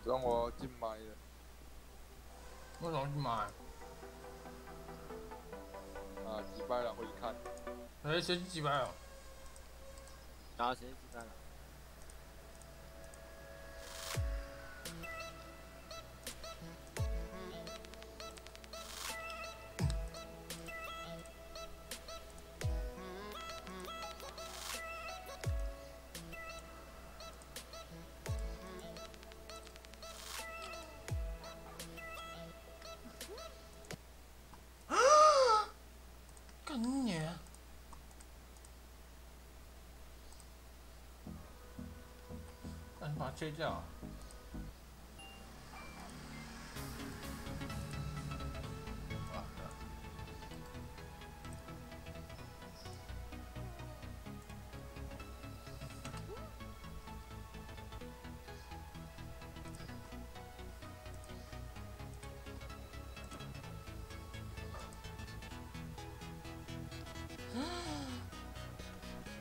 让我进麦了。为什么进麦？啊，击败了会看。哎，谁击败了？然后谁击败了？干你！那你把它切掉。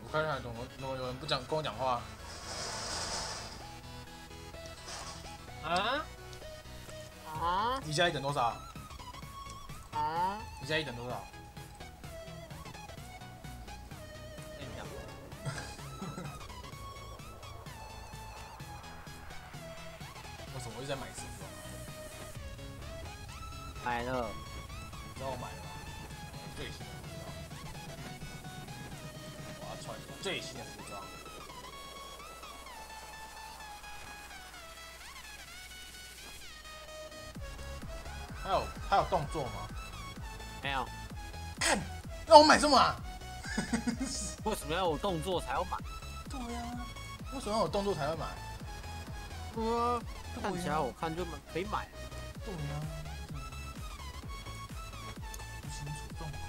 我看看，怎么有人不跟我讲话？你现在等多少？你现在一等多少？跟你讲，为什么我一直在买服装？买了。你知道我买了吗？最新的服装，我要穿最新的服装。还有动作吗？没有。看，让我买这么啊？为什么要有动作才要买？对呀、为什么要有动作才会买？看起来我看就可以买。对呀、不清楚状况。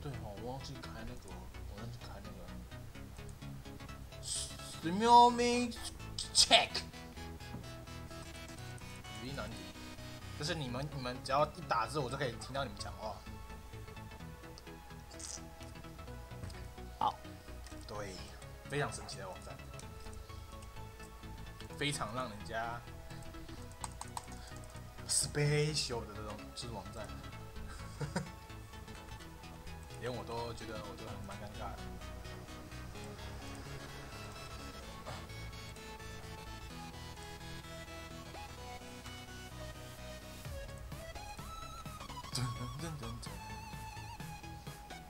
对哦，我忘记开那个，Simulate Check 语音难题，就是你们只要一打字，我就可以听到你们讲话。好，对，非常神奇的网站，非常让人家 special 的这种就是网站。连我都觉得很蛮尴尬的。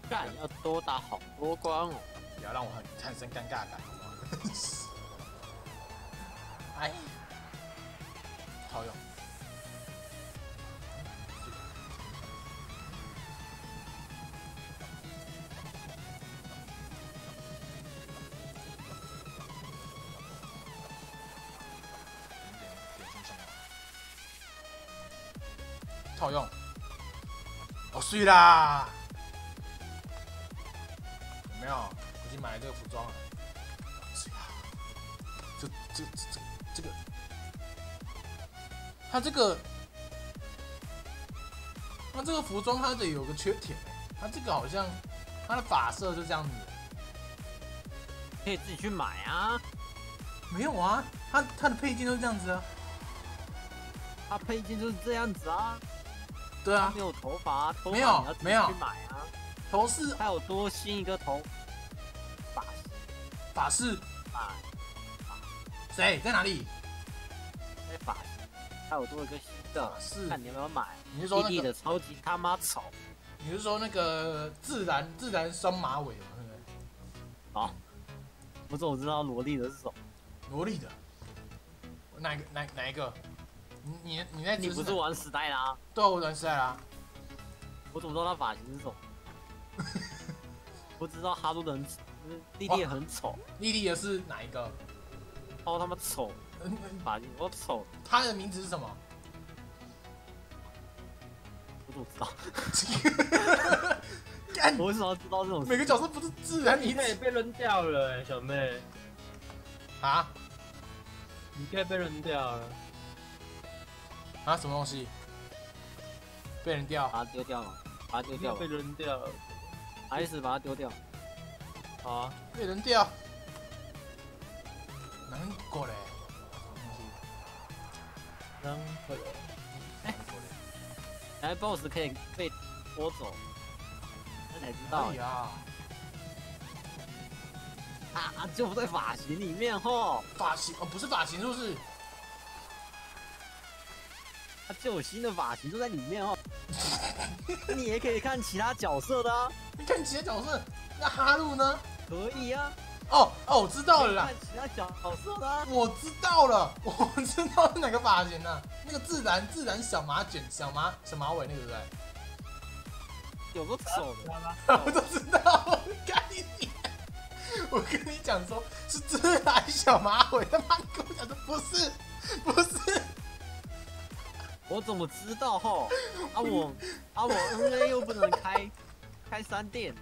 干要多打好多关哦！不要让我产生尴尬感，好吗？哎，好用。套用，哦，碎啦！有没有？我已经买了这个服装了。碎啦！这个，它这个服装它有个缺点，它这个好像它的发色就这样子。可以自己去买啊。没有啊，它的配件都是这样子啊。它配件就是这样子啊。对啊，没有头发，头发没有你要自己去买啊。头饰还有多新一个头发饰，谁在哪里？那发型，还有多一个新的，是看你有没有买。你是说弟弟的超级他妈丑？你是说那个自然双马尾吗？对不对？哦，我怎么知道萝莉的是什么？萝莉的，哪一个？你那只你不是玩时代啦？对啊，我玩时代啦。我怎么知道他发型是什么？我只知道哈鲁人莉莉也很丑，莉莉的是哪一个？超他妈丑，发型我丑，她的名字是什么？我怎么知道？干，我为什么要知道这种事？每个角色不是自然你可以被扔掉了，小妹。啊？你可以被扔掉了。啊？什么东西？被人掉？把它丢掉了，把它丢掉吧被。扔掉了。 S 把它丢掉。好啊，被人掉？难过嘞。扔回来。来 BOSS 可以被拖走，那才知道哎。呀，就在发型里面吼，发型哦，不是发型，是不是？它就有新的发型就在里面哦。你也可以看其他角色的啊，你看其他角色，那哈鲁呢？可以啊。哦，我知道了啦看，其他角色的啊。我知道了，我知道是哪个发型了。那个自然小马卷、小马尾那个对不对？有个手的，我都知道，干你！我跟你讲说是自然小马尾，他妈你跟我讲说不是，不是。我怎么知道吼？我 NA 又不能开3店。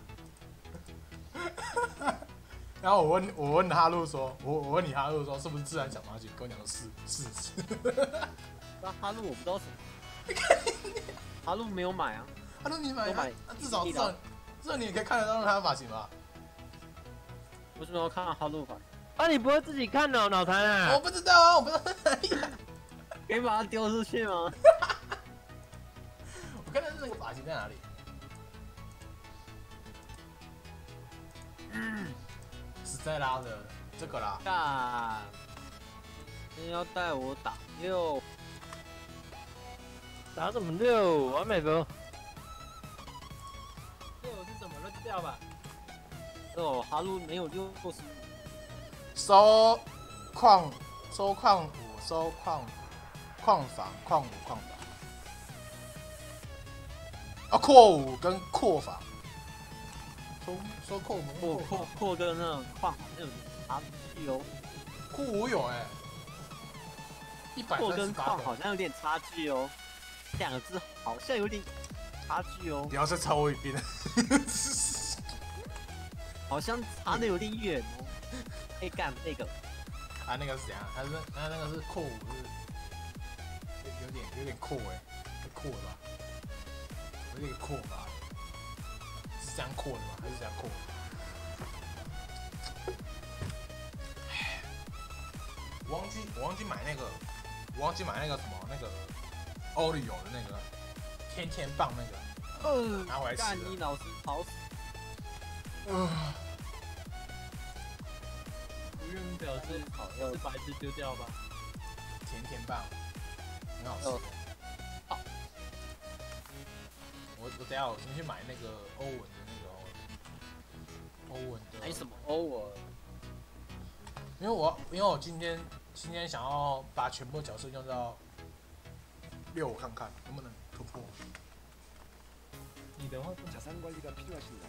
然后我问哈路说，我问你哈路说是不是自然小马卷？跟我讲说是。那哈路我不知道什么，哈路没有买啊。哈路你买都买至少你也可以看得到他的发型吧？为什么要看哈路发型？啊，你不会自己看哦，脑残啊！我不知道啊，我不知道在哪里啊。可以把它丢出去吗？我看的是那个发型在哪里？史黛拉的这个啦。干，真要带我打6，打什么6？完美哥。6是怎么扔掉吧？哦，哈路没有60。收矿5，收矿房。啊，扩5跟扩房。收扩5扩跟那种矿好像有点差距哦。扩5有哎扩跟矿，138好像有点差距哦，两个字好像有点差距哦不，要再超我一遍了。好像差的有点远哦。哎干那个，啊，那个是怎样？他那个是扩5，是有点扩哎，扩了吧？有点扩吧？是这样扩的吗？还是这样扩？我忘记买那个什么那个欧里有的那个天天棒那个，拿回来吃干了。你老师吵死！不用表示是白痴丢掉吧？甜甜棒，很好吃。我等下我先去买那个欧文的那个欧文的。买什么欧尔？因为我今天想要把全部角色用到6，看看能不能突破。你的话，자산 관리가 필요하십니다.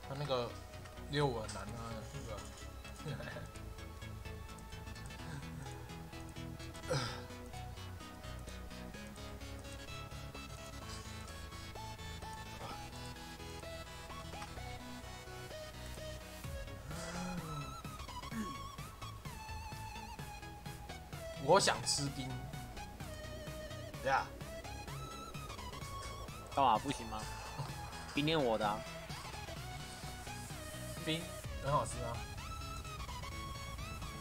他那个6我很难啊，那个。我想吃冰。呀，干嘛不行吗？冰练我的啊，冰很好吃啊。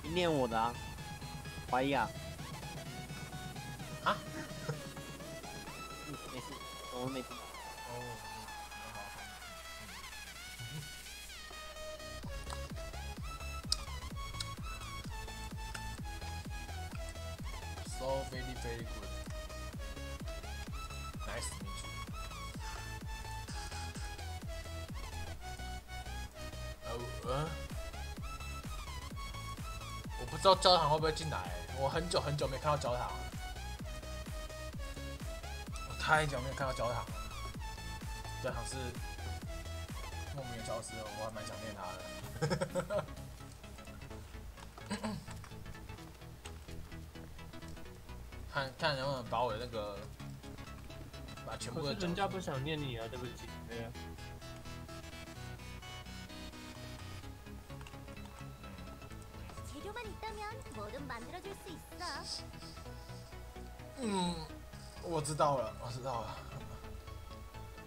冰练我的啊，怀疑啊？啊？没事，我没听。哦，好。So very good. Nice to meet you. 我不知道焦糖会不会进来，我很久没看到焦糖了，我太久没有看到焦糖了。焦糖是莫名的消失了，我还蛮想念他的。看能不能把我的那个，把全部的。可是人家不想念你啊，对不起。对啊。我知道了。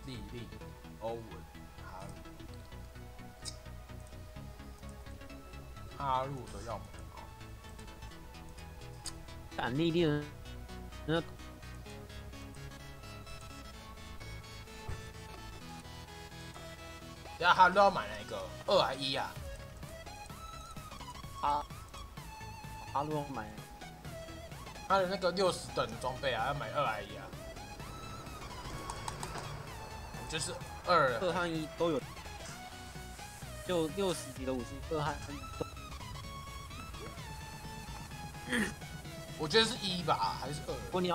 莉莉、欧文、哈路的要么敢莉莉的那等下哈路要买哪一个？2还1啊？哈路买他的那个60等的装备啊，要买2还1啊？就是2和1都有，就60级的武器2和1都。我觉得是1吧，还是2？如果你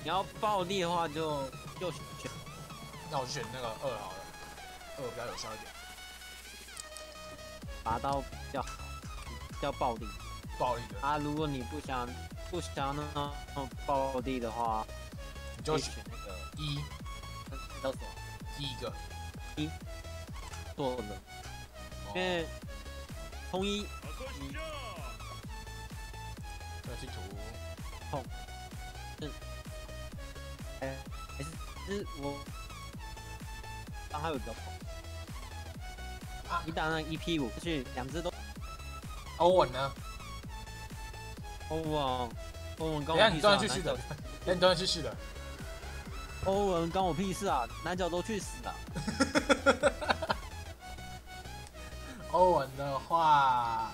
要暴力的话就选，那我就选那个2好了，2比较有效一点。拔刀比较好，比较暴力的。啊，如果你不想那种暴力的话，你就选那个1，那叫什么？第一个1做了，因为通1这个去涂痛，还是我伤害会比较痛。你打那1P5去，2只都。欧文呢？欧文刚我屁事啊！等下你断续续的，你断续续的。欧文关我屁事啊！男角都去死啊！欧文的话，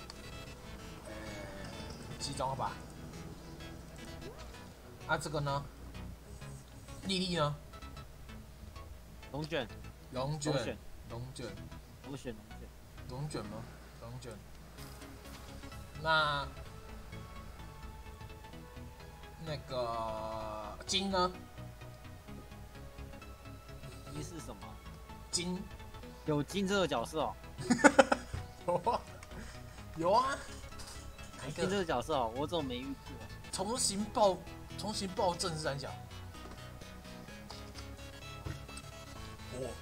集中吧。啊，这个呢？莉莉呢？龙卷。吗？龙卷。那个金呢？金是什么？金有金这个角色哦。有啊。金这个角色哦，我怎么没遇过？重新暴政是三小。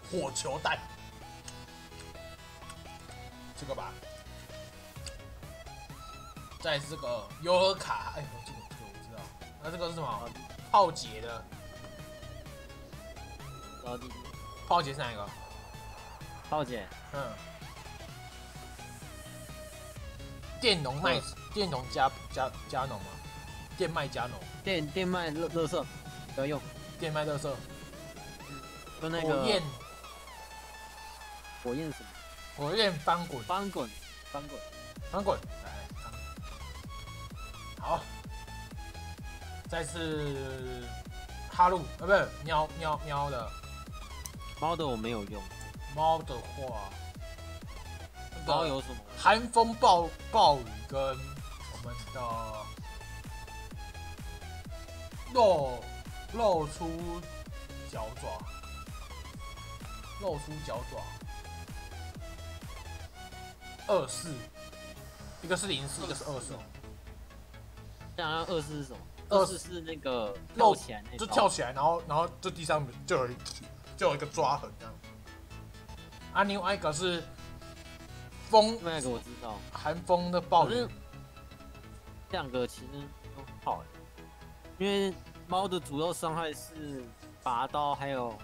火球弹。这个吧。再是这个尤尔卡，哎，这个我知道。那这个是什么？炮姐的。炮姐是哪一个？炮姐。电农加农吗？电麦加农。电麦乐色，不要用。电麦乐色。就那个。火焰什么？火焰翻滚。翻滚。来，好。再是哈路，不是喵的。猫的我没有用。猫的话，猫有什么？寒风暴雨跟我们的露出脚爪。24，一个是04，一个是24。想要24是什么？24是那个跳起来那就跳起来，然后就地上就有一个抓痕这样。啊，另外一个是风，那个我知道，寒风的暴雨。两个其实都很好，因为猫的主要伤害是拔刀，还有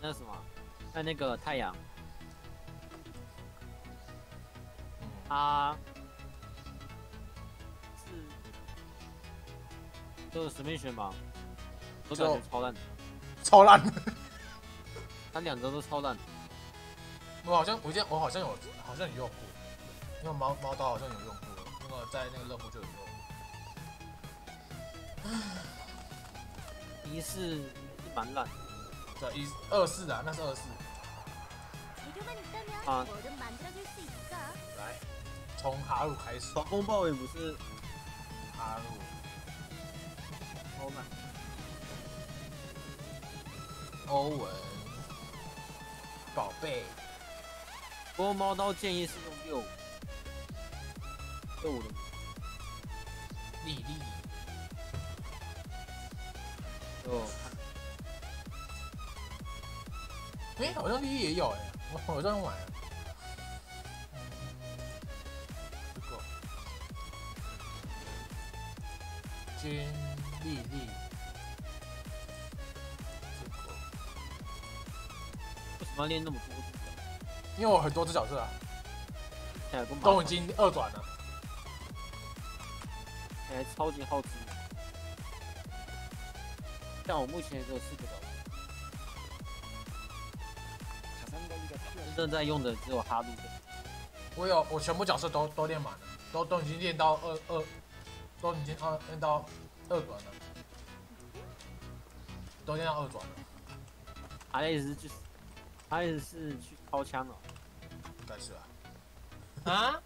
那什么，还有那个太阳。它是就随便选吧，我感觉超烂。它2个都超烂。我好像有用过，因为猫刀好像有用过，那个在那个乐福就有用。1是蛮烂。对，24啊，那是24。啊。来，从哈鲁开始。狂风暴雨不是哈鲁，欧曼，欧文，宝贝，不过猫刀建议是用65的，丽丽，就哎，好像丽丽也有哎，我好像买了。这个金丽丽，这个为什么要练那么多只？因为我很多只角色啊，哎，跟都已经2转了。还超级耗资。像我目前只有4个角色，真正在用的只有哈鲁的。我全部角色都练满了，都已经练到都已经练到2转了，都练到2转了。他的意思是去掏枪了，应该是啊？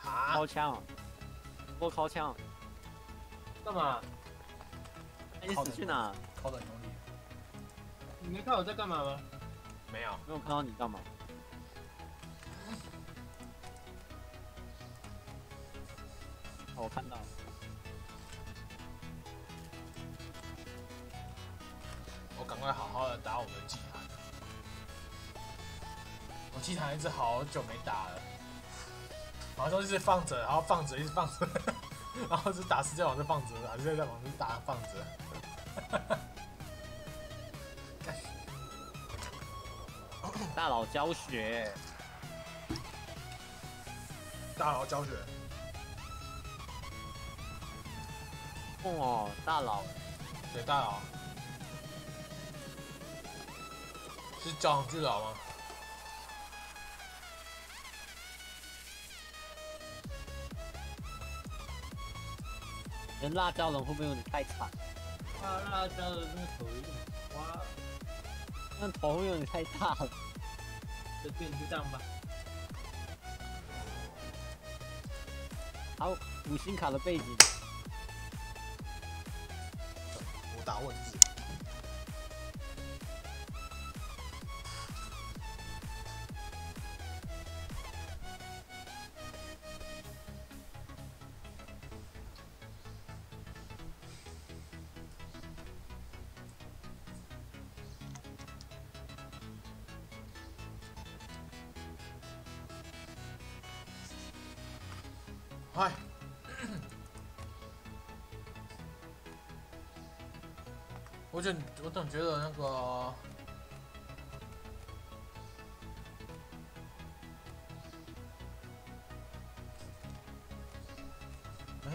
啊掏枪了，不掏枪了，干嘛？你死去哪？靠得很用力。你没看我在干嘛吗？没有，没有看到你干嘛？哦，我看到了。我赶快好好的打我的祭坛。我祭坛一直好久没打了，好像就是放着，然后放着，一直放着，然后就打世界网就放着，打世界网就打放着。大佬教学，大佬教学，哦，大佬，对大佬是教巨佬吗？人辣椒人会不会有点太惨？辣椒的那个头有点花，那头会有点太大了。随便就这样吧。好，5星卡的背景，我打问字。嗨，我总觉得那个，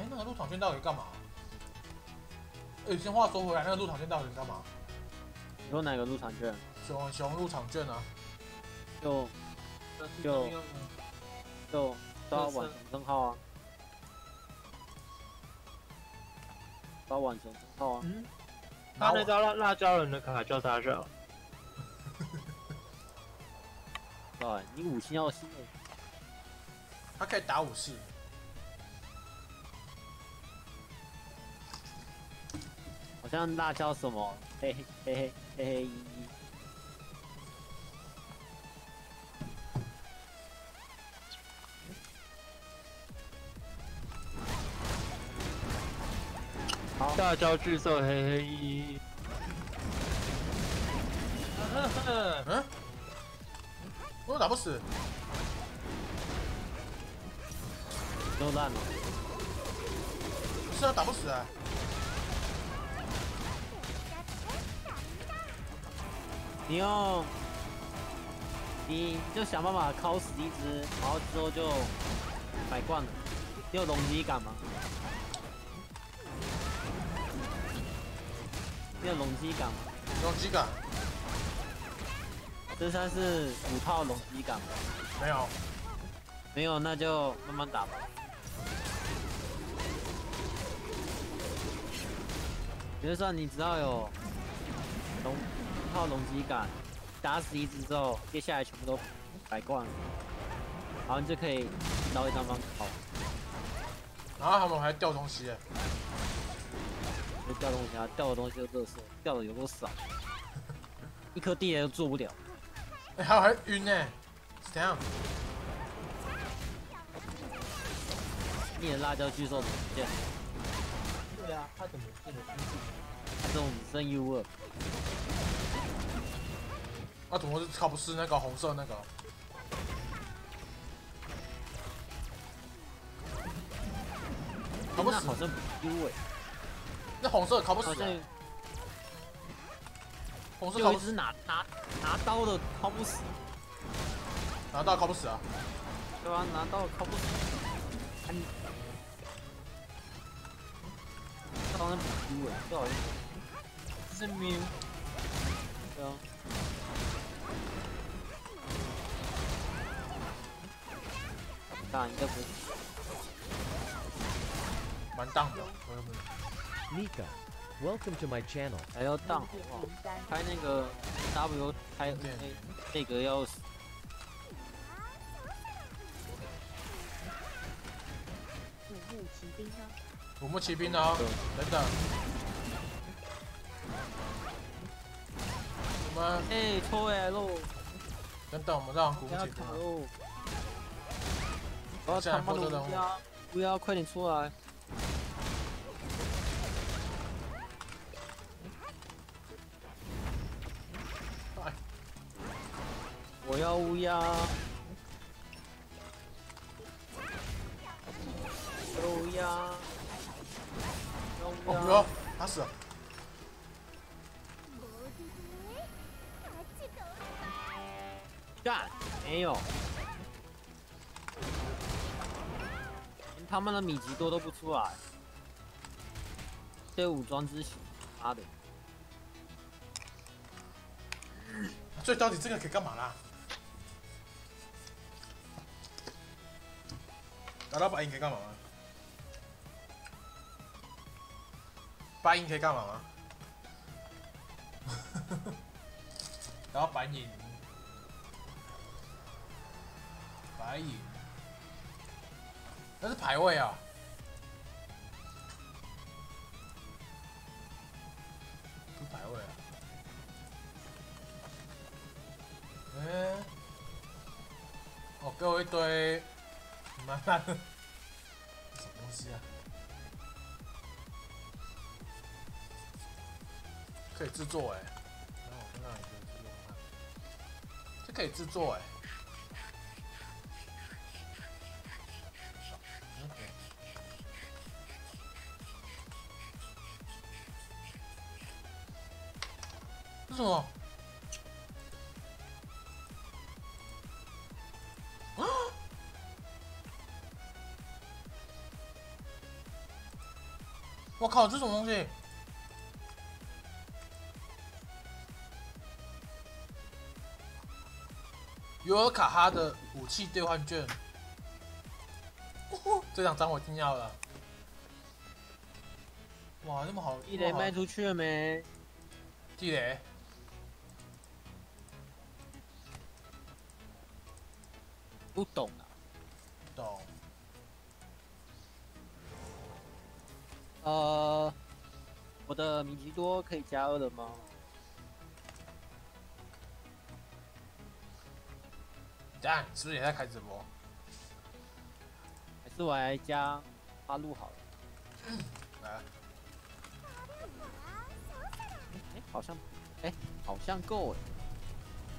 那个入场券到底干嘛？先话说回来，那个入场券到底干嘛？有哪个入场券？熊入场券啊，就都要完成账号啊，都要完成账号啊。嗯，他那张辣椒人的卡叫啥叫？对，你5星要新的，他可以打武士。好像辣椒什么嘿嘿依依。好，辣椒巨兽黑黑依依。嗯？我打不死。都烂了。不是啊，打不死啊。你就想办法敲死一只，然后之后就100冠了。你有龙机感吗？你有龙机感吗？龙机感这算是5套龙机感吗？没有。没有，那就慢慢打吧。就算你只要有5套龙机感，打死一只之后，接下来全部都100冠了，然后你就可以捞一张方考。然后他们还掉东西耶，就掉东西啊，掉的东西就垃圾，掉的有多少？一颗地雷都做不了。哎，还晕呢，是怎样？你的辣椒巨兽怎么不见了？对啊，他怎么变得它这种只剩 U2。啊，怎么是靠不是那个红色那个？靠不死，那好像不是 U 哎，那红色靠不死好，像红色靠不死，有一只拿刀的靠不死，拿到靠不死啊！对吧？拿刀的靠不死。这好像不是 U 哎，这好像是喵？对啊。大应该不是。蛮荡的， Nika, welcome to my channel. 还要荡好不好？开那个 W 开那个要死。古墓骑兵呢？古墓骑兵呢？等等，我们抽回来喽！等等，我们让古墓骑兵卡喽！我要他妈的乌鸦，乌鸦快点出来！我要乌鸦！乌鸦！哦，不要，打死了！干，没有，连他们的米奇多都不出来，这武装之喜，妈的！所以到底这个可以干嘛啦？打到白银可以干嘛吗？白银可以干嘛吗？打到白银，白银，那是排位啊。不排位啊。哦，给我一堆，蛮烂的，什么东西啊？可以制作哎，然后我看看可以制作看，这可以制作哎。这是什么？我靠，这种东西！尤尔卡哈的武器兑换券，这张我一定要了。哇，那么好！地雷卖出去了没？地雷？不懂啊。懂。我的米奇多可以加2了吗？等下，是不是也在开直播？还是我来加8路好了？来，好像，好像够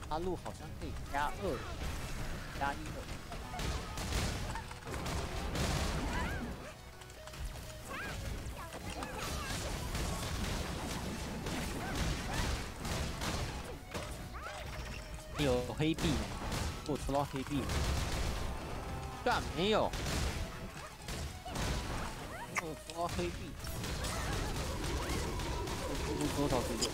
8路好像可以加2，加1了。有黑币吗？我抽到黑币了，干没有？我抽到黑币，我多少这个？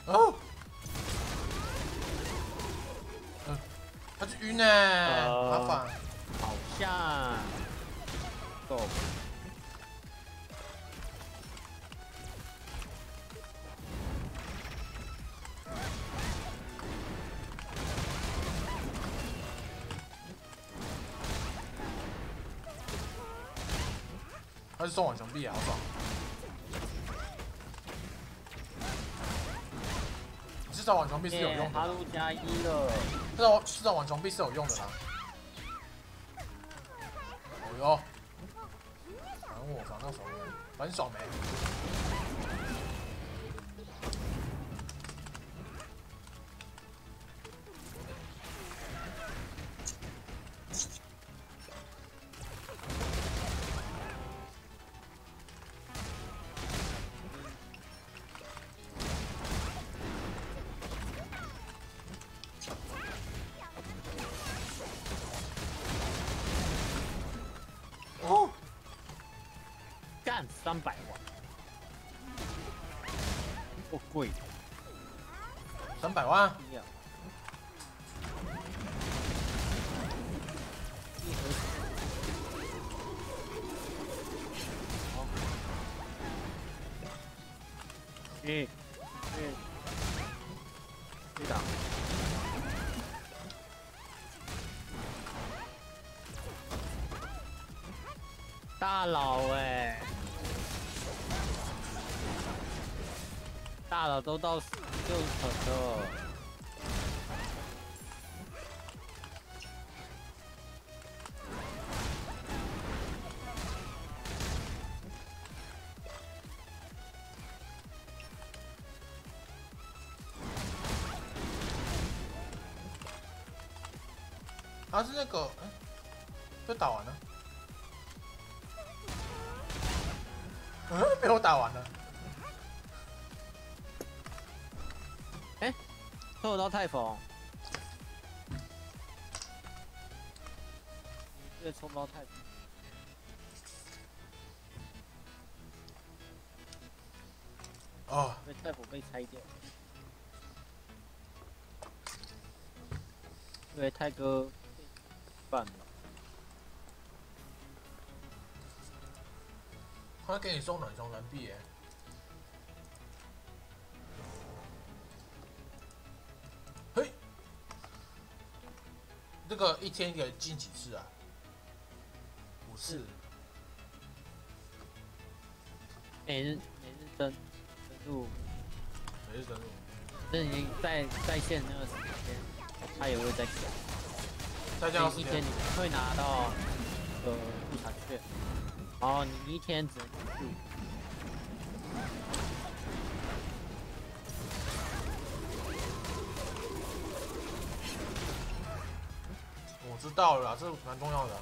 哦，他就晕呢，麻烦。好像够。他是送往墙壁啊，好爽！你至少往墙壁是有用的。哈路加1了。至少往墙壁是有用的啦。哦哟，反我反到手了，很爽没？哦，干300万，够贵的。300万？一盒。好。去打。大佬大佬都到6层了。他是那个，被打完了。被我打完了。抽到太锋，这个抽不到太锋。哦，被太锋被拆掉。因为泰哥办了。他给你送暖熊蓝币耶。嘿，这个一天给进几次啊？5次。每日登录，每日登录。这已经在线那个时间，他也会在线。再加上一天你会拿到入场券，然后你一天只能进入。我知道了啦，这蛮重要的。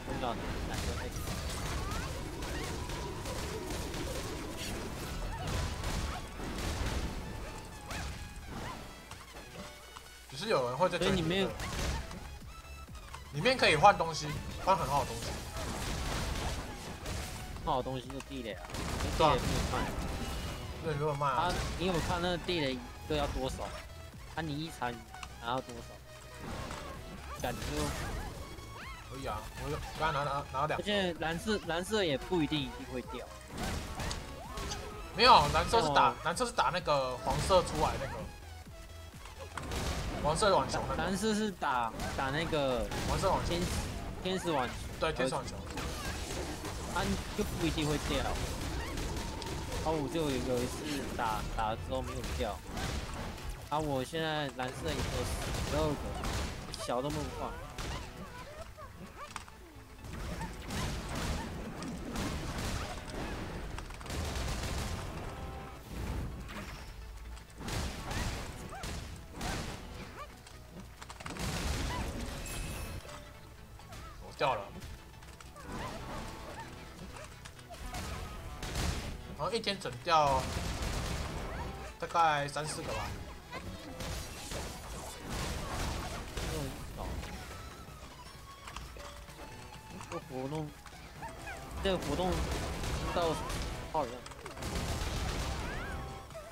蛮重要的，难得太强。只是有人会在这所以里面可以换东西，换很好的东西。好的东西就地雷啊，地对啊雷没有卖。对，没有卖啊。你有看那个地雷一个要多少？你一场拿到多少？感觉可以啊，我刚才拿2个。而且蓝色也不一定会掉。没有，蓝色是打那个黄色出来那个。黄色网球，蓝色是打那个黄色网球，天使网球，对，天使网球，它就不一定会掉。我就有一次打了之后没有掉，我现在蓝色也有12个，小都没有换。掉了，然后一天整掉大概3、4个吧。这个活动到10号人，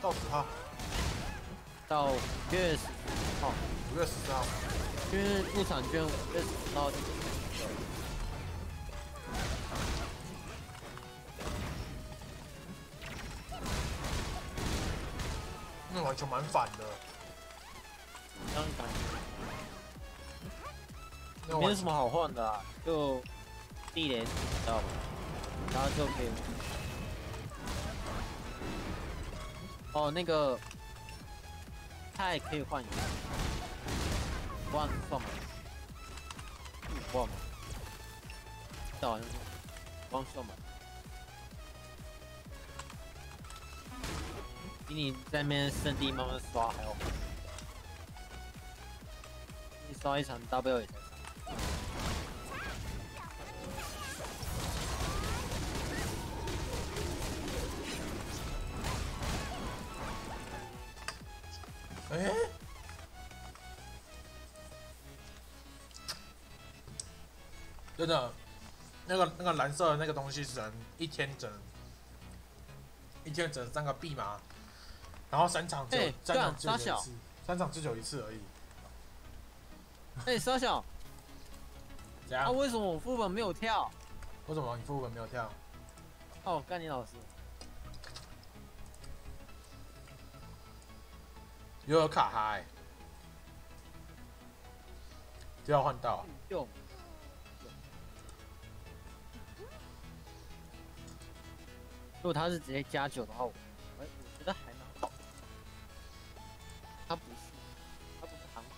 到10号。到5月10号5月14号，因为入场券5月10号就结束了。那完全蛮反的。这样感那觉没有什么好换的啊，就地雷知道吗？然后就可以。哦，那个，它也可以换一下。5万算吗？5万吗？这好像是5万算吗？比你在那边圣地慢慢刷还要好。你刷一场 W 也才3。哎，真的，那个蓝色的那个东西只能一天整3个币嘛，然后3场就欸3场就干傻小一次，3场就一次而已。哎，沙小，怎样？啊，为什么我副本没有跳？为什么你副本没有跳？哦，干你老师，又有卡嗨，就要换到。用。如果他是直接加9的话，我觉得还蛮好。他不是韩国，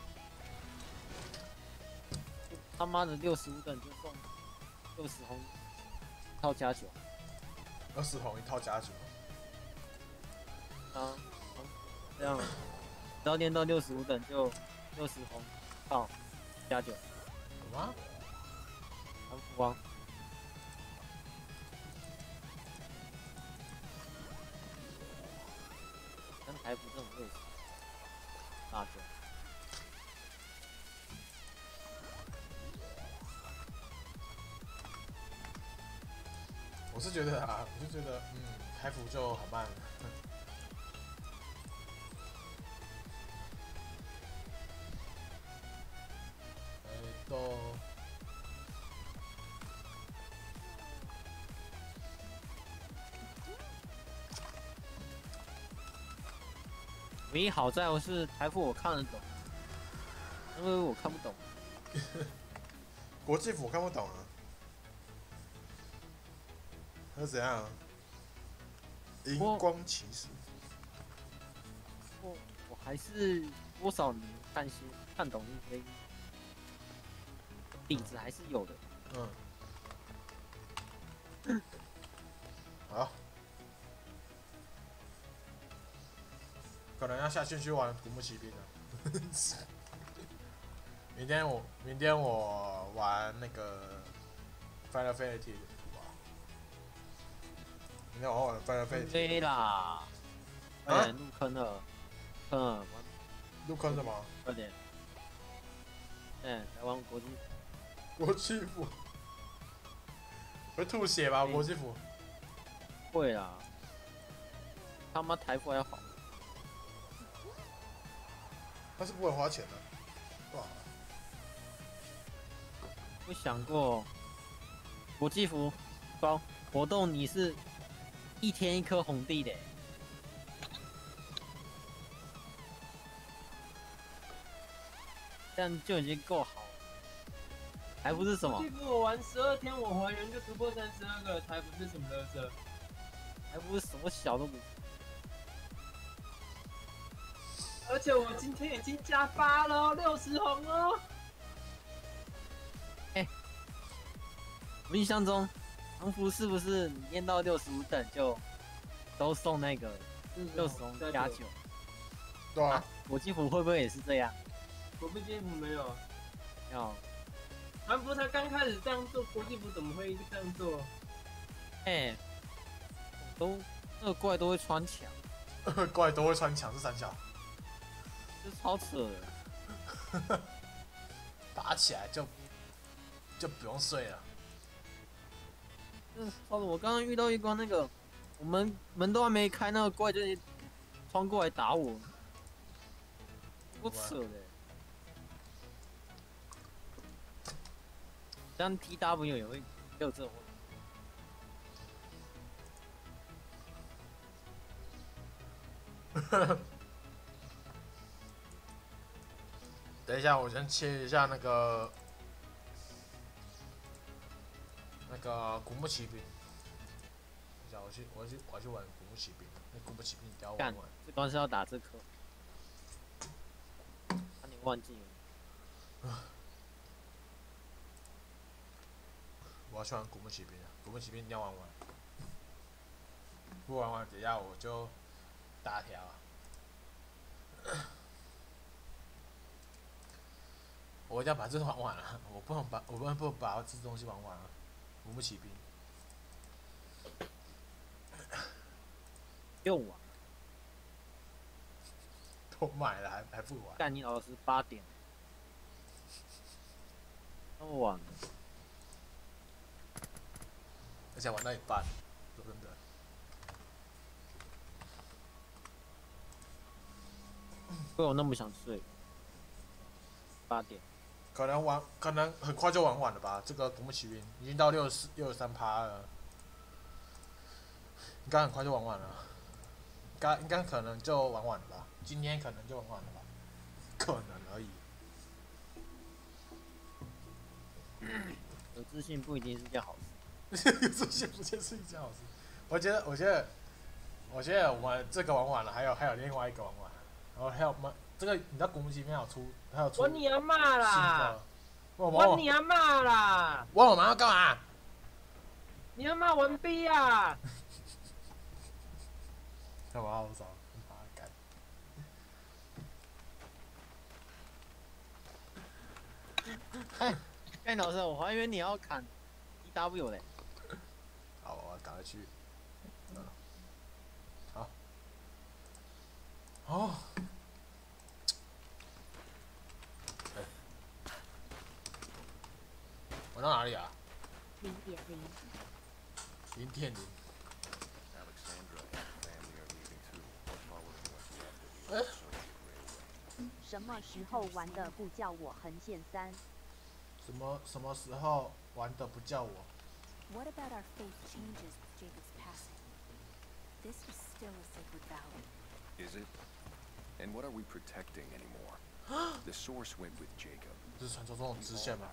他妈的65等就送60红套加9。20红一套加9。啊，这样，只要练到65等就60红套加9。有吗？韩服王。跟台服这种类型，那就。我是觉得台服就很慢了。都唯一好在我是台服我看得懂，因为我看不懂。国际服我看不懂啊，那怎样？荧光骑士。我还是多少能看懂一些底子还是有的。好，可能要下线去玩古墓奇兵了。明天我玩那个 Final Fantasy 的图啊。明天我玩 Final Fantasy。对啦，快点入坑了，入坑什么？快点。来玩国际。国际服会吐血吧？国际服会啦，他妈台服还要好。他是不会花钱的，哇！我想过，国际服包活动你是1天1颗红地的，这样就已经够好了。台服是什么？这部我玩12天，我还原就突破32个，台服是什么垃圾？台服是什么小都不是。而且我今天已经加8了，60红哦。我印象中，韩服是不是你练到65等就都送那个60红加9？对啊，国际服会不会也是这样？国际服没有，要韩服才刚开始这样做，国际服怎么会这样做？都那个怪都会穿墙，怪都会穿墙是三小，这超扯的。打起来就不用睡了。我刚刚遇到一关那个，我们门都还没开，那个怪就穿过来打我。不扯的。像 TW 也会有这种问题。等一下，我先切一下那个古墓奇兵。等一下，我要去玩古墓奇兵。那古墓奇兵一定要玩完。这关是要打这颗，那你忘记了？我要去玩古墓奇兵了，古墓奇兵一定要玩完。不玩完，等一下我就大条啊。我一定要把这玩完了，我不能把这东西玩完了。古墓奇兵。又玩，都买了还不玩？干你老师8点，那么晚了，而且玩到一半，说真的。会有那么想睡？8点，可能很快就玩完了吧？这个古墓奇兵已经到63%了，应该很快就玩完了。应该可能就玩完了吧？今天可能就玩完了吧？可能而已。有自信不一定是件好事。有自信不见是一件好事。我觉得我们这个玩完了，还有另外一个玩完了，然后还有这个你知道古墓奇兵还有出我你阿妈啦！我我你阿妈啦！我们要干嘛？你阿妈文逼啊！干嘛好少？干！哎，老师，我还以为你要砍 TW 嘞。好，我赶快去。好。哦。玩到哪里啊0.0。0.0。什么时候玩的不叫我横线3？什么时候玩的不叫我？ What about our faith changes with Jacob's passing? This is still a sacred valley. Is it? And what are we protecting anymore? The source went with Jacob. 这是传说中的支线吗？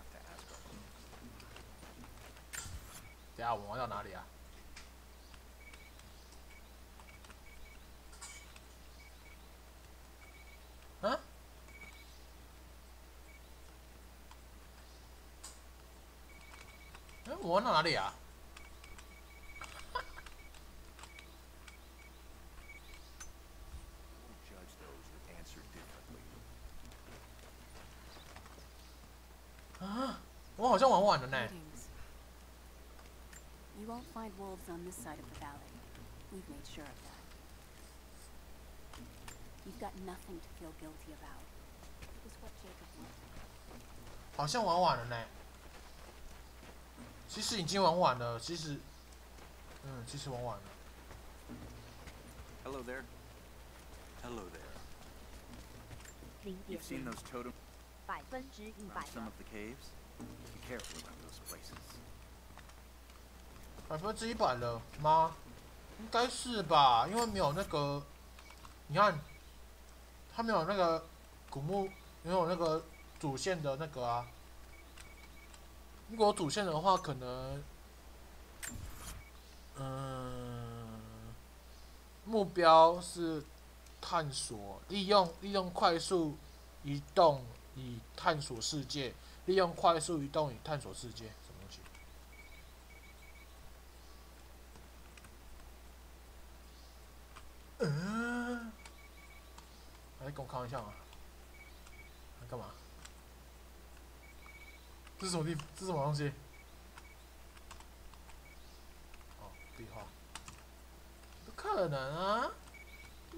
等下我玩到哪里啊？啊？哎，我玩到哪里啊？啊，我好像玩完了呢。 You won't find wolves on this side of the valley. We've made sure of that. You've got nothing to feel guilty about. It was what Jacob wanted. 好像玩完了呢。其实已经玩完了，其实玩完了。Hello there. Hello there. You've seen those totems around some of the caves? Be careful about those places. 100%了吗？应该是吧，因为没有那个，你看，他没有那个古墓，没有那个主线的那个啊。如果有主线的话，可能，目标是探索，利用快速移动以探索世界，利用快速移动以探索世界，什么东西？来给我看一下啊！来干嘛？这是什么地？这是什么东西？哦，壁画。不可能啊！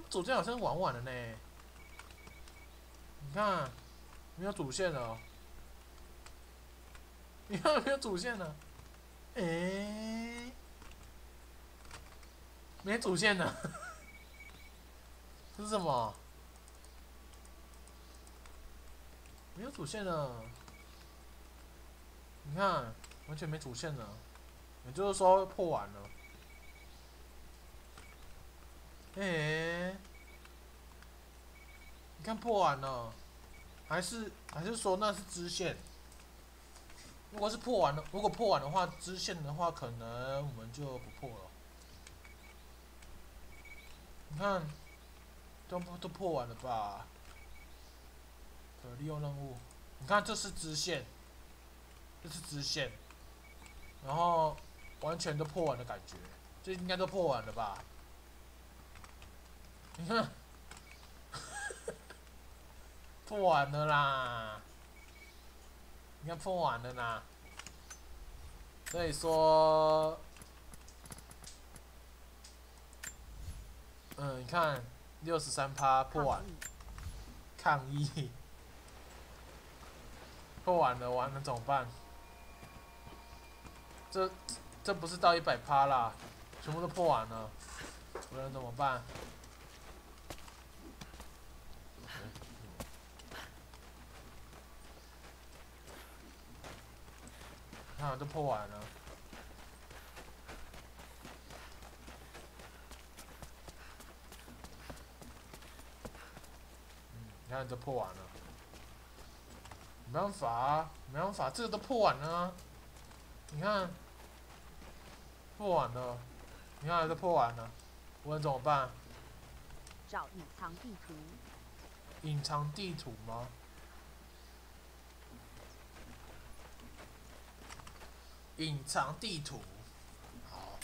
主线好像玩完了呢。你看，没有主线了、哦。你看没有主线了？没主线了。这是什么？没有主线了。你看，完全没主线了，也就是说破完了。你看破完了，还是说那是支线？如果破完的话，支线的话，可能我们就不破了。你看，都破完了吧？可利用任务，你看这是支线，然后完全都破完的感觉，这应该都破完了吧？你看，破完了啦！你看破完了啦，所以说，你看63%破完，抗议，破完了，完了怎么办？这不是到100%啦，全部都破完了，不然怎么办？看，都破完了。你看，都破完了。没办法啊，没办法，这个都破完了啊。你看，破完了。你看，都破完了，我能怎么办？找隐藏地图。隐藏地图吗？隐藏地图，好，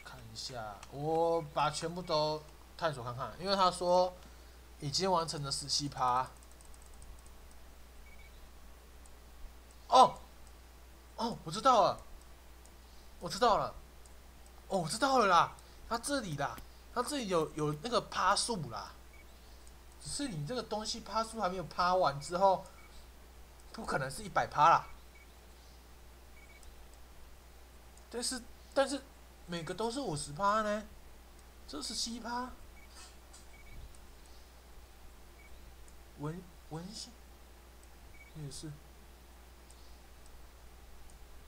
看一下，我把全部都探索看看，因为他说已经完成了17%。哦，我知道了，我知道了啦，它这里有那个趴数啦，只是你这个东西趴数还没有趴完之后，不可能是100%啦。但是每个都是50%呢，这17%。文献也是，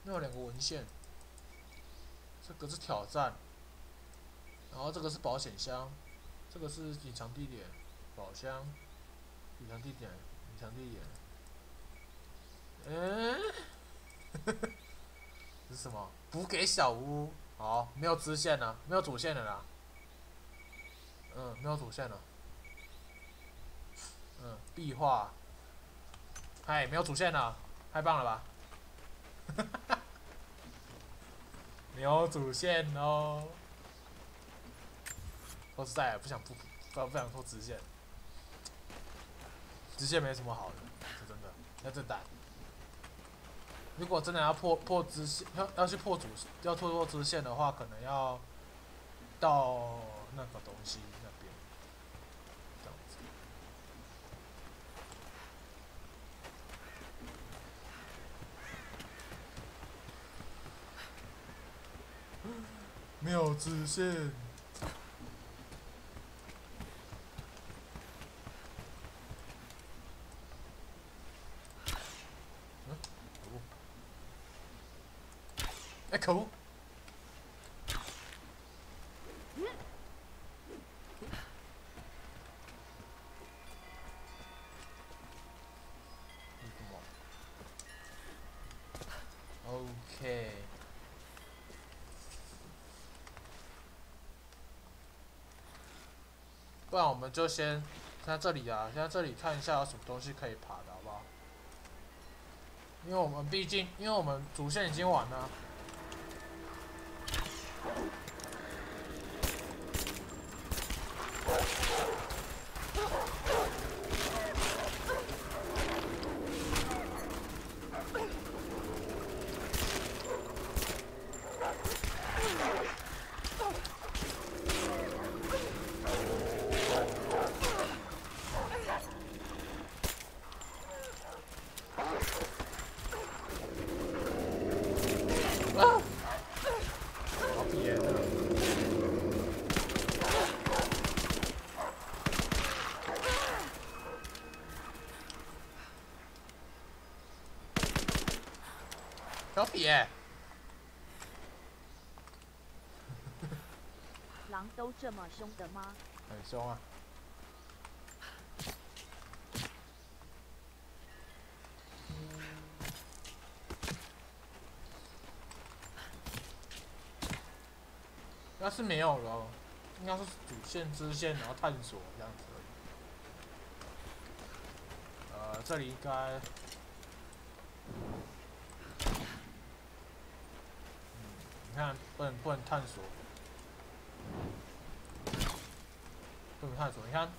那有2个文献，这个是挑战，然后这个是保险箱，这个是隐藏地点，宝箱，隐藏地点。这是什么？补给小屋。好，没有支线了，没有主线了啦。没有主线了。壁画。嗨，没有主线了，太棒了吧？没有主线哦。说实在的，不想破支线。支线没什么好的，是真的。要真打。如果真的要破支线，要去破支线的话，可能要到那个东西那边，这样子。没有支线。可恶！OK。不然我们就先在这里啊，先在这里看一下有什么东西可以爬的，好不好？因为我们主线已经完了。好别的。调皮耶！狼都这么凶的吗？很凶啊！要是没有了，应该是主线、支线，然后探索这样子而已。这里应该，你看不能探索，不能探索，你看，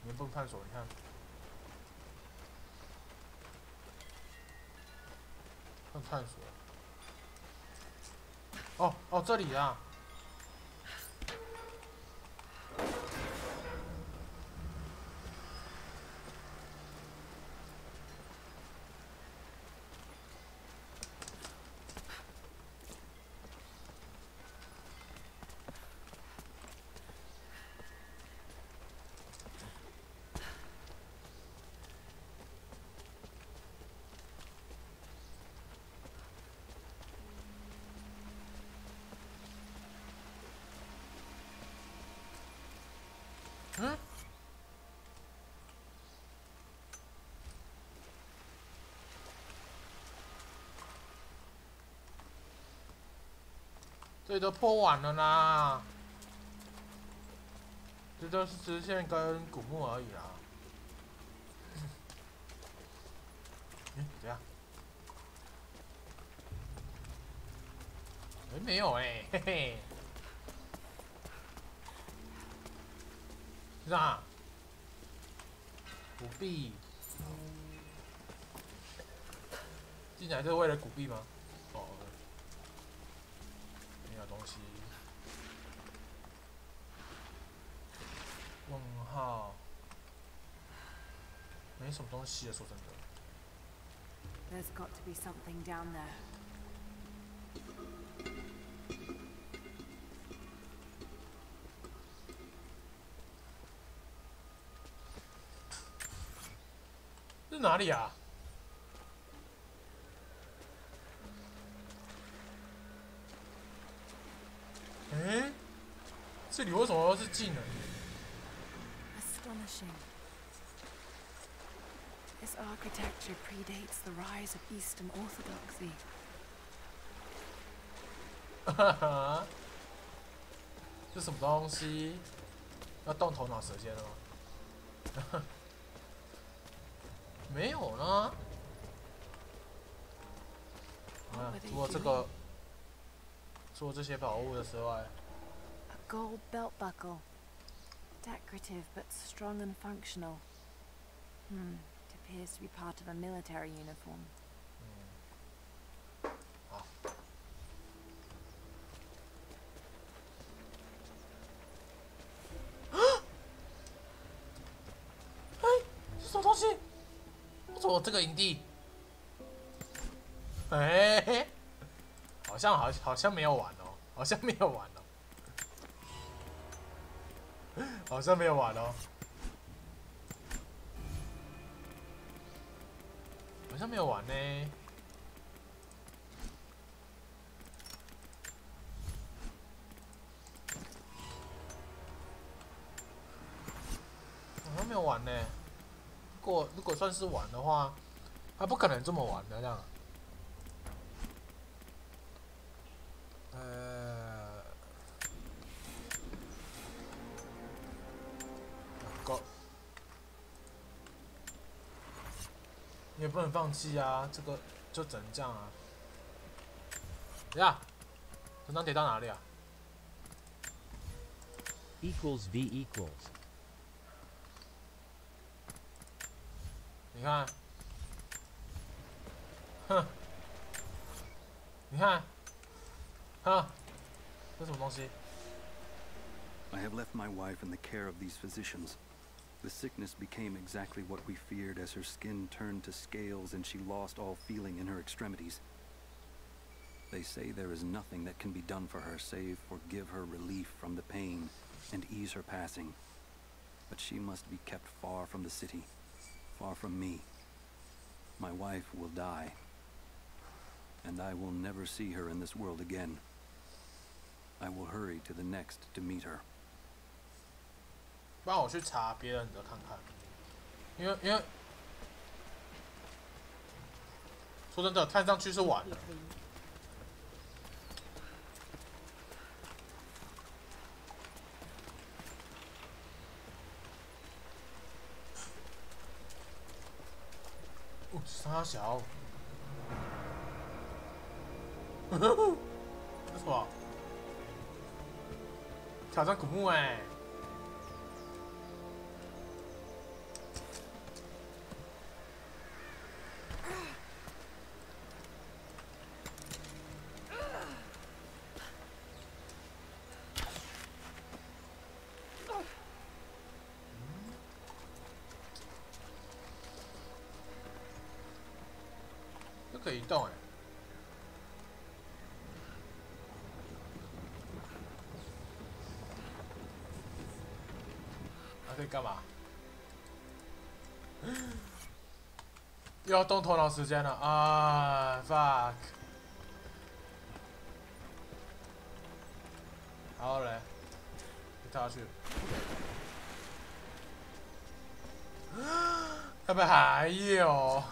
你不能探索，你看。探索。哦，这里啊。嗯？这里都破完了啦，这都是支线跟古墓而已啦。怎样？没有嘿嘿。是啊。古币。进来就是为了古币吗？哦。没有东西。问号。没什么东西啊，说真的。There's got to be something down there. 是哪里啊？哎，这里为什么是技能 Astonishing. This architecture predates the rise of Eastern Orthodoxy. 哈哈，这什么东西？要动头脑舌尖了吗？没有呢。啊，除了这个，除了这些宝物的之外 A gold belt buckle. Decorative but strong and functional. It appears to be part of a military uniform. 好。什么东西？怎么这个营地？哎，好像没有完哦，好像没有完哦，好像没有完哦，好像没有完呢。好像没有完呢。如果算是完的话，他不可能这么玩的这样。够。你也不能放弃啊，这个就只能这样啊。等下，成长点到哪里啊 equals v equals 你看，哼，你看，哼，这什么东西？ I have left my wife in the care of these physicians. The sickness became exactly what we feared as her skin turned to scales and she lost all feeling in her extremities. They say there is nothing that can be done for her save for give her relief from the pain and ease her passing. But she must be kept far from the city, far from me. My wife will die, and I will never see her in this world again. I will hurry to the next to meet her. 不然我去查别人的看看，因为说真的，看上去是晚了。哦，沙小，这什么？挑战古墓哎！这可以移动哎！可以干嘛？又要动头脑时间了啊 ！fuck！ 好嘞，跳下去。他们还有。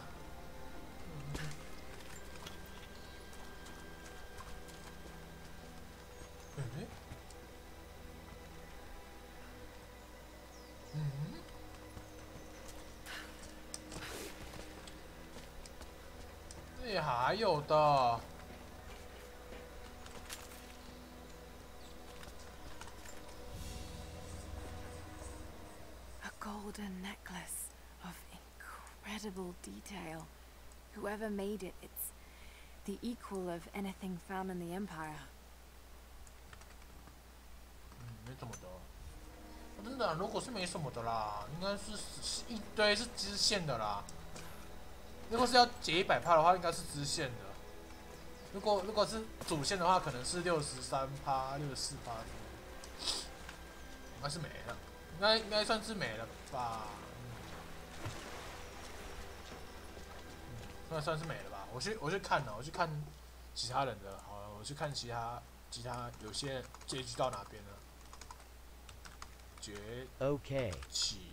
这还有的。A golden necklace of incredible detail. Whoever made it, it's the equal of anything found in the Empire. 没什么的。真的，如果是没什么的啦，应该是一堆是支线的啦。如果是要解100%的话，应该是支线的。如果是主线的话，可能是63%、64%，应该是没了。应该算是没了吧？算是没了吧？我去看了，我去看其他人的，好了，我去看其他有些结局到哪边了。崛起。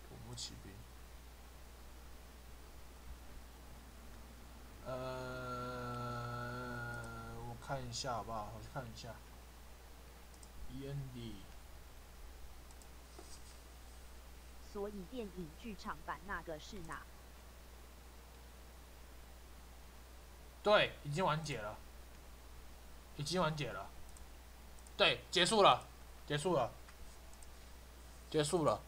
土木骑兵。我看一下好不好？我去看一下。END。所以电影剧场版那个是哪？对，已经完结了。已经完结了。对，结束了，结束了，结束了。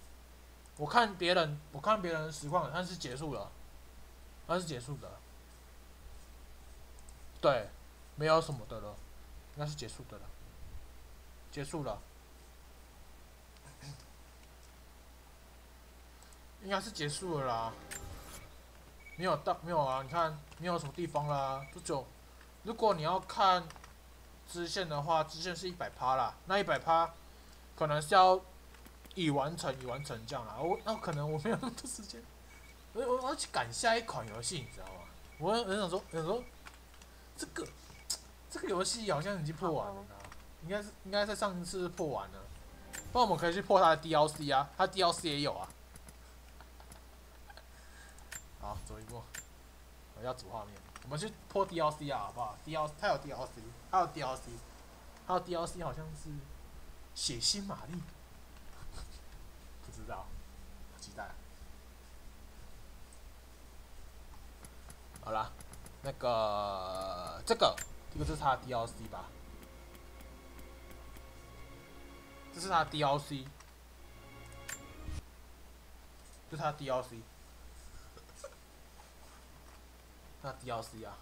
我看别人的实况，他是结束了，他是结束的。对，没有什么的了，应该是结束的了，结束了，应该是结束了啦。没有啊，你看没有什么地方啦，就如果你要看支线的话，支线是100%啦，那100%可能是要已完成这样啦。那可能我没有那么多时间，我要去赶下一款游戏，你知道吗？我想说这个游戏好像已经破完了啦，应该在上一次破完了，不然我们可以去破它的 DLC 啊，它 DLC 也有啊。好，走一步，我要主画面，我们去破 DLC 啊，好不好 ？DLC 它有 DLC， 还有 DLC 好像是血腥玛丽，不知道，期待。好啦，那个这个是它的 DLC 吧？这是它的 DLC， 这是它的 DLC。那 DLC 啊，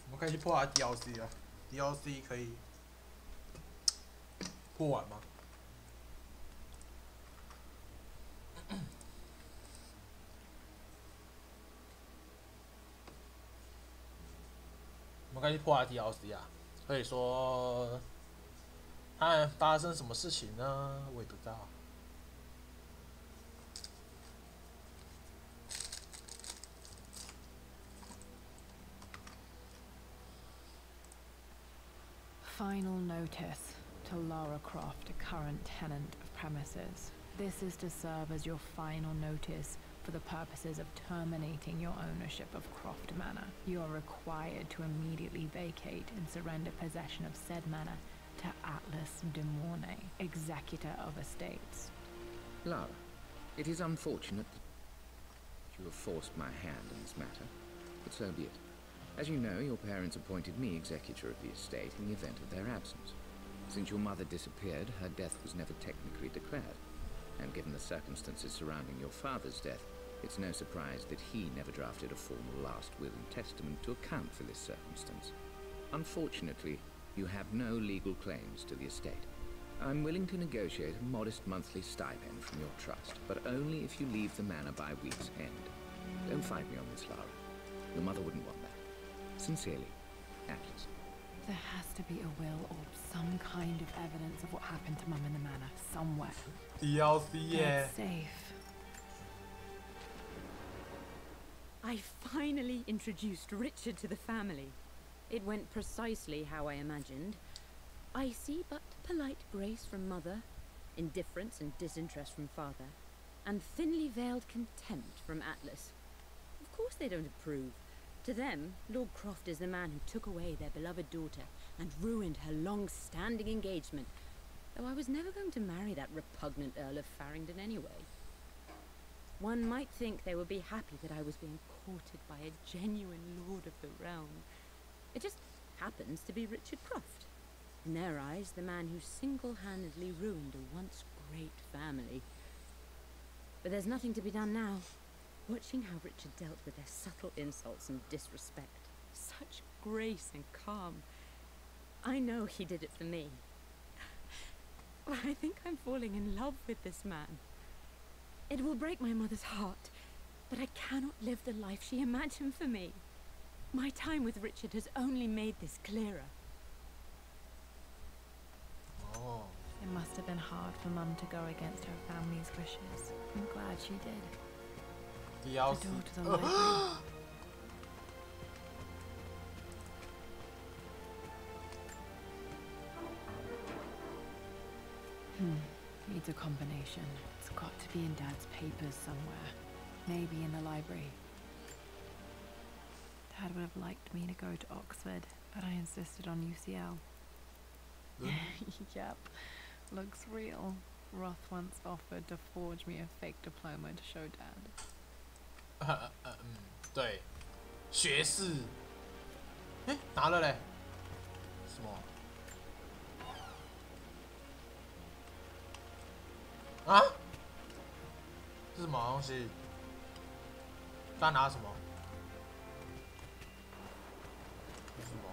我们可以去破它 DLC 啊 ，DLC 可以破完吗？我们可以去破它 DLC 啊，所以说发生什么事情呢？我也不知道。Final notice to Lara Croft, current tenant of premises. This is to serve as your final notice for the purposes of terminating your ownership of Croft Manor. You are required to immediately vacate and surrender possession of said manor to Atlas de Mornay, executor of estates. Lara, it is unfortunate that you have forced my hand in this matter, but so be it. As you know, your parents appointed me executor of the estate in the event of their absence. Since your mother disappeared, her death was never technically declared. And given the circumstances surrounding your father's death, it's no surprise that he never drafted a formal last will and testament to account for this circumstance. Unfortunately, you have no legal claims to the estate. I'm willing to negotiate a modest monthly stipend from your trust, but only if you leave the manor by week's end. Don't fight me on this, Lara. Your mother wouldn't want that. Sincerely, Atlas. There has to be a will or some kind of evidence of what happened to Mum in the manor somewhere. DLC 耶 It's safe. I finally introduced Richard to the family. It went precisely how I imagined. Icy but polite grace from mother, indifference and disinterest from father, and thinly veiled contempt from Atlas. Of course they don't approve. To them, Lord Croft is the man who took away their beloved daughter and ruined her long-standing engagement, though I was never going to marry that repugnant Earl of Farringdon anyway. One might think they would be happy that I was being courted by a genuine lord of the realm. It just happens to be Richard Croft. In their eyes, the man who single-handedly ruined a once great family. But there's nothing to be done now. Watching how Richard dealt with their subtle insults and disrespect. Such grace and calm. I know he did it for me. I think I'm falling in love with this man. It will break my mother's heart, but I cannot live the life she imagined for me. My time with Richard has only made this clearer. Oh. It must have been hard for Mum to go against her family's wishes. I'm glad she did. The door to the library. Needs a combination. It's got to be in Dad's papers somewhere. Maybe in the library. Dad would have liked me to go to Oxford, but I insisted on UCL. Yep. Looks real. Roth once offered to forge me a fake diploma to show Dad. 对，学士，拿了嘞，什么？啊？这是什么东西？他拿什么？这是什么？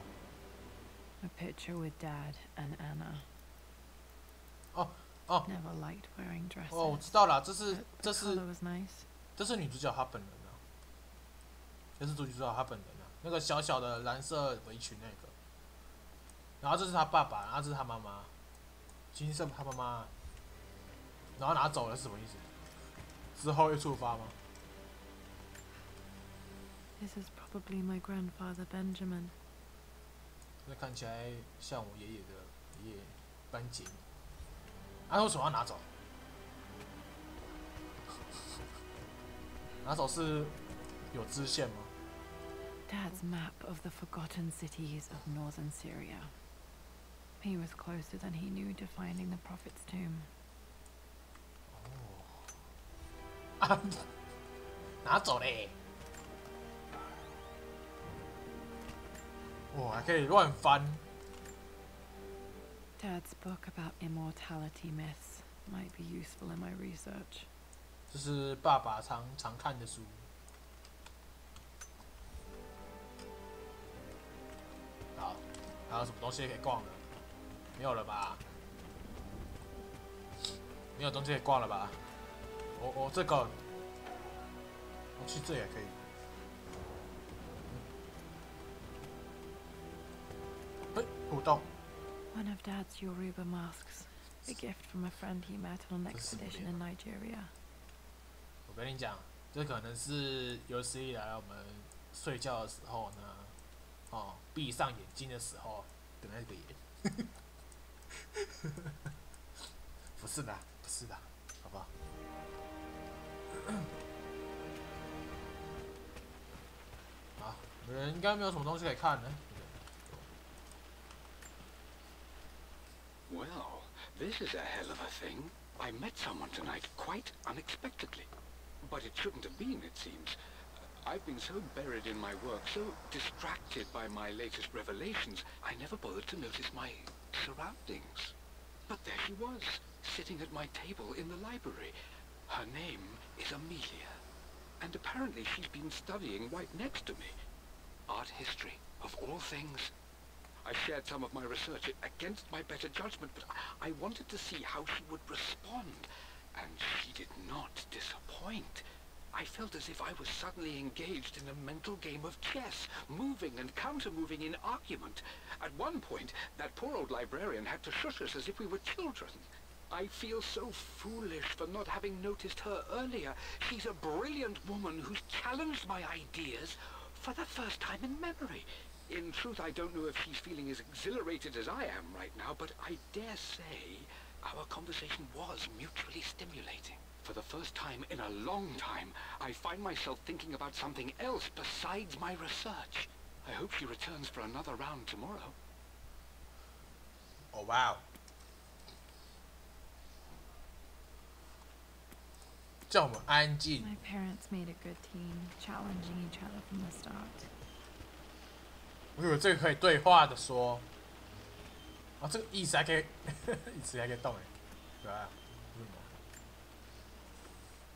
A picture with Dad and Anna. 哦哦。Never liked wearing dresses. 哦，我知道了，这是 color was nice. 这是女主角她本人啊，这是女主角她本人啊，那个小小的蓝色围裙那个，然后这是她爸爸，然后这是她妈妈，金色她妈妈，然后拿走了是什么意思？之后会触发吗？ This is probably my grandfather Benjamin. 那看起来像我爷爷的爷爷班杰明。啊，为什么要拿走？拿走是有支线吗？ Dad's map of the forgotten cities of northern Syria. He was closer than he knew to finding the prophet's tomb. 啊，拿走嘞！哇，还可以乱翻。 Dad's book about immortality myths might be useful in my research. 这是爸爸常看的书。好，还有什么东西可以逛的？没有了吧？没有东西可以逛了吧？我这个，我去这也可以。哎，互动。One of Dad's Yoruba masks, a gift from a friend he met on an expedition in Nigeria. 我跟你讲，这可能是有史以来我们睡觉的时候呢，闭上眼睛的时候的那个眼。不是的，不是的，好不好？好，你们应该没有什么东西可以看的。Well, this is a hell of a thing. I met someone tonight quite unexpectedly. But it shouldn't have been, it seems. I've been so buried in my work, so distracted by my latest revelations, I never bothered to notice my surroundings. But there she was, sitting at my table in the library. Her name is Amelia. And apparently she's been studying right next to me. Art history, of all things. I shared some of my research against my better judgment, but I wanted to see how she would respond. And she did not disappoint. I felt as if I was suddenly engaged in a mental game of chess, moving and counter-moving in argument. At one point, that poor old librarian had to shush us as if we were children. I feel so foolish for not having noticed her earlier. She's a brilliant woman who's challenged my ideas for the first time in memory. In truth, I don't know if she's feeling as exhilarated as I am right now, but I dare say our conversation was mutually stimulating. For the first time in a long time, I find myself thinking about something else besides my research. I hope she returns for another round tomorrow. Oh, wow. 叫我们安静。 My parents made a good team, challenging each other from the start. 我以为这个可以对话的说，啊，这个意思还可以，意思还可以动哎，对啊，为什么？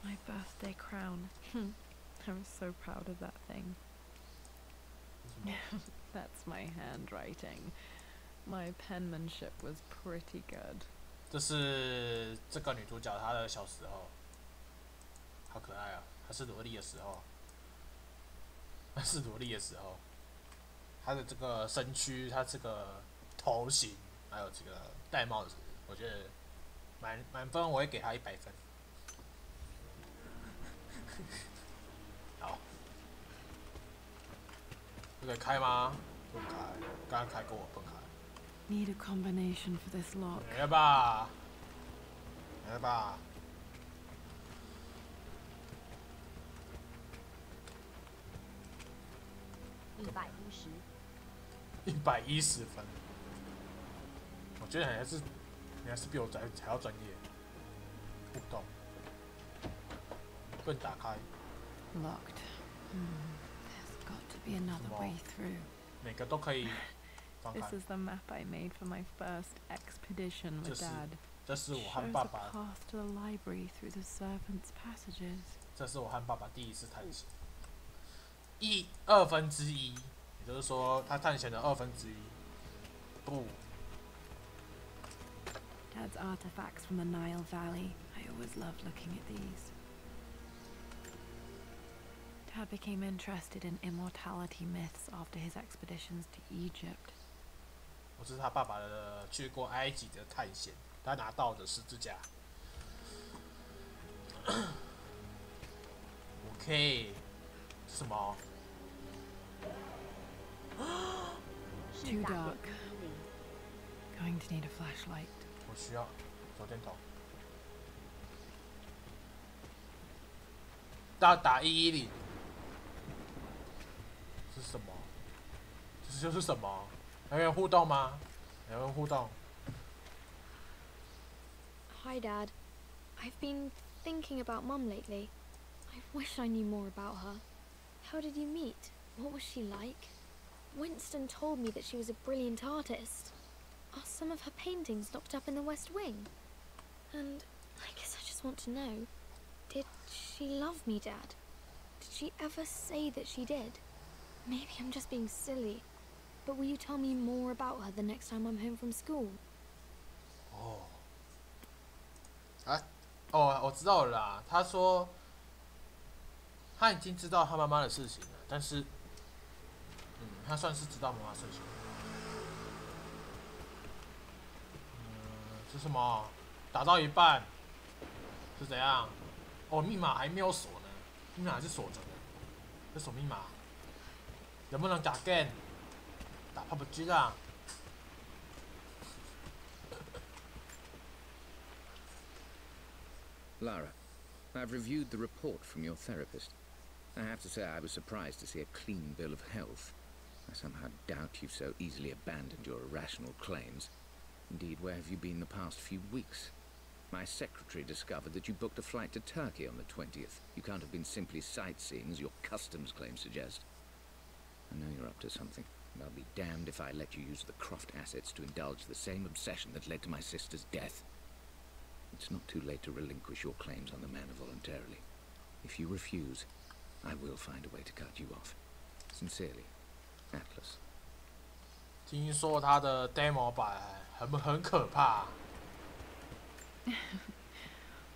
My birthday crown. I'm so proud of that thing. That's my handwriting. My penmanship was pretty good. 这是这个女主角她的小时候，好可爱啊！她是萝莉的时候，她是萝莉的时候，她的这个身躯，她这个头型，还有这个戴帽子，我觉得满分我会给她100分。好，这个开吗？不开，刚刚开过，不开。 Need a combination for this lock. 没了吧？没了吧？110分，我觉得你还是比我还要专业。互动，不能打开。 Locked. There's got to be another way through. 每个都可以放开。 This is the map I made for my first expedition with Dad. 这是我和爸爸。 Shows a path to the library through the servants' passages. 这是我和爸爸第一次探险。1/2，也就是说，他探险的1/2。不。 Dad's artifacts from the Nile Valley. I always loved looking at these. Dad became interested in immortality myths after his expeditions to Egypt. 我是他爸爸的去过埃及的探险，他拿到的十字架。OK， 什么 ？Too dark. Going to need a flashlight. 我需要手电筒。打110。 是什么？这就是什么？有人互动吗？有人互动。 Hi, Dad. I've been thinking about Mum lately. I wish I knew more about her. How did you meet? What was she like? Winston told me that she was a brilliant artist. Are some of her paintings locked up in the West Wing? And I guess I just want to know, did she love me, Dad? Did she ever say that she did? Maybe I'm just being silly, but will you tell me more about her the next time I'm home from school? 我知道了啦。他说他已经知道他妈妈的事情了，但是，他算是知道妈妈的事情。是什么？打到一半是怎样？哦，密码还没有锁呢，密码还是锁着的。这锁密码，能不能打 game？ 打 PUBG 啊？ Lara, I've reviewed the report from your therapist. I have to say I was surprised to see a clean bill of health. I somehow doubt you've so easily abandoned your irrational claims. Indeed, where have you been the past few weeks? My secretary discovered that you booked a flight to Turkey on the 20th. You can't have been simply sightseeing, as your customs claims suggest. I know you're up to something, and I'll be damned if I let you use the Croft assets to indulge the same obsession that led to my sister's death. It's not too late to relinquish your claims on the manor voluntarily. If you refuse, I will find a way to cut you off. Sincerely, Atlas. 听说他的 demo 版很可怕。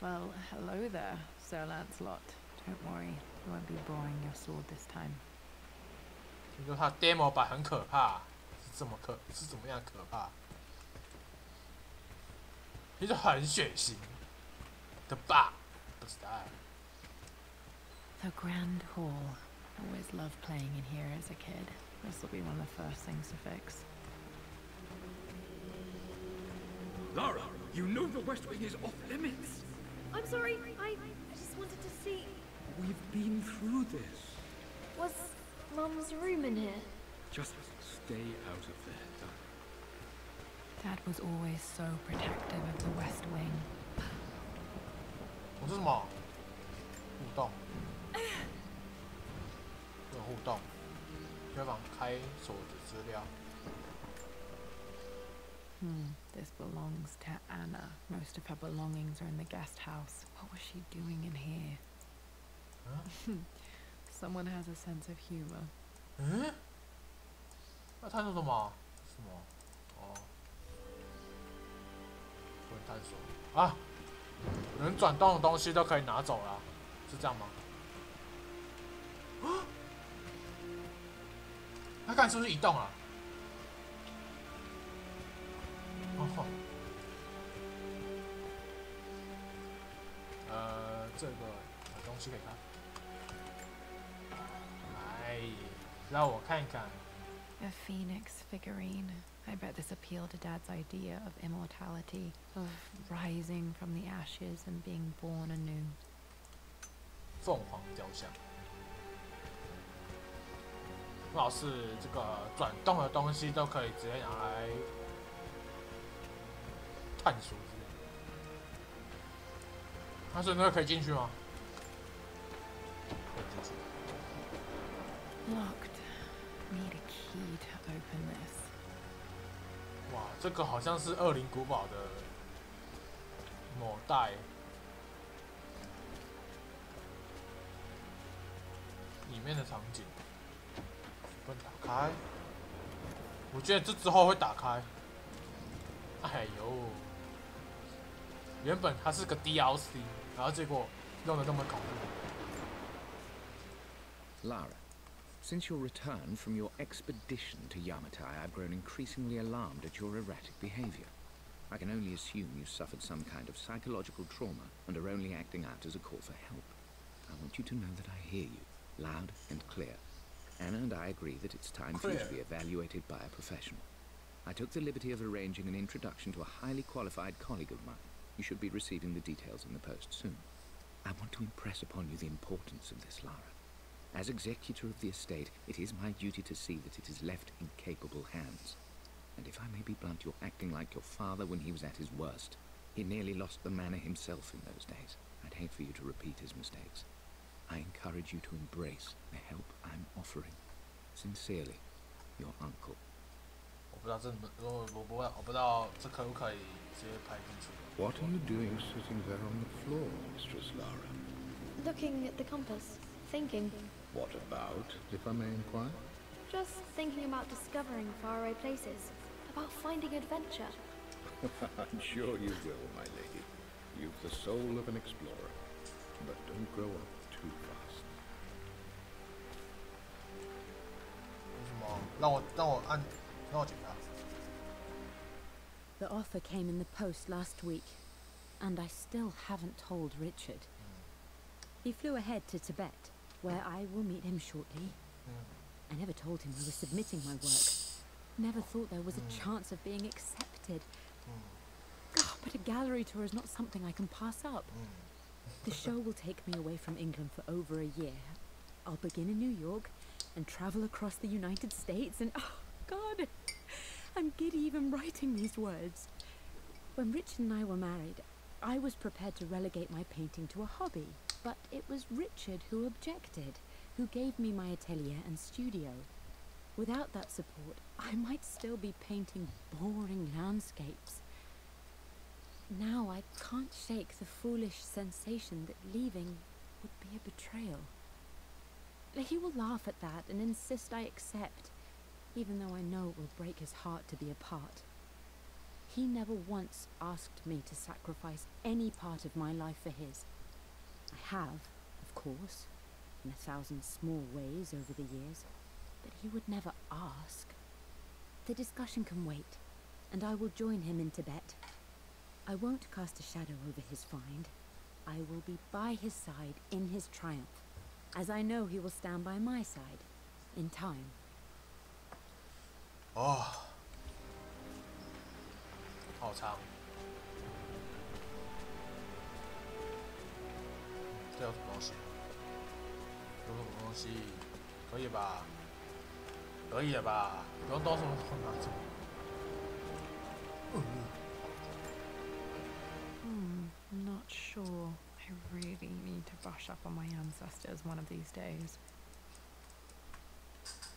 Well, hello there, Sir Lancelot. Don't worry, I won't be borrowing your sword this time. 听说他 demo 版很可怕，是怎么样可怕？其实很血腥的吧？不知道。 The Grand Hall. Always loved playing in here as a kid. This will be one of the first things to fix. Lara, you know the West Wing is off limits. I'm sorry, I just wanted to see... We've been through this. Was Mum's room in here? Just stay out of there. Dad was always so protective of the West Wing. 我是什么？互动。有互动。约访开锁的资料。This belongs to Anna. Most of her belongings are in the guest house. What was she doing in here? Huh? Someone has a sense of humor. 要探索什么？什么？哦，不能探索啊！能转动的东西都可以拿走了，是这样吗？他看是不是移动了？哦，这个有东西可以看。来，让我看看。 A phoenix figurine. I bet this appealed to Dad's idea of immortality, of rising from the ashes and being born anew. 凤凰雕像，不好是这个转动的东西都可以直接拿来探索之类的。它是那个可以进去吗？可以进去。 Locked. Need a key to open this. 哇，这个好像是《恶灵古堡》的某代里面的场景，不能打开。我觉得这之后会打开。哎呦，原本它是个 DLC， 然后结果弄得那么恐怖。 Lara, since your return from your expedition to Yamatai, I've grown increasingly alarmed at your erratic behavior. I can only assume you suffered some kind of psychological trauma and are only acting out as a call for help. I want you to know that I hear you, loud and clear. Anna and I agree that it's time for you to be evaluated by a professional. I took the liberty of arranging an introduction to a highly qualified colleague of mine. You should be receiving the details in the post soon. I want to impress upon you the importance of this, Lara. As executor of the estate, it is my duty to see that it is left in capable hands. And if I may be blunt, you're acting like your father when he was at his worst. He nearly lost the manor himself in those days. I'd hate for you to repeat his mistakes. I encourage you to embrace the help I'm offering. Sincerely, your uncle. 我不知道这我不知道这可不可以直接拍进去。 What are you doing sitting there on the floor, Mistress Lara? Looking at the compass, thinking. What about, if I may inquire? Just thinking about discovering faraway places, about finding adventure. I'm sure you will, my lady. You've the soul of an explorer. But don't grow up too fast. 为什么？让我检查。The offer came in the post last week, and I still haven't told Richard. He flew ahead to Tibet, where I will meet him shortly. I never told him I was submitting my work. Never thought there was a chance of being accepted. God, but a gallery tour is not something I can pass up. The show will take me away from England for over a year. I'll begin in New York and travel across the United States and, oh God, I'm giddy even writing these words. When Richard and I were married, I was prepared to relegate my painting to a hobby, but it was Richard who objected, who gave me my atelier and studio. Without that support, I might still be painting boring landscapes. Now I can't shake the foolish sensation that leaving would be a betrayal. He will laugh at that and insist I accept, even though I know it will break his heart to be apart. He never once asked me to sacrifice any part of my life for his. I have, of course, in 1,000 small ways over the years, but he would never ask. The discussion can wait, and I will join him in Tibet. I won't cast a shadow over his find. I will be by his side in his triumph, as I know he will stand by my side, in time. 哦，好长。这有什么东西？有什么东西？可以吧？可以了吧？不用动什么拿着。Not sure. I really need to brush up on my ancestors one of these days.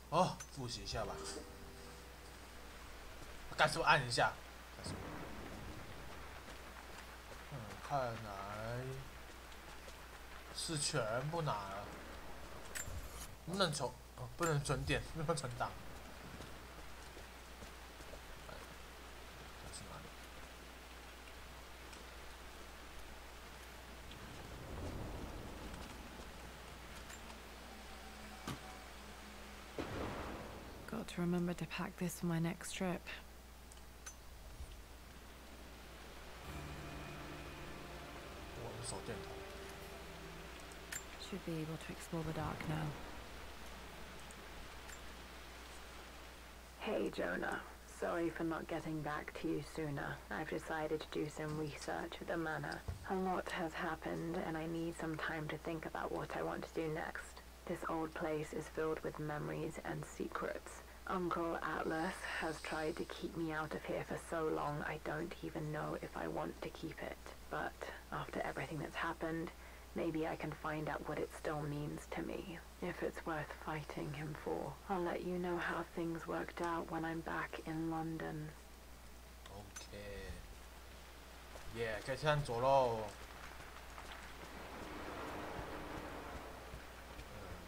哦，复习一下吧。干什么？按一下。看来是全部拿了。不能存，哦，不能存点，不能存档。这是哪里？ Got to remember to pack this for my next trip. Should be able to explore the dark now. Hey Jonah, sorry for not getting back to you sooner. I've decided to do some research at the manor. A lot has happened and I need some time to think about what I want to do next. This old place is filled with memories and secrets. Uncle Atlas has tried to keep me out of here for so long I don't even know if I want to keep it. But after everything that's happened, maybe I can find out what it still means to me. If it's worth fighting him for, I'll let you know how things worked out when I'm back in London. Okay. Yeah, 可以向左喽。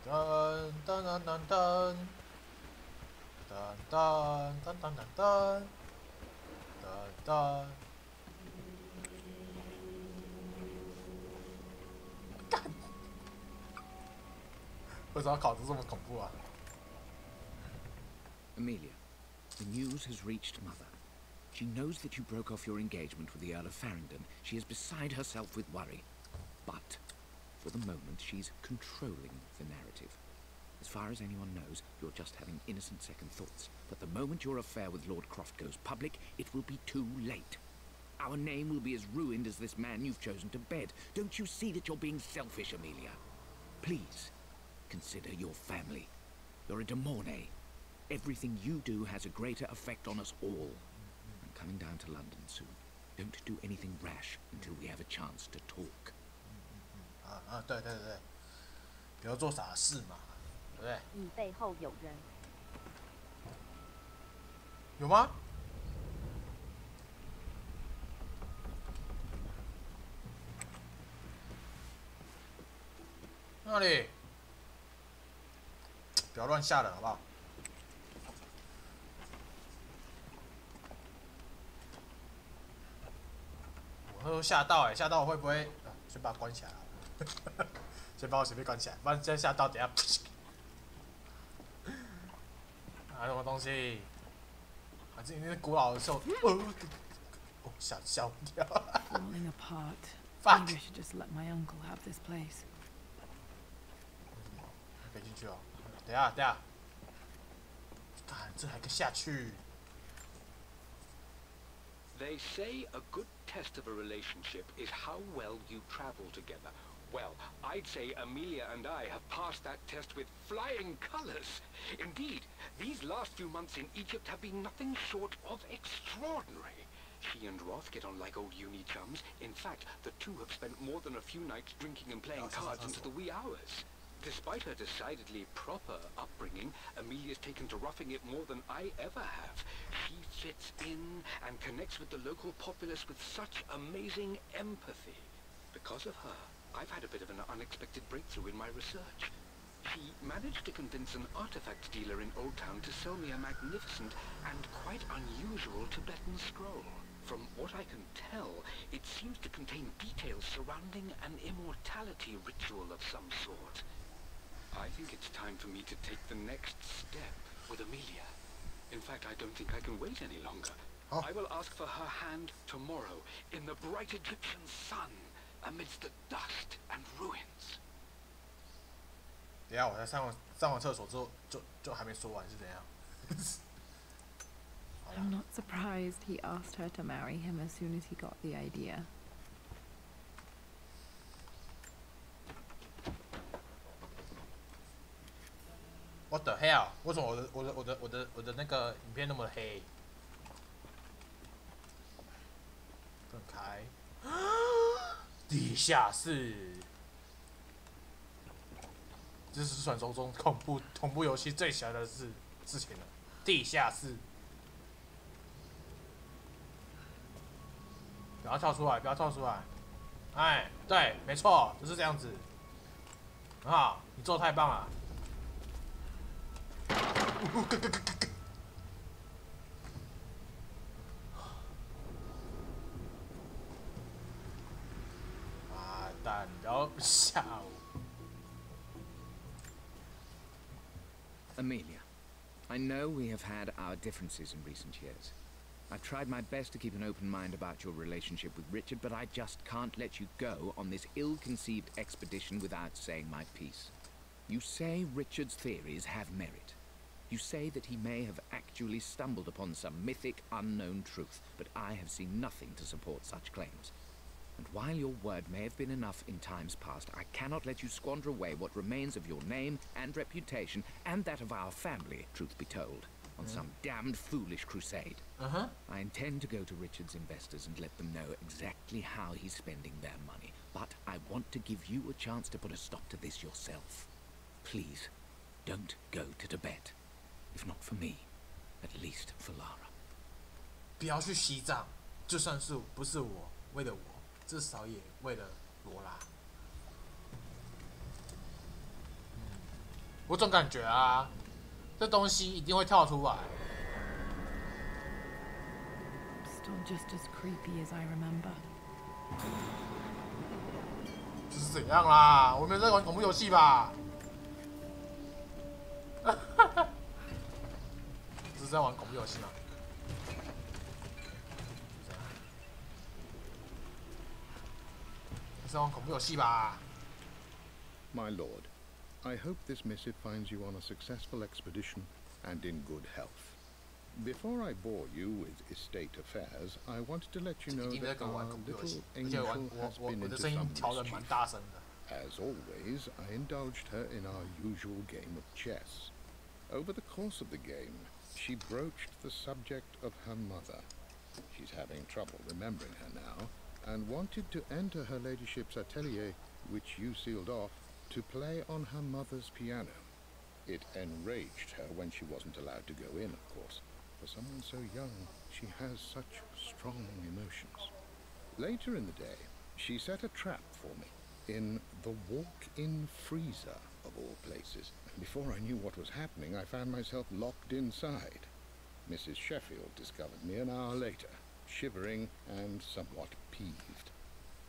噔噔噔噔噔。 噔噔噔噔噔噔噔噔，干！为什么考得这么恐怖啊 Amelia, the news has reached Mother. She knows that you broke off your engagement with the Earl of Farringdon. She is beside herself with worry. But, for the moment, she's controlling the narrative. As far as anyone knows, you're just having innocent second thoughts. But the moment your affair with Lord Croft goes public, it will be too late. Our name will be as ruined as this man you've chosen to bed. Don't you see that you're being selfish, Amelia? Please, consider your family. You're a de Mornay. Everything you do has a greater effect on us all. I'm coming down to London soon. Don't do anything rash until we have a chance to talk. 对，不要做傻事嘛。 对，你背后有人。有吗？那里？不要乱吓人，好不好？我会吓到哎，吓到我会不会？先把它关起来了，先把我随便关起来，不然真吓到，等下。啊，什么东西？啊，这已经是古老的兽。吓我一跳。Falling apart. Fuck. Maybe I should just let my uncle have this place. 可以进去哦。等下，看这还可以下去。 They say a good test of a relationship is how well you travel together. Well, I'd say Amelia and I have passed that test with flying colors. Indeed, these last few months in Egypt have been nothing short of extraordinary. She and Roth get on like old uni chums. In fact, the two have spent more than a few nights drinking and playing cards into the wee hours. Despite her decidedly proper upbringing, Amelia's taken to roughing it more than I ever have. She fits in and connects with the local populace with such amazing empathy. Because of her, I've had a bit of an unexpected breakthrough in my research. She managed to convince an artifact dealer in Old Town to sell me a magnificent and quite unusual Tibetan scroll. From what I can tell, it seems to contain details surrounding an immortality ritual of some sort. I think it's time for me to take the next step with Amelia. In fact, I don't think I can wait any longer. Oh. I will ask for her hand tomorrow in the bright Egyptian sun amidst the dust and ruins. 等下我在上完厕所之后就还没说完是怎样？ I'm not surprised he asked her to marry him as soon as he got the idea. What the hell？ 为什么我的那个影片那么黑？不能开。地下室，这是传说中恐怖游戏最喜欢的事情了。地下室，不要跳出来，不要跳出来。哎，对，没错，就是这样子。很好，你做的太棒了。 啊蛋，不要吓我。 Amelia, I know we have had our differences in recent years. I've tried my best to keep an open mind about your relationship with Richard, but I just can't let you go on this ill-conceived expedition without saying my piece. You say Richard's theories have merit. You say that he may have actually stumbled upon some mythic, unknown truth, but I have seen nothing to support such claims. And while your word may have been enough in times past, I cannot let you squander away what remains of your name and reputation, and that of our family, truth be told, on some damned foolish crusade. I intend to go to Richard's investors and let them know exactly how he's spending their money, but I want to give you a chance to put a stop to this yourself. Please, don't go to Tibet. If not for me, at least for Lara. 不要去西藏，就算是不是我，为了我，至少也为了罗拉。我总感觉啊，这东西一定会跳出来。Still just as creepy as I remember. 这是怎样啦？我没有在玩恐怖游戏吧？这是在玩恐怖游戏吗？这是在玩恐怖游戏吧？ My lord, I hope this missive finds you on a successful expedition and in good health. Before I bore you with estate affairs, I wanted to let you know that our little angel has been into some mischief. As always, I indulged her in our usual game of chess. Over the course of the game, she broached the subject of her mother. She's having trouble remembering her now, and wanted to enter her ladyship's atelier, which you sealed off, to play on her mother's piano. It enraged her when she wasn't allowed to go in, of course. For someone so young, she has such strong emotions. Later in the day, she set a trap for me in the walk-in freezer, of all places. Before I knew what was happening, I found myself locked inside. Mrs. Sheffield discovered me an hour later, shivering and somewhat peeved.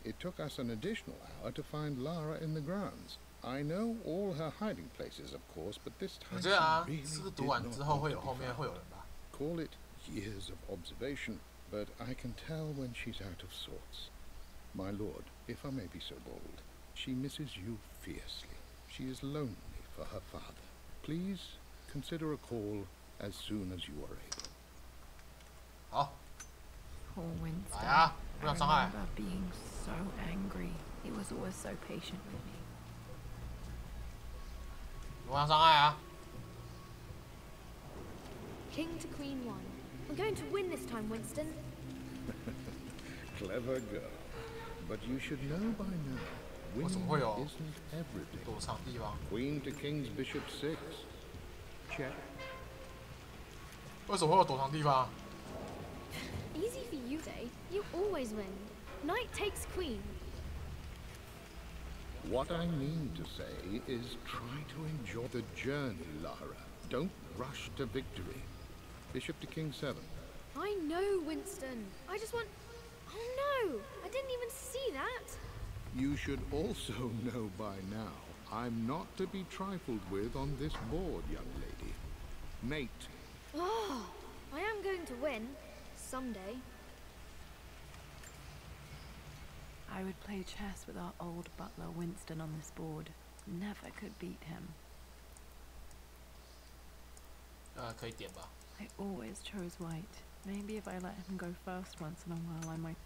It took us an additional hour to find Lara in the grounds. I know all her hiding places, of course, but this time she really did not want to talk. Call it years of observation, but I can tell when she's out of sorts. My lord, if I may be so bold, she misses you fiercely. She is lonely for her father. Please consider a call as soon as you are able. 好。 Poor Winston. 来啊，不 I 要伤害。 remember being so angry. He was always so patient with me. 不要伤害啊！ King to Queen 1. I'm going to win this time, Winston. Clever girl. But you should know by now, winning isn't everything. 躲藏地方。 Queen to King's Bishop 6. Check. 为什么会有躲藏地方？ Easy for you, Day. You always win. Knight takes Queen. What I mean to say is try to enjoy the journey, Lara. Don't rush to victory. Bishop to King 7. I know, Winston. I just want... Oh no! I didn't even see that. You should also know by now, I'm not to be trifled with on this board, young lady. Mate. Oh, I am going to win. Someday. I would play chess with our old butler Winston on this board. Never could beat him. 可以点吧。 I always chose white. Maybe if I let him go first once in a while, I might.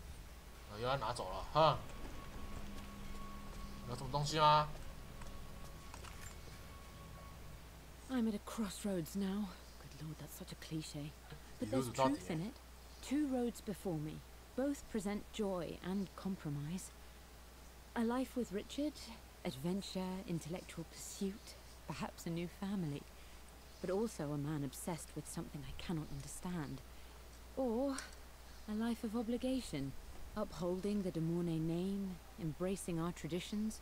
又要拿走了，哼！有什么东西吗？ I'm at a crossroads now. Good lord, that's such a cliche. But there's truth in it. 2 roads before me. Both present joy and compromise. A life with Richard, adventure, intellectual pursuit, perhaps a new family. But also a man obsessed with something I cannot understand. Or a life of obligation, upholding the de Mornay name, embracing our traditions,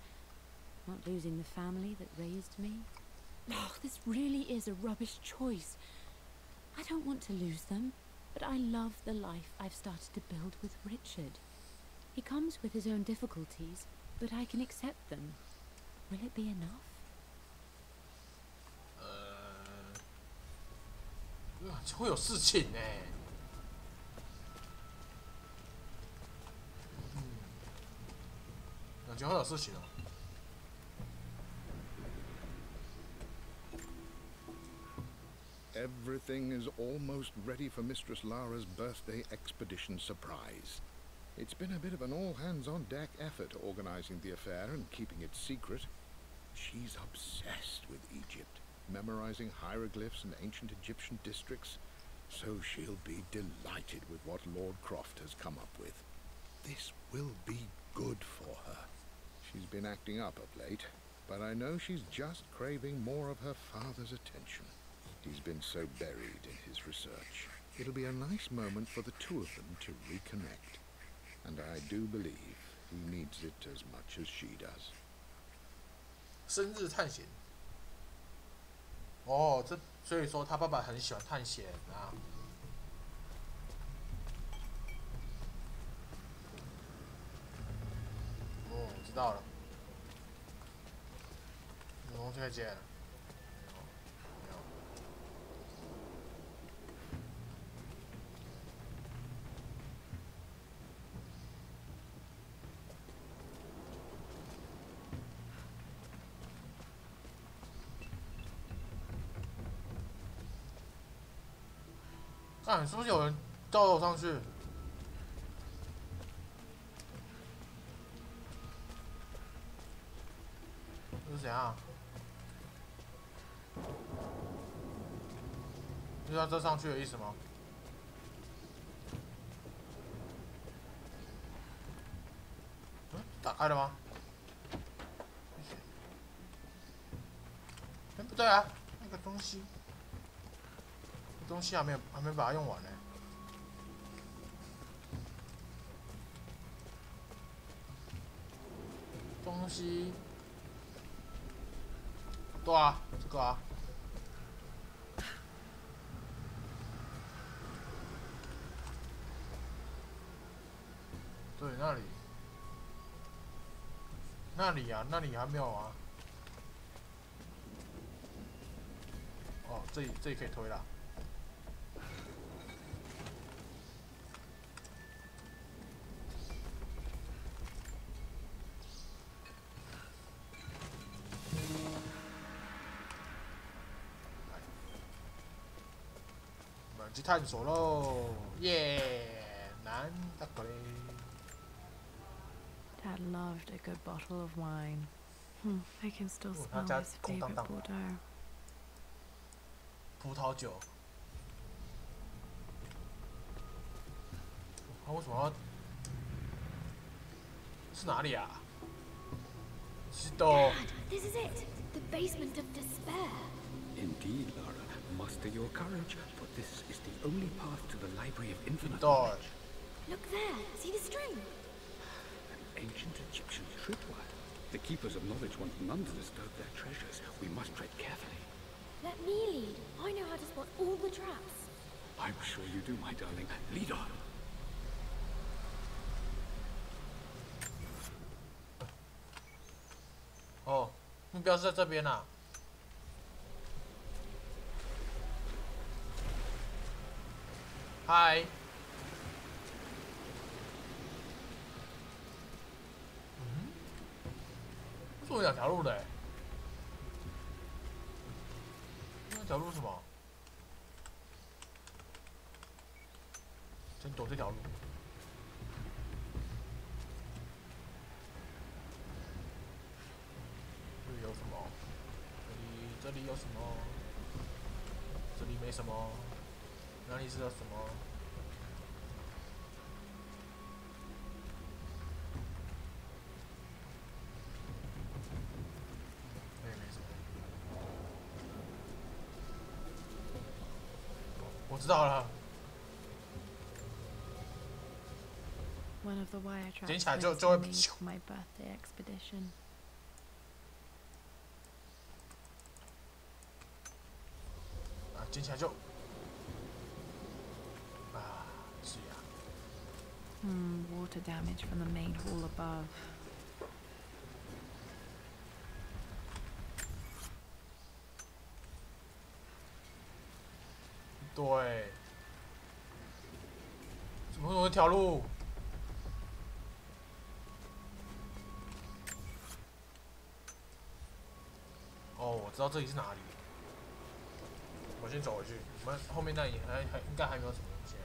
not losing the family that raised me. Oh, this really is a rubbish choice. I don't want to lose them, but I love the life I've started to build with Richard. He comes with his own difficulties, but I can accept them. Will it be enough? 会有事情呢。感觉会有事情哦。 Everything is almost ready for Mistress Lara's birthday expedition surprise. It's been a bit of an all-hands-on-deck effort organizing the affair and keeping it secret. She's obsessed with Egypt, memorizing hieroglyphs and ancient Egyptian districts, so she'll be delighted with what Lord Croft has come up with. This will be good for her. She's been acting up of late, but I know she's just craving more of her father's attention. He's been so buried in his research. It'll be a nice moment for the two of them to reconnect. And I do believe he needs it as much as she does. 生日探险。哦，所以说他爸爸很喜欢探险啊。哦，我知道了。有东西可以捡。 看，是不是有人掉楼上去？这是怎样？是要这上去的意思吗？嗯，打开了吗？哎，不对啊，那个东西。 东西还没把它用完呢。东西，对啊，这个啊。对，那里，那里啊，那里还没有啊。哦，这里可以推了。去探索喽！耶，难得可嘞。Dad loved a good bottle of wine. I can still 他 smell 家 his 空荡 favorite 荡。 Bordeaux. 葡萄酒。他为什么要？是哪里啊？知道。 This is it! The basement of despair. Indeed, Lara. Muster your courage, for this is the only path to the Library of Infinite Knowledge. Knowledge. Look there! See the string? An ancient Egyptian tripwire. The keepers of knowledge want none to disturb their treasures. We must tread carefully. Let me lead. I know how to spot all the traps. I'm sure you do, my darling. Lead on. 哦，目标是在这边啊。嗨。为什么有两条路的？那条路是什么？先走这条路。这里有什么？这里有什么？这里没什么。哪里是有什么？我知道了。 One of the wire traps 捡起来 was 就会 made for my birthday expedition. 啊，捡起来就啊，是呀。Water damage from the main hall above. 对。怎么会有一条路？哦，我知道这里是哪里。我先走回去，我们后面那里应该还没有什么东西。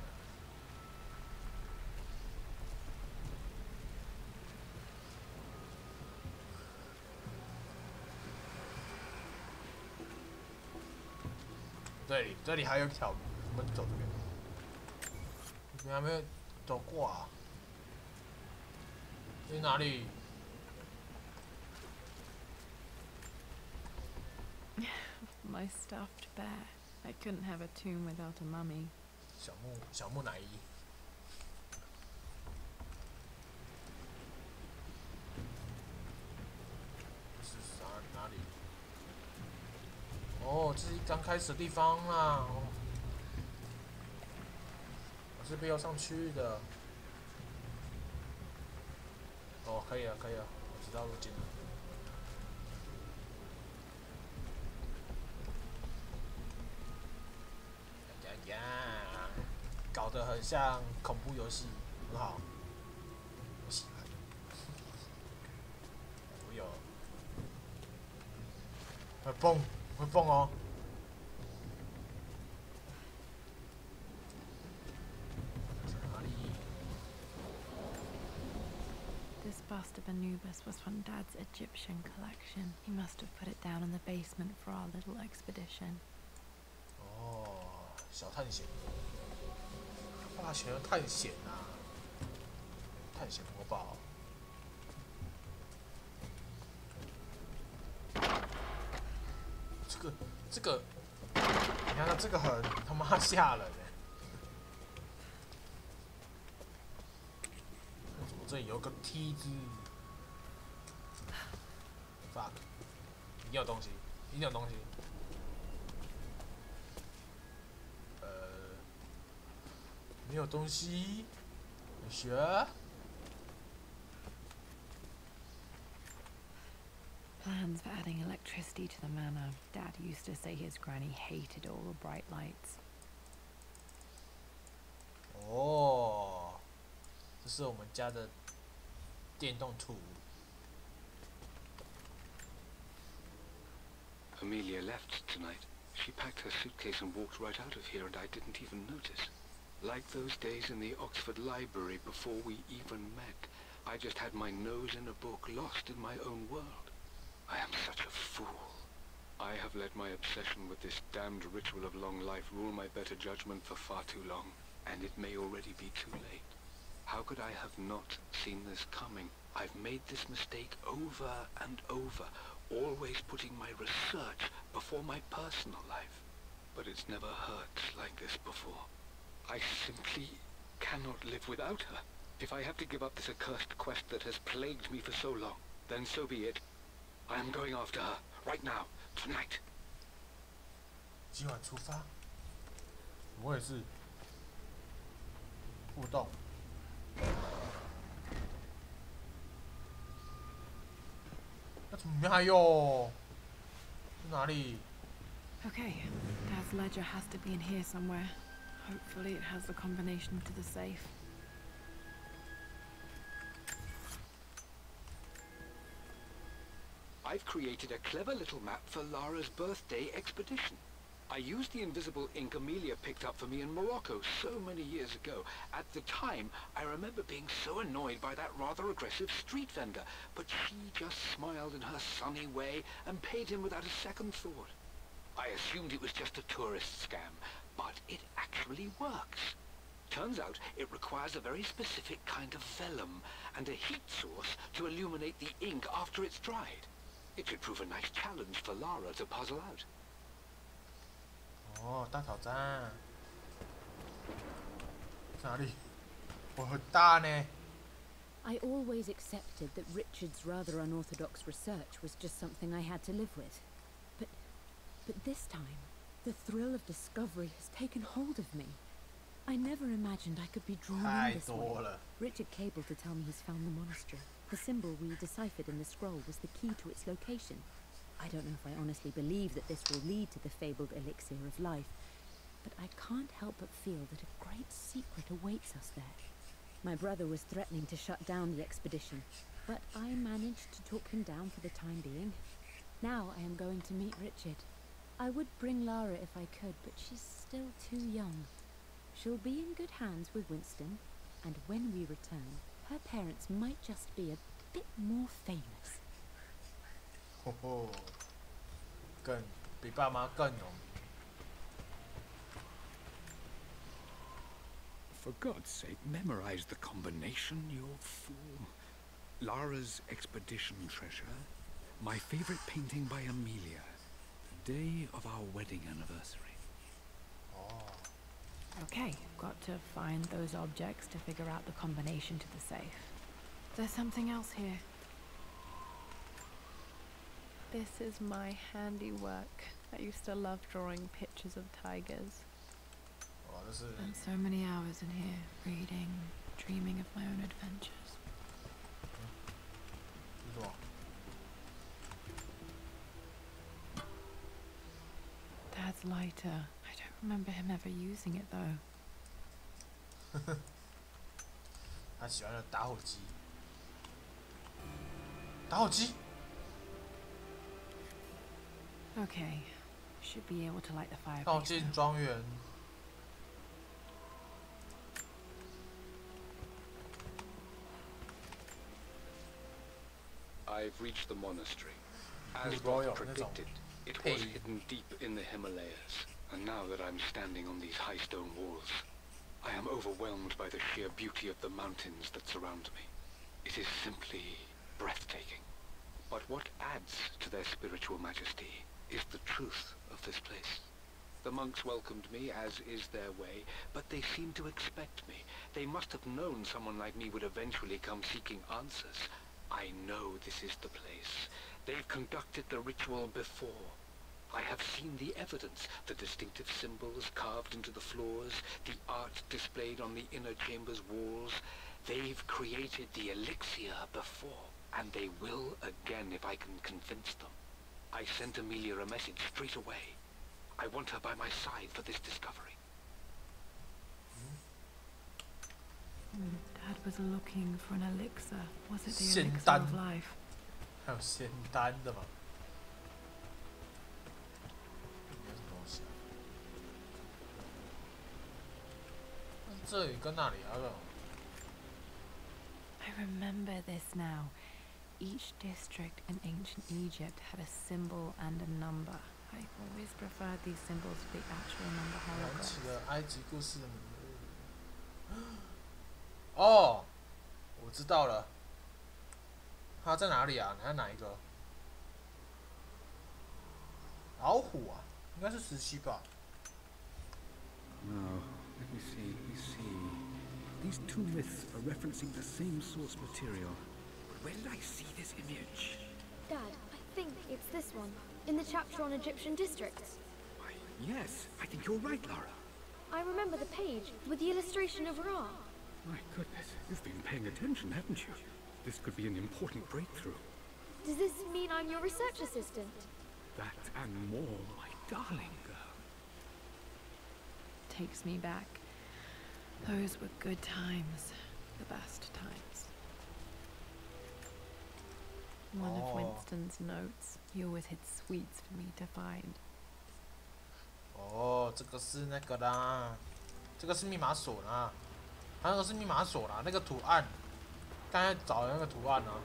这里还有一条路，我们走这边。这边还没有走过啊？这是哪里？ My stuffed bear. I couldn't have a tomb without a mummy. 小木乃伊。是哪里？哦，这是刚开始的地方啦。我这边要上去的。哦，可以了，可以了，我知道路径了。 呀，搞得很像恐怖游戏，很好，我喜欢。我有，会蹦，会蹦哦。哪里？ This bust of Anubis was from Dad's Egyptian collection. He must have put it down in the basement for our little expedition. 哦，小探险，爸喜欢探险啊，探险活宝。这个，你看它这个很他妈吓人哎！怎么这里有个梯子 ？fuck！ 一定有东西，一定有东西。 没有东西，学。 Plans for adding electricity to the manor. Dad used to say his granny hated all the bright lights. 哦，这是我们家的电动图。 Amelia left tonight. She packed her suitcase and walked right out of here, and I didn't even notice. Like those days in the Oxford Library before we even met, I just had my nose in a book, lost in my own world. I am such a fool. I have let my obsession with this damned ritual of long life rule my better judgment for far too long, and it may already be too late. How could I have not seen this coming? I've made this mistake over and over, always putting my research before my personal life. But it's never hurt like this before. I simply cannot live without her. If I have to give up this accursed quest that has plagued me for so long, then so be it. I am going after her, right now, tonight. 今晚出发。我也是。互动。那怎么里面还有？在哪里？ Okay, Dad's ledger has to be in here somewhere. Hopefully it has the combination to the safe. I've created a clever little map for Lara's birthday expedition. I used the invisible ink Amelia picked up for me in Morocco so many years ago. At the time, I remember being so annoyed by that rather aggressive street vendor, but she just smiled in her sunny way and paid him without a second thought. I assumed it was just a tourist scam, but it actually works. Turns out it requires a very specific kind of vellum and a heat source to illuminate the ink after it's dried. It should prove a nice challenge for Lara to puzzle out. 哦，大挑战。哪里？我很大呢。 I always accepted that Richard's rather unorthodox research was just something I had to live with. But this time, the thrill of discovery has taken hold of me. I never imagined I could be drawn in this way. Richard cabled to tell me he's found the monastery. The symbol we deciphered in the scroll was the key to its location. I don't know if I honestly believe that this will lead to the fabled elixir of life, but I can't help but feel that a great secret awaits us there. My brother was threatening to shut down the expedition, but I managed to talk him down for the time being. Now I am going to meet Richard. I would bring Lara if I could, but she's still too young. She'll be in good hands with Winston, and when we return, her parents might just be a bit more famous. 吼吼，更比爸妈更有名。 For God's sake, memorize the combination, you fool. Lara's expedition treasure, my favorite painting by Amelia, the day of our wedding anniversary. Oh. Okay, got to find those objects to figure out the combination to the safe. There's something else here. This is my handiwork. I used to love drawing pictures of tigers. Spent so many hours in here, reading, dreaming of my own adventures. Dad's lighter. I don't remember him ever using it though. 他喜欢的打火机。打火机。 Okay, should be able to light the fireplace. 靠近庄园。 I've reached the monastery. As Roth predicted, it was hidden deep in the Himalayas. And now that I'm standing on these high stone walls, I am overwhelmed by the sheer beauty of the mountains that surround me. It is simply breathtaking. But what adds to their spiritual majesty is the truth of this place. The monks welcomed me, as is their way, but they seemed to expect me. They must have known someone like me would eventually come seeking answers. I know this is the place. They've conducted the ritual before. I have seen the evidence, the distinctive symbols carved into the floors, the art displayed on the inner chamber's walls. They've created the elixir before, and they will again if I can convince them. I sent Amelia a message straight away. I want her by my side for this discovery. Dad was looking for an elixir. Was it the elixir of life? 还有仙丹的吗？有什么东西？这里跟那里啊？ I remember this now. Each district in ancient Egypt had a symbol and a number. I always preferred these symbols to the actual number 燃起 hieroglyphs. 了埃及故事的名录。哦，我知道了。它在哪里啊？它哪一个？老虎啊，应该是17吧。 No, let me see. These two myths are referencing the same source material. But where did I see this image? Dad, I think it's this one, in the chapter on Egyptian districts. Why, yes, I think you're right, Lara. I remember the page with the illustration of Ra. My goodness, you've been paying attention, haven't you? This could be an important breakthrough. Does this mean I'm your research assistant? That and more, my darling girl. Takes me back. Those were good times. The best times. One of Winston's notes. He always hid sweets for me to find. 哦，这个是那个啦，这个是密码锁啦，它那个是密码锁啦，那个图案，刚才找的那个图案啊，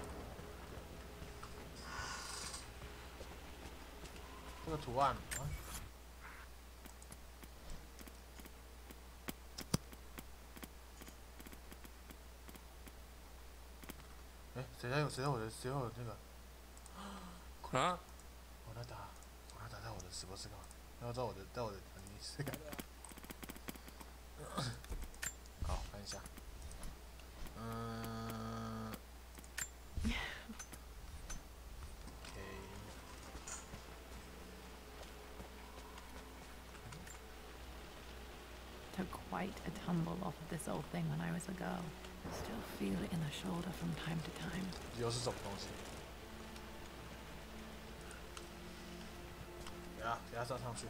这个图案啊。 哎，谁在我的那个？啊！我在打在我的直播室干嘛？要在我的你是干嘛？好，看一下。OK。Took quite a tumble off of this old thing when I was a girl. Still feel it in the shoulder from time to time. 又是什么东西？给它上去。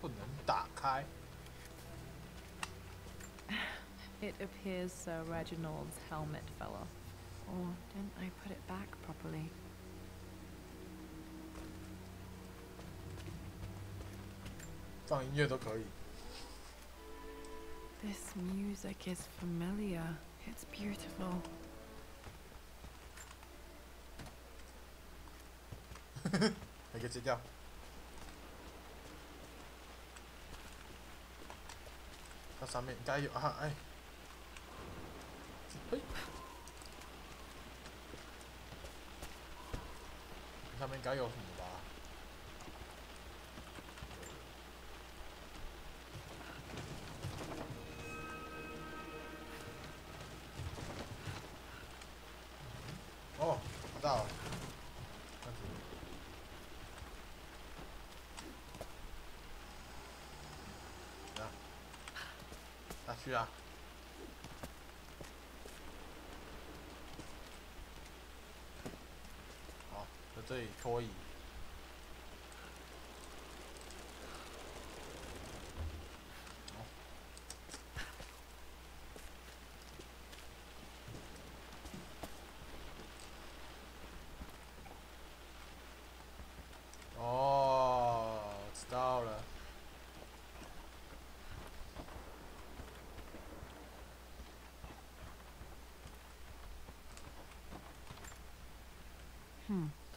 不能打开。It appears Sir Reginald's helmet fell off. Or didn't I put it back properly? 放音乐都可以。This music is familiar. It's beautiful. 还可以切掉。它上面应该有啊，哎，嘿，上面应该有什么吧？ 哦，知道了。下去啊！好，在这里拖椅。哦，知道了。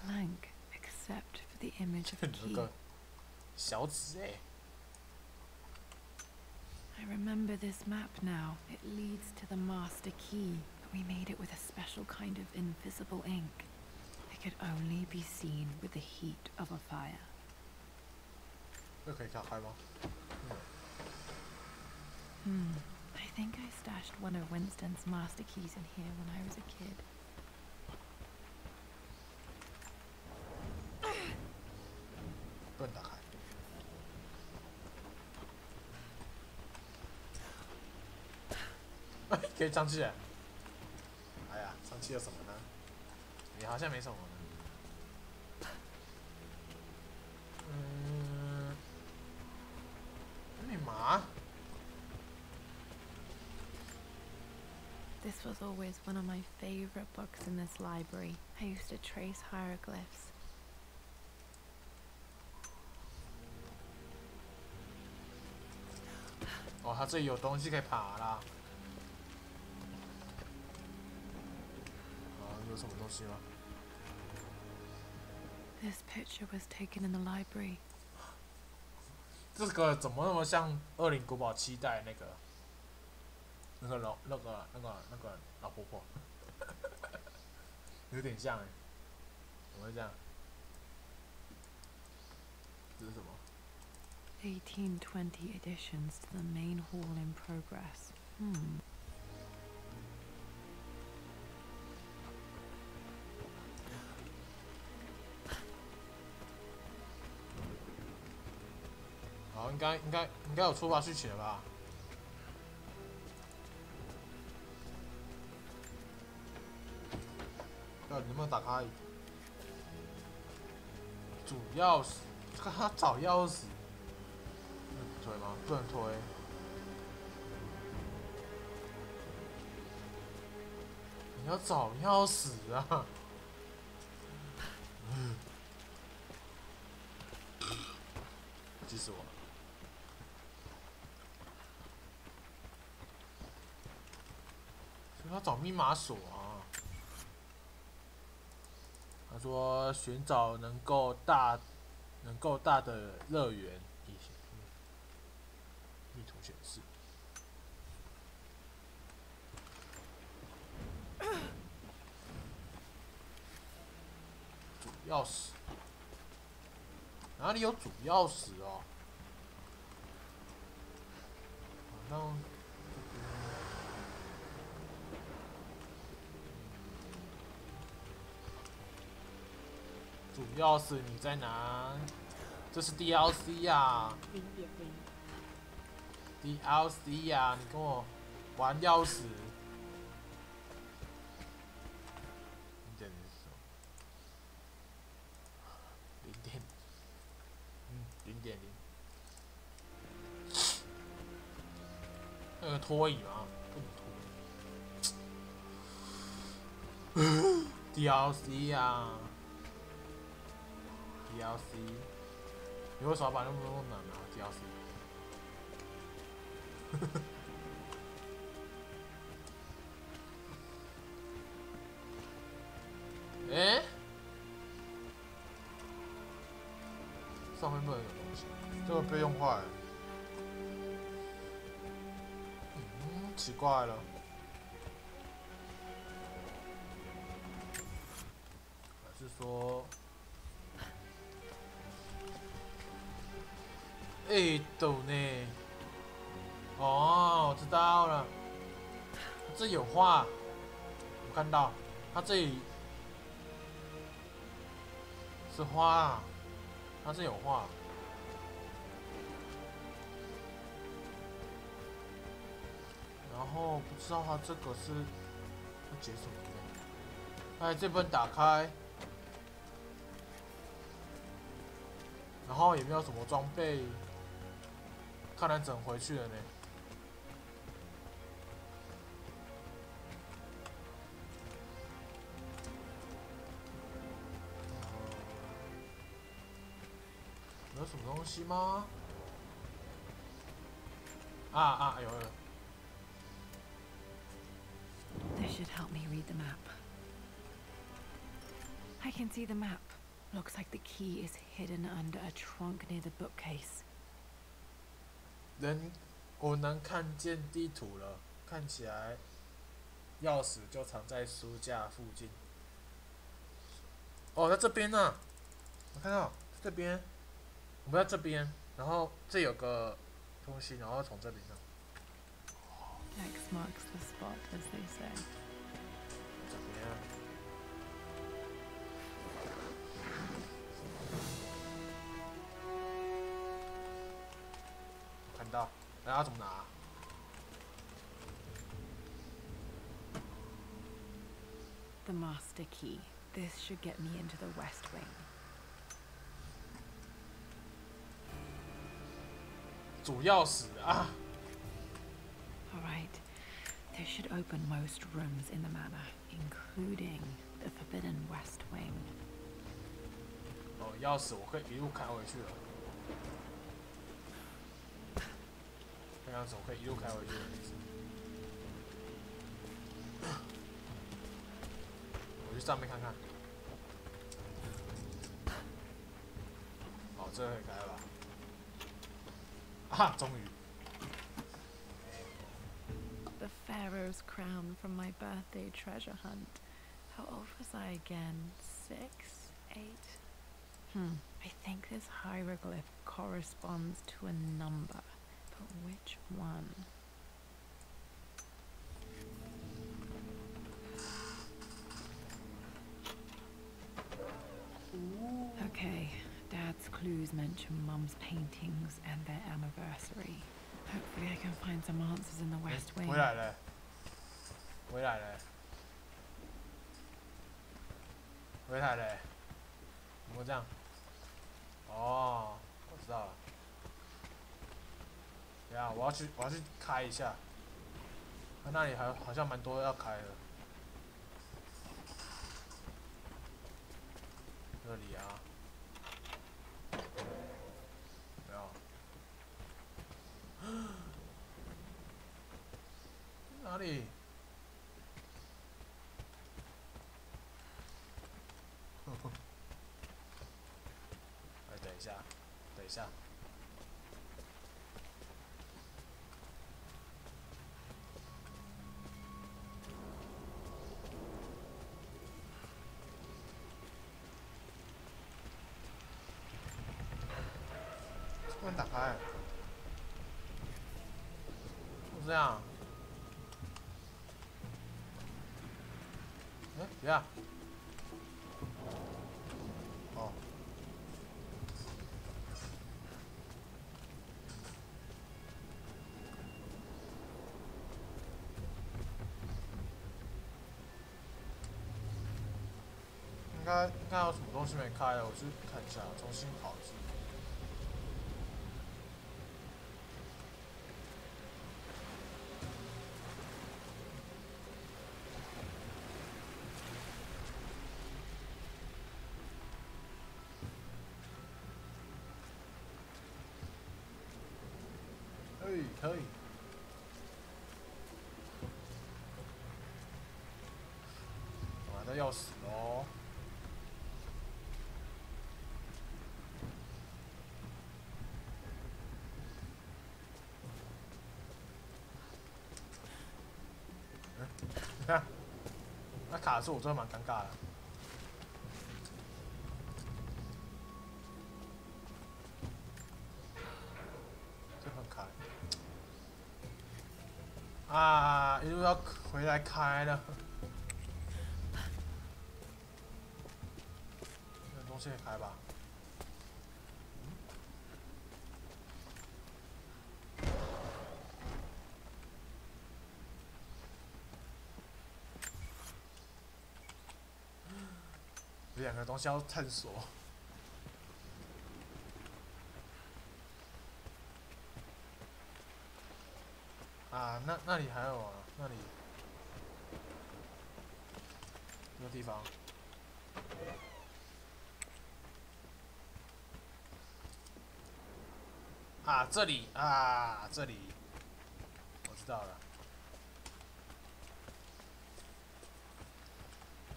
Blank, except for the image of a key. 小指哎。 I remember this map now. It leads to the master key, but we made it with a special kind of invisible ink. It could only be seen with the heat of a fire. 这可以打开吗？ I think I stashed one of Winston's master keys in here when I was a kid. 不能打开。哎，可以上去哎！哎呀，上去有什么呢？也好像没什么呢。密码。 This was always one of my favorite books in this library. I used to trace hieroglyphs. 它这里有东西可以爬啦。有什么东西吗 This picture was taken in the library. 这个怎么那么像《恶灵古堡7代》那个老婆婆？有点像哎，怎么会这样？这是什么？1820 additions to the main hall in progress. 好，应该有触发剧情了吧？到底能不能打开？主钥匙，看他找钥匙。推吗？不能推。你要找钥匙啊！急死我了！所以要找密码锁啊。他说寻找能够大的乐园。地图显示。主钥匙。哪里有主钥匙哦？好像主钥匙你在哪？这是 DLC 呀。DLC 呀，你跟我玩钥匙。0.0。那个拖椅吗？不能拖。DLC 呀 ，DLC。你为什么把那么难啊 ？DLC。欸？上面不能有东西，这个被用坏了。奇怪了。还是说，懂呢？哦，我知道了。这有画，我看到，它这里是花，它这有画。然后不知道它这个是要解什么的。哎，这本打开，然后也没有什么装备，看来整回去了呢。有什么东西吗？有。This should help me read the map. I can see the map. Looks like the key is hidden under a trunk near the bookcase. 我能看见地图了，看起来钥匙就藏在书架附近。哦，在这边呢，我看到这边，我们在这边，然后这有个东西，然后从这里呢。X marks the spot, as they say. 这边。看到，然后怎么拿？The master key. This should get me into the west wing. 主钥匙啊！ All right. This should open most rooms in the manor, including the forbidden west wing. 哦，钥匙我可以一路开回去了。这样子我可以一路开回去的意思。我去上面看看。好，这个可以开了吧？啊，终于。 The Pharaoh's crown from my birthday treasure hunt. How old was I again? 6, 8? I think this hieroglyph corresponds to a number, but which one? Okay, Dad's clues mention Mum's paintings and their anniversary. Hopefully I can find some answers in the West Wing. 回来了，回来了，回来了，怎么这样？哦，我知道了。等下，我要去开一下。他那里好像蛮多要开的。这里啊，没有。哪里？哎，等一下，等一下。不能打开。就这样。 哎，等下。哦。应该有什么东西没开的，我去看一下，重新跑一次。可以。完了要死喽！你看，那卡住我真的蛮尴尬的。这很开。 啊，一路要回来开了。这东西可以开吧？有两个东西要探索。啊，那里还有啊，那里这个地方。啊，这里啊，这里，我知道了，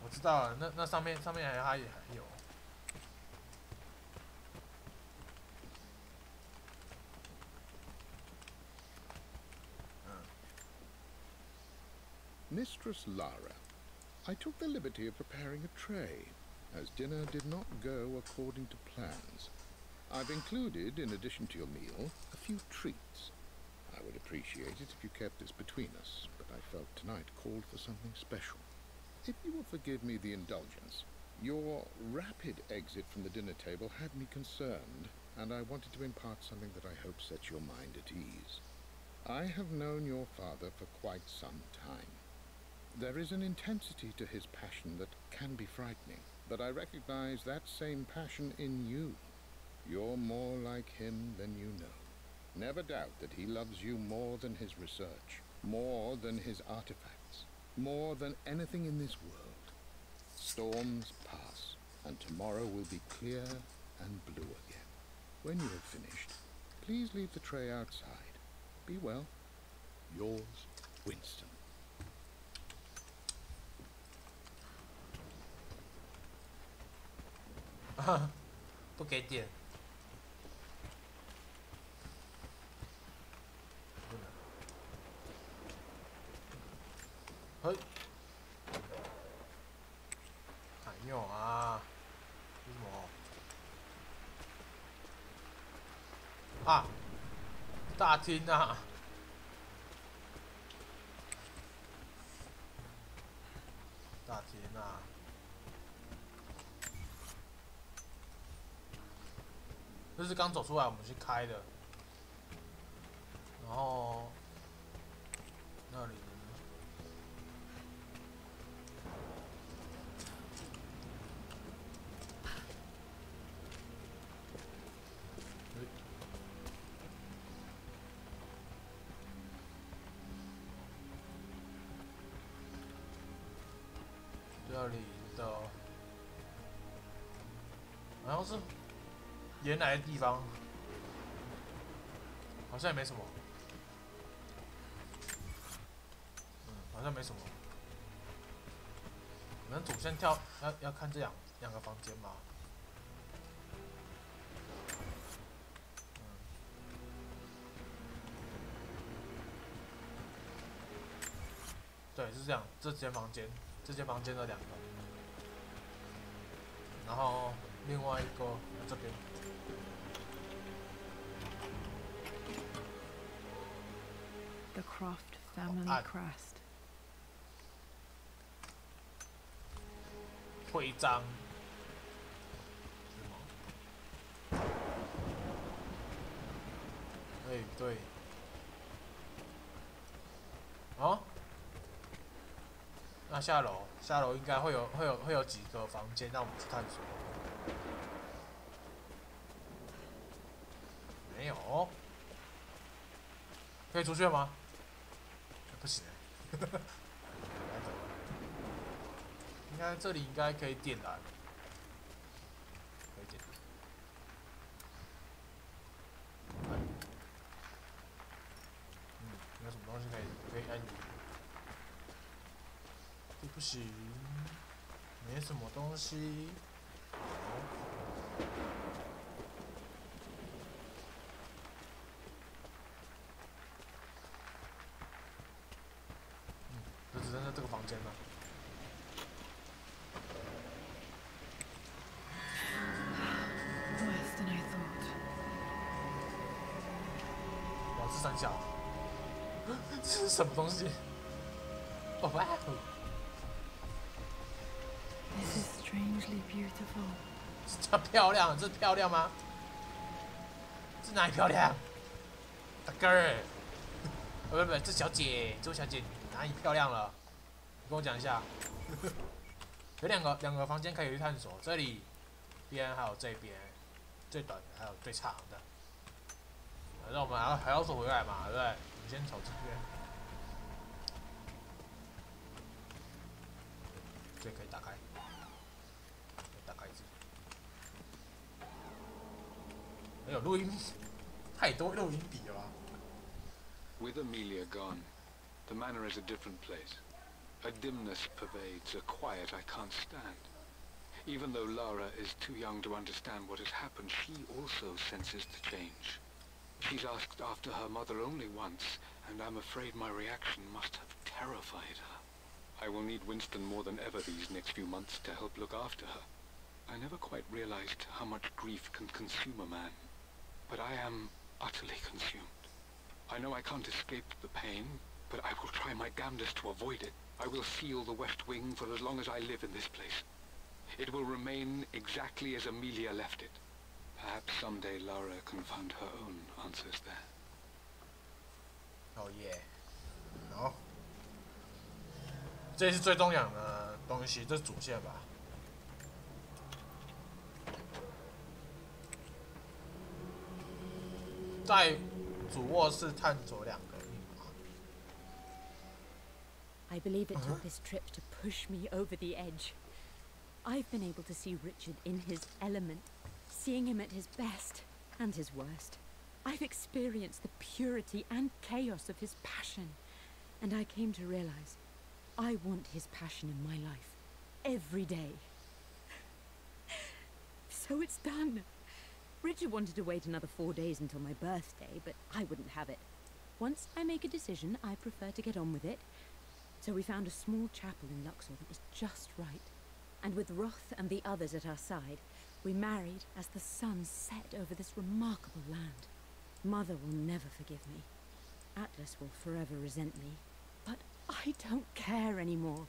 我知道了，那上面还有。Mistress Lara, I took the liberty of preparing a tray, as dinner did not go according to plans. I've included, in addition to your meal, a few treats. I would appreciate it if you kept this between us, but I felt tonight called for something special. If you will forgive me the indulgence, your rapid exit from the dinner table had me concerned, and I wanted to impart something that I hope sets your mind at ease. I have known your father for quite some time. There is an intensity to his passion that can be frightening, but I recognize that same passion in you. You're more like him than you know. Never doubt that he loves you more than his research, more than his artifacts, more than anything in this world. Storms pass, and tomorrow will be clear and blue again. When you have finished, please leave the tray outside. Be well. Yours, Winston. 不给点。嘿，还有啊？为什么？啊，大厅啊！大厅啊！这是刚走出来我们去开的，然后那里。 这里的好像是原来的地方，好像也没什么，好像没什么。我们主线跳要看这两个房间吗？对，是这样，这间房间的两个，然后另外一个这边。The Croft family crest. 徽章。哎，对。哦。 那下楼应该会有几个房间让我们去探索。没有，可以出去了吗？不行，应该这里应该可以点燃，可以点。有什么东西可以按钮？ 不行，没什么东西。就只剩下这个房间了。Worse than I thought. 哇，这三小，这是什么东西？哦哇！ This is strangely beautiful. 这漂亮，这漂亮吗？这哪里漂亮？大哥儿，不，这小姐，这位小姐哪里漂亮了？你跟我讲一下。有两个房间可以去探索，这里边还有这边，最短的还有最长的。反正我们还要走回来嘛，对不对？我们先走这边。这可以打开。 没有录音，太多录音笔了吧 With Amelia gone, the manor is a different place. A dimness pervades, a quiet I can't stand. Even though Lara is too young to understand what has happened, she also senses the change. She's asked after her mother only once, and I'm afraid my reaction must have terrified her. I will need Winston more than ever these next few months to help look after her. I never quite realized how much grief can consume a man. But I am utterly consumed. I know I can't escape the pain, but I will try my damnedest to avoid it. I will seal the West Wing for as long as I live in this place. It will remain exactly as Amelia left it. Perhaps someday Lara can find her own answers there. Oh yeah. 好，这是最重要的东西，这是主线吧？ 在主卧室探索2个密码。I believe it took this trip to push me over the edge. I've been able to see Richard in his element, seeing him at his best and his worst. I've experienced the purity and chaos of his passion, and I came to realize I want his passion in my life every day. So it's done. Richard wanted to wait another 4 days until my birthday, but I wouldn't have it. Once I make a decision, I prefer to get on with it. So we found a small chapel in Luxor that was just right. And with Roth and the others at our side, we married as the sun set over this remarkable land. Mother will never forgive me. Atlas will forever resent me. But I don't care anymore.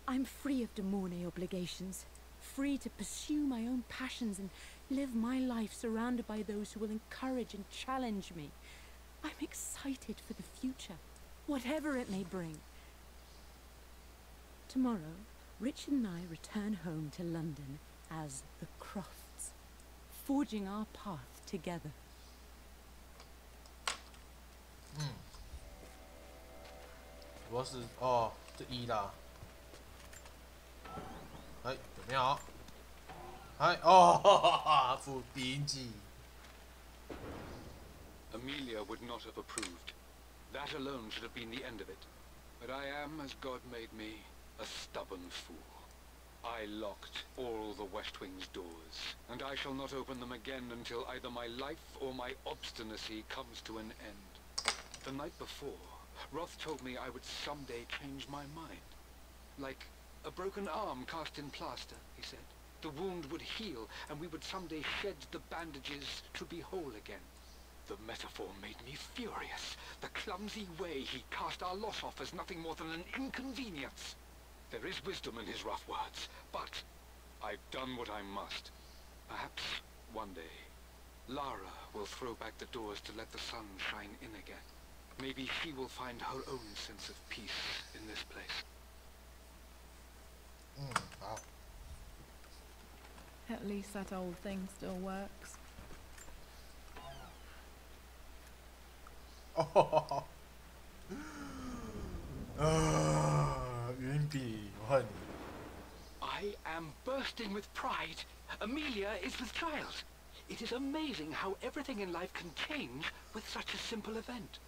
I'm free of de Mornay obligations. Free to pursue my own passions and live my life surrounded by those who will encourage and challenge me. I'm excited for the future, whatever it may bring. Tomorrow, Richard and I return home to London as the Crofts, forging our path together. 主要是哦，这1啦。哎，有没有？哎哦，副第1季。 Amelia would not have approved. That alone should have been the end of it. But I am, as God made me, a stubborn fool. I locked all the West Wing's doors, and I shall not open them again until either my life or my obstinacy comes to an end. The night before, Roth told me I would someday change my mind. Like a broken arm cast in plaster, he said. The wound would heal, and we would someday shed the bandages to be whole again. The metaphor made me furious. The clumsy way he cast our loss off as nothing more than an inconvenience. There is wisdom in his rough words, but I've done what I must. Perhaps one day, Lara will throw back the doors to let the sun shine in again. Maybe she will find her own sense of peace in this place. 好。 At least that old thing still works. 哦，云比，我恨你。 I am bursting with pride. Amelia is with child. It is amazing how everything in life can change with such a simple event.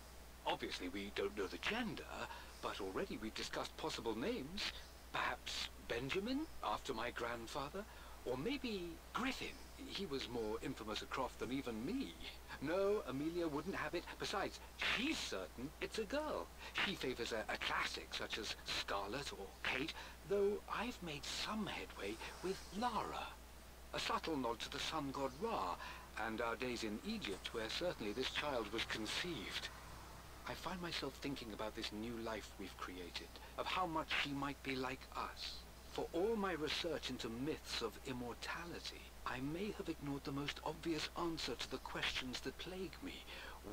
Obviously, we don't know the gender, but already we've discussed possible names. Perhaps Benjamin, after my grandfather, or maybe Griffin. He was more infamous at Croft than even me. No, Amelia wouldn't have it. Besides, she's certain it's a girl. She favors a classic such as Scarlet or Kate, though I've made some headway with Lara. A subtle nod to the sun god Ra, and our days in Egypt, where certainly this child was conceived. I find myself thinking about this new life we've created, of how much she might be like us. For all my research into myths of immortality, I may have ignored the most obvious answer to the questions that plague me.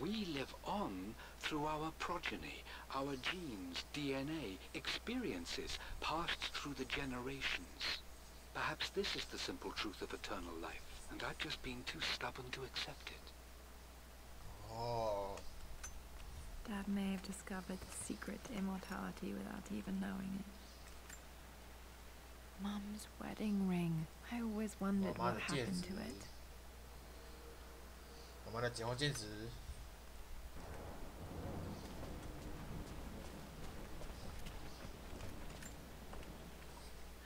We live on through our progeny, our genes, DNA, experiences passed through the generations. Perhaps this is the simple truth of eternal life, and I've just been too stubborn to accept it. Oh. Dad may have discovered the secret to immortality without even knowing it. Mum's wedding ring. I always wondered what happened to it. 我妈的结婚戒指。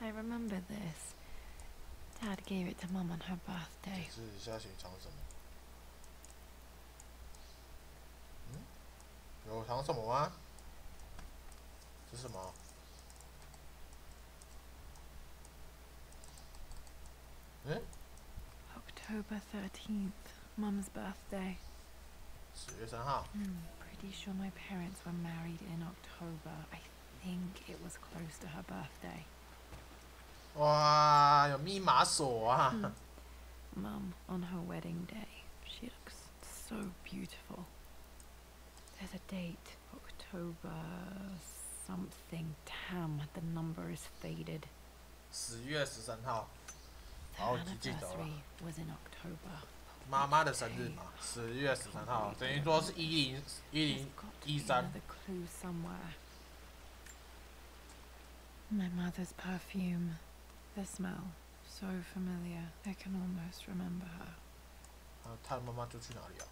I remember this. Dad gave it to Mum on her birthday. 是下雪藏什么？有藏什么吗？这是什么？ October 13th, Mum's birthday. 10月3号。Pretty sure my parents were married in October. I think it was close to her birthday. 哇，有密码锁啊！ Mum, on her wedding day, she looks so beautiful. There's a date, October something. Damn, the number is faded. 10月13号。 The anniversary was in October. 妈妈的生日嘛，10月13号，等于说是1013。 The clue somewhere. My mother's perfume, the smell, so familiar. I can almost remember her. 她的妈妈就去哪里啊？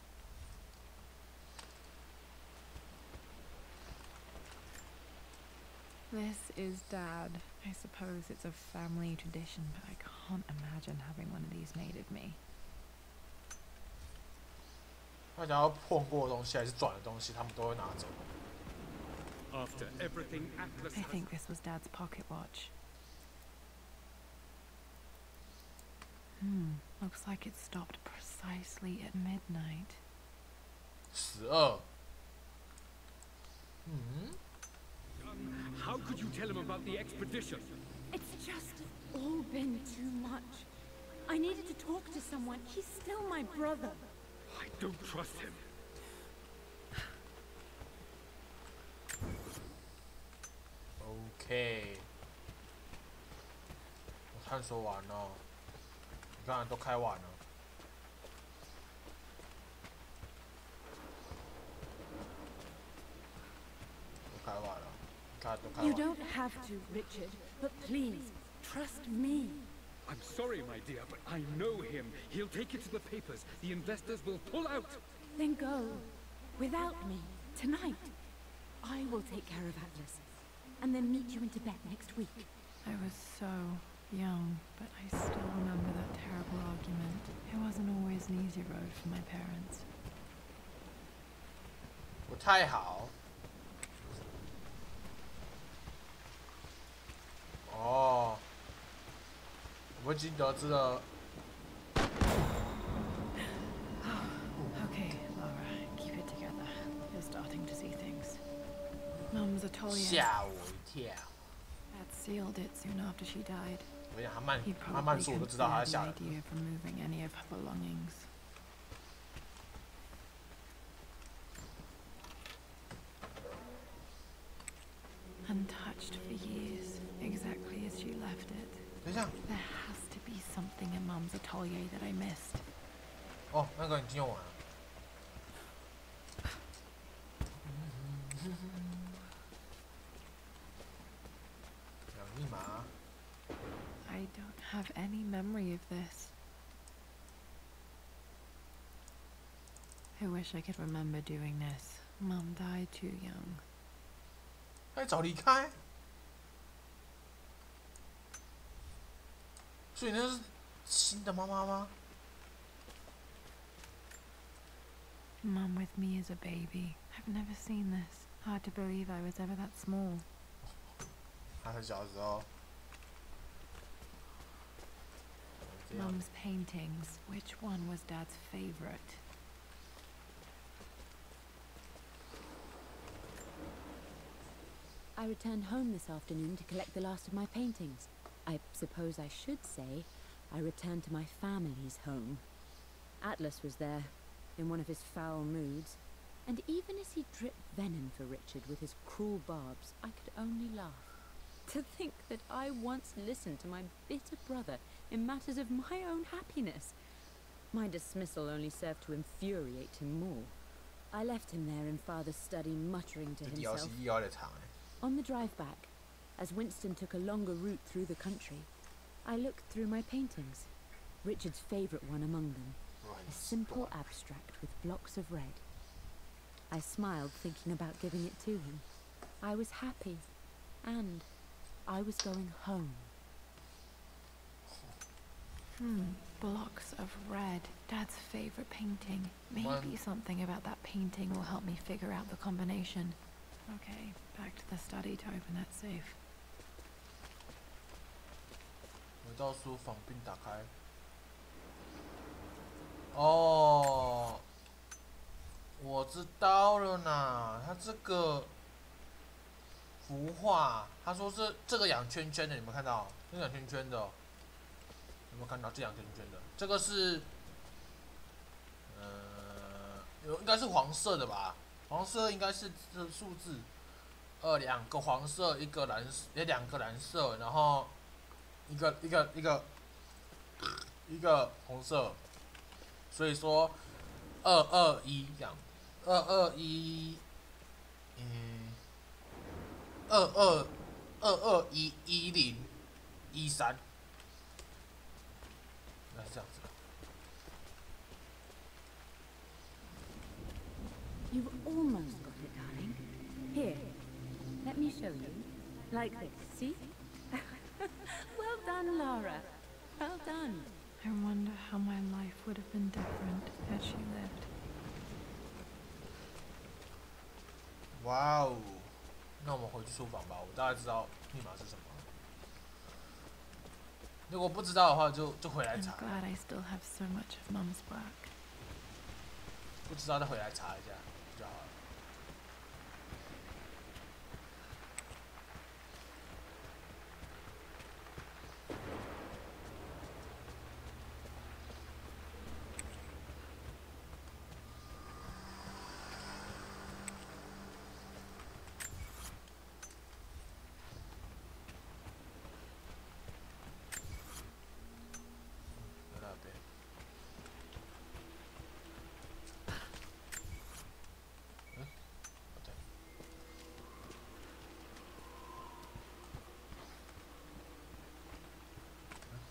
This is Dad. I suppose it's a family tradition, but I can't imagine having one of these made of me. 大家要碰过的东西还是转的东西，他们都会拿走。After everything Atlas I think this was Dad's pocket watch. Looks like it stopped precisely at midnight. 12。How could you tell him about the expedition? It's just all been too much. I needed to talk to someone. He's still my brother. I don't trust him. OK， 我探索完了，你看都开完了。都开完了，你看都开完了。You don't have to, Richard, but please, trust me. I'm sorry, my dear, but I know him. He'll take it to the papers. The investors will pull out. Then go. Without me. Tonight. I will take care of Atlas. And then meet you in Tibet next week. I was so young, but I still remember that terrible argument. It wasn't always an easy road for my parents. 不太好。哦，我已经得知了。Okay, Laura, keep it together. You're starting to see things. Mum's a Tollier. 吓我一跳。 Dad sealed it soon after she died. 我想他慢 He 慢慢 probably 说，我都知道他 considered 在吓 the 人。 idea of removing any of her belongings. Untouched for years, exactly as she left it. 等一下。 There has to be something in Mum's atelier that I missed. 哦，那个已经用完了。养密码。 I don't have any memory of this. I wish I could remember doing this. Mum died too young. 太早离开。所以那是新的妈妈吗？ Mum with me as a baby. I've never seen this. Hard to believe I was ever that small. 她很小的时候。 Mum's paintings. Which one was Dad's favorite? I returned home this afternoon to collect the last of my paintings. I suppose I should say I returned to my family's home. Atlas was there, in one of his foul moods, and even as he dripped venom for Richard with his cruel barbs, I could only laugh. To think that I once listened to my bitter brother in matters of my own happiness. My dismissal only served to infuriate him more. I left him there in Father's study, muttering to himself. On the drive back, as Winston took a longer route through the country, I looked through my paintings, Richard's favourite one among them, a simple abstract with blocks of red. I smiled, thinking about giving it to him. I was happy, and I was going home. Blocks of red. Dad's favourite painting. Maybe something about that painting will help me figure out the combination. Okay, back to the study to open that safe. 回到书房并打开。哦，我知道了呢。他这个幅画，他说是这个养圈圈的，你们看到？这个养圈圈的，有没有看到这养圈圈的？这个是，应该是黄色的吧？黄色应该是这数字，2个黄色，一个蓝，两个蓝色，然后一个红色，所以说221这样，221，221113，应该是这样子。 You've almost got it, darling. Here, let me show you. Like this, see? Well done, Lara. Well done. I wonder how my life would have been different had she lived. 哇哦，那我们回去书房吧，我大概知道密码是什么。如果不知道的话就回来 I'm 查。 glad I still have so much of Mum's work. 不知道再回来查一下就好了。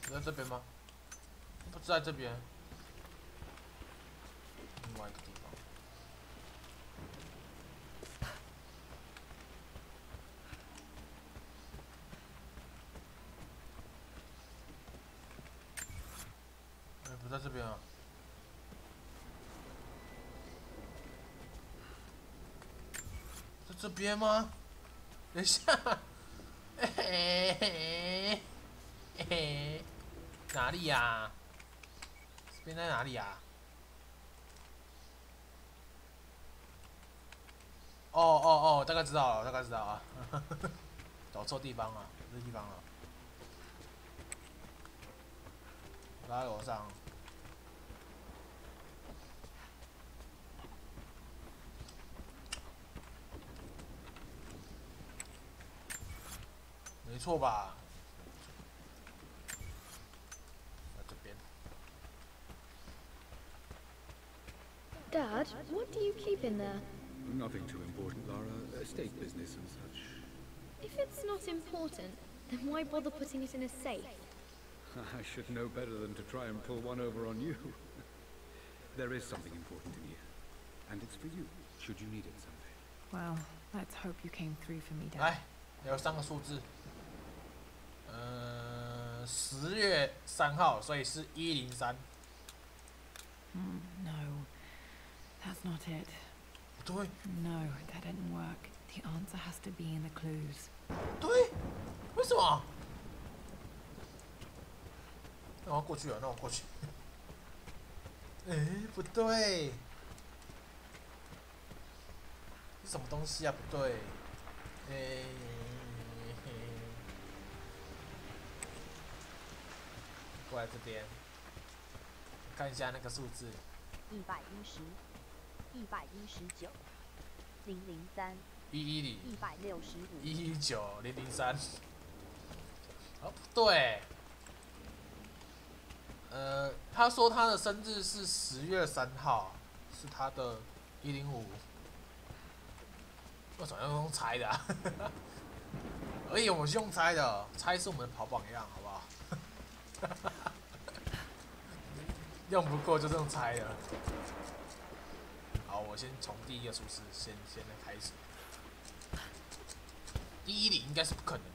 在这边吗？不是在这边，另外一个地方。哎，不在这边啊。在这边吗？等一下，哪里呀？这边在哪里呀？哦，大概知道了，大概知道啊。找错地方了，这地方了。拉楼上。没错吧？ Dad, what do you keep in there? Nothing too important, Lara. Estate business and such. If it's not important, then why bother putting it in a safe? I should know better than to try and pull one over on you. There is something important in here. And it's for you, should you need it someday. Well, let's hope you came through for me, Dad. 来，有3个数字。10月3号，所以是103。No, that's not it. 对。No, that didn't work. The answer has to be in the clues. 对，为什么？那我过去了，那我过去。不对，是什么东西啊？不对，过来这边，看一下那个数字。110、119、003、110、165、119、003。哦，不对。他说他的生日是10月3号，是他的105。为什么要用猜的啊？而且我们是用猜的，猜是我们的跑榜样，好不好？用不过就用猜的。好，我先从第一个数字先来开始。110应该是不可能的。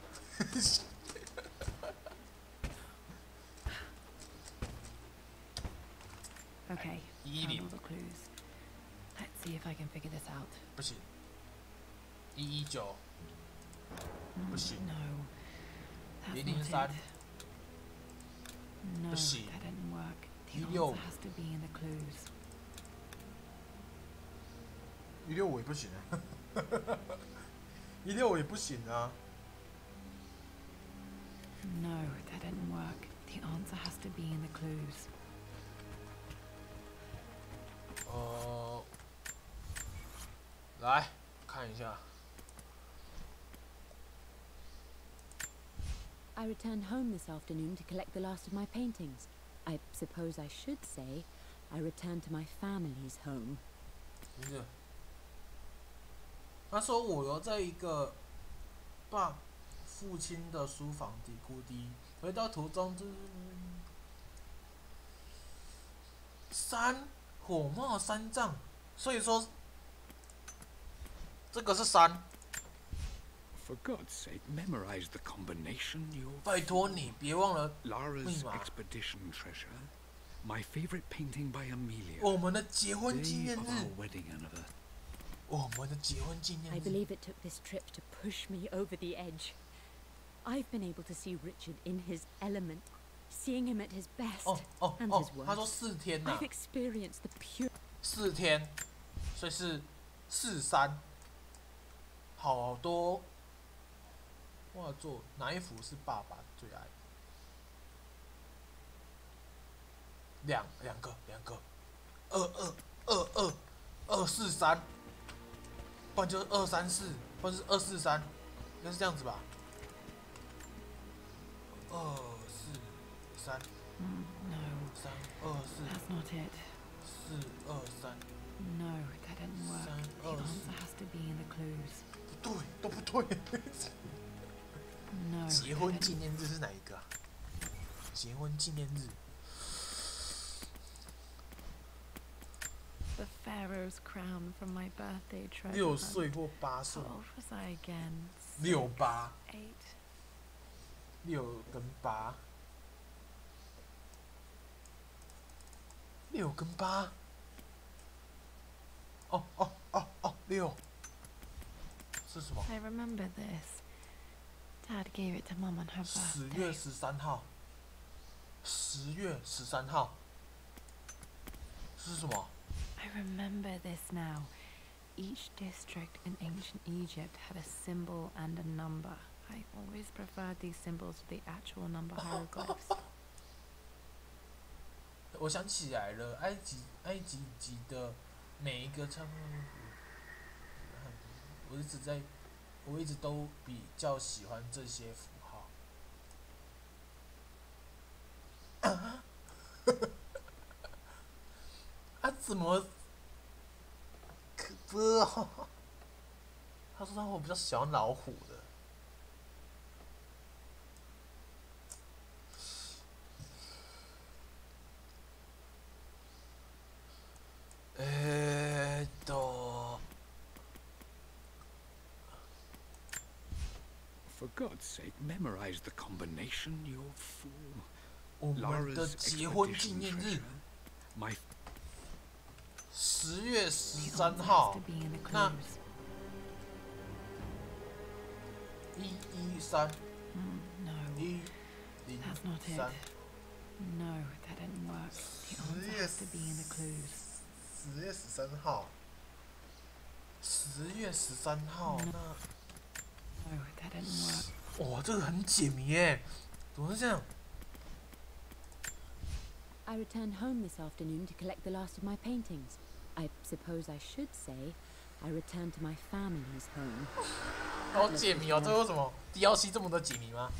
Okay, found all the clues. Let's see if I can figure this out. 不行。119。不行。 No, that's 003。 not it. No, 不行。 that didn't work. The 165 answer has to be in the clues. 165也不行啊。165也不行啊。No, that didn't work. The answer has to be in the clues. 来看一下。 I returned home this afternoon to collect the last of my paintings. I suppose I should say, I returned to my family's home. 他说我留在一个父亲的书房底谷底，回到途中火冒三丈，所以说这个是3。For God's sake, memorize the combination. You'll 拜托你别忘了 Lara's 密码。 expedition treasure. My favorite painting by Amelia. 我们的结婚纪 Day 念 of 日 our。wedding anniversary. 我们的结婚纪念 I 日。 believe it took this trip to push me over the edge. I've been able to see Richard in his element, seeing him at his best and his 他说 worst. 4天呐、 I've experienced the pure. 4天，所以是4-3，好多画作，哪一幅是爸爸最爱的？两个，2-2-2-2-2-4-3，不然就是2-3-4，或者是2-4-3，应该是这样子吧？2-4-3。No. 3-2-4。 That's not it. 4-2-3。 No, that didn't work. The answer has to be in the clues. 不对，都不对。 No. 结婚纪念日是哪一个啊？结婚纪念日。 The Pharaoh's crown from my birthday treasure 6 hunt. 岁或8岁。 How old was I again? 6、8。 8. 6跟8。6跟8。6。是什么？ I remember this. Dad gave it to Mum on her 10 birthday. 月13号。10月13号。是什么？ I remember this now. Each district in ancient Egypt had a symbol and a number. I always preferred these symbols to the actual number hieroglyphs. 我想起来了，埃及籍的每一个唱片，我一直都比较喜欢这些符号。怎么？不知道。他说我比较喜欢老虎的。For God's sake, memorize the combination, you fool. 我们的 Lara's 结婚纪 expedition 念日 treasure. My 10月13号。那113。 No. That's not it. 103。 No, that didn't work. The answer has to be in the clues. 10月13号。10月13号，那 No, that didn't work. 哇，这个很解谜耶，怎么是这样？ I returned home this afternoon to collect the last of my paintings. I suppose I should say, I returned to my family's home. 好解谜哦，这为什么 DLC 这么多解谜吗？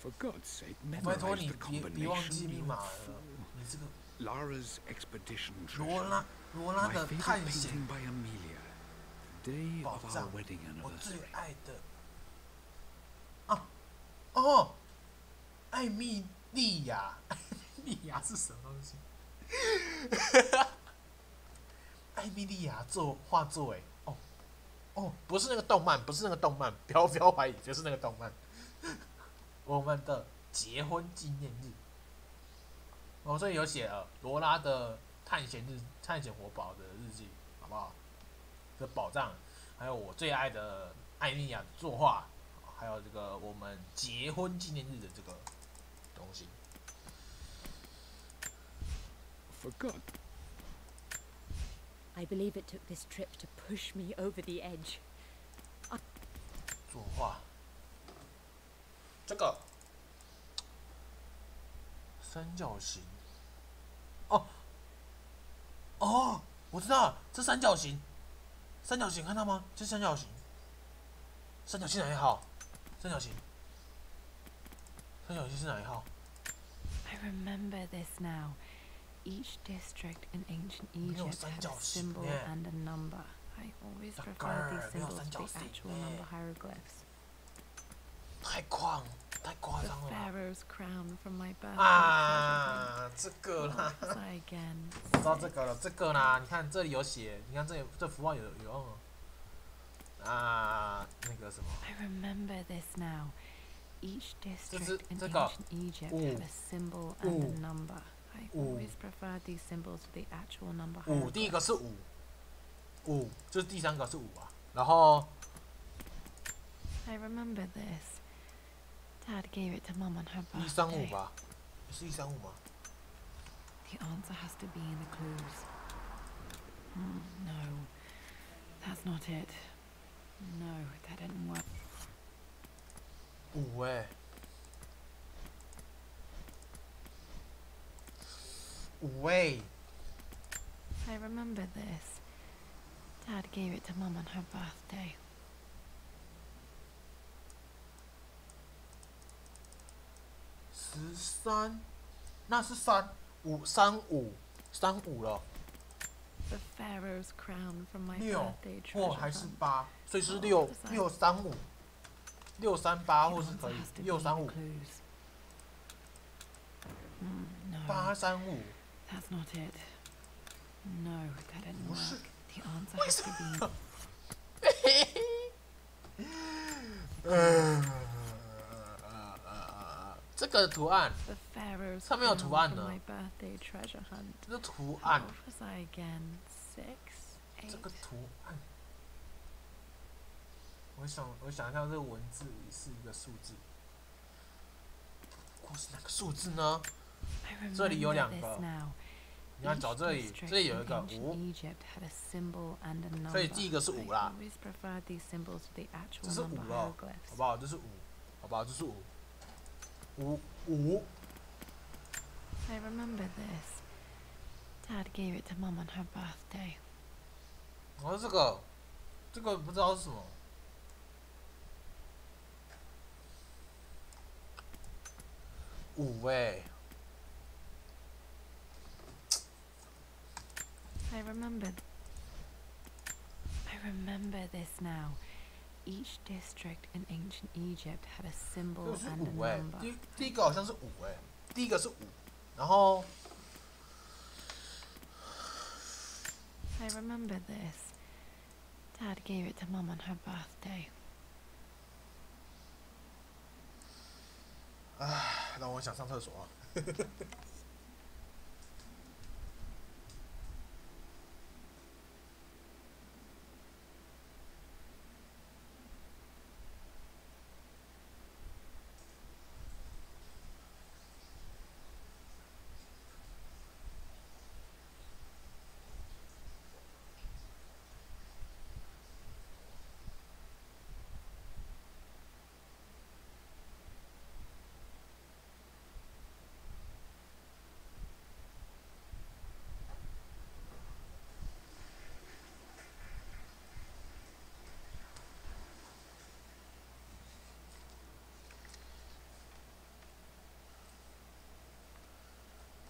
For God's sake, 拜托 memorize 你 the 别忘记 combination, 密 you 码了， fool. 你这个 Lara's expedition 罗拉 treasure. 的 My 探 favorite 险 painting by Amelia. Day 宝 of our 藏， wedding 我最 anniversary. 爱的。艾米莉亚，艾米莉亚是什么东西？艾米莉亚画作，不是那个动漫，不是那个动漫，不要怀疑，就是那个动漫。我们的结婚纪念日，这里有写了罗拉的探险活宝的日记，好不好？的宝藏，还有我最爱的艾米莉亚作画，还有这个我们结婚纪念日的这个东西。 For God. I believe it took this trip to push me over the edge. 作画，这个三角形，我知道了，这三角形，看到吗？这三角形，三角形哪一号？三角形是哪一号？ I remember this now. Each district in ancient Egypt had a symbol and a number. I always preferred these symbols to the actual number hieroglyphs. 太夸张 The 了。 Pharaoh's crown from my birthday. 这个啦， What was I again? 知道这个了，这个啦，你看这里有写，你看这符号有用哦。啊，那个什么。 I remember this now. Each district in 这个 ancient Egypt had a symbol and a number. I always preferred these symbols to the actual number. 5，第一个是5，就是第3个是5啊。然后 I remember this. Dad gave it to Mum on her 135 birthday. 吧，是135吗？ The answer has to be in the clues. No, that's not it. No, that didn't work. 5哎，5哎。 I remember this. Dad gave it to Mum on her birthday. 13，那是35了。 The Pharaoh's crown from my 6 birthday 或 treasure 还是 hunt. 8，所以是635、638或是可以635、 No, 835。 that's not it. No, that didn't 不是 work. The answer has to be. 这个图案 The Pharaoh's 上面有 crown 图案 from 呢 my birthday treasure hunt. 这个图案 How old was I again? 6, 这 8. 个图案，我想一下，这个文字里是一个数字，或是哪个数字呢？ I 这里有 remember 2 this 个， now. 你看找这里， Each 这里有一 district 个 in ancient 5， Egypt had a symbol and a number. 所以第一个是5 I 啦， always preferred these symbols to the 这 actual 是 number 5了， hieroglyphs. 好不好？这是5，好不好？这是5。 I remember this. Dad gave it to Mum on her birthday. 然后这个不知道是什么。 5哎， I remember this now. Each district in ancient Egypt had a 这 symbol 个是 and a 5哎， number. 第一个好像是5哎，第一个是5，然后 I remember this. Dad gave it to Mum on her birthday. 让我想上厕所啊。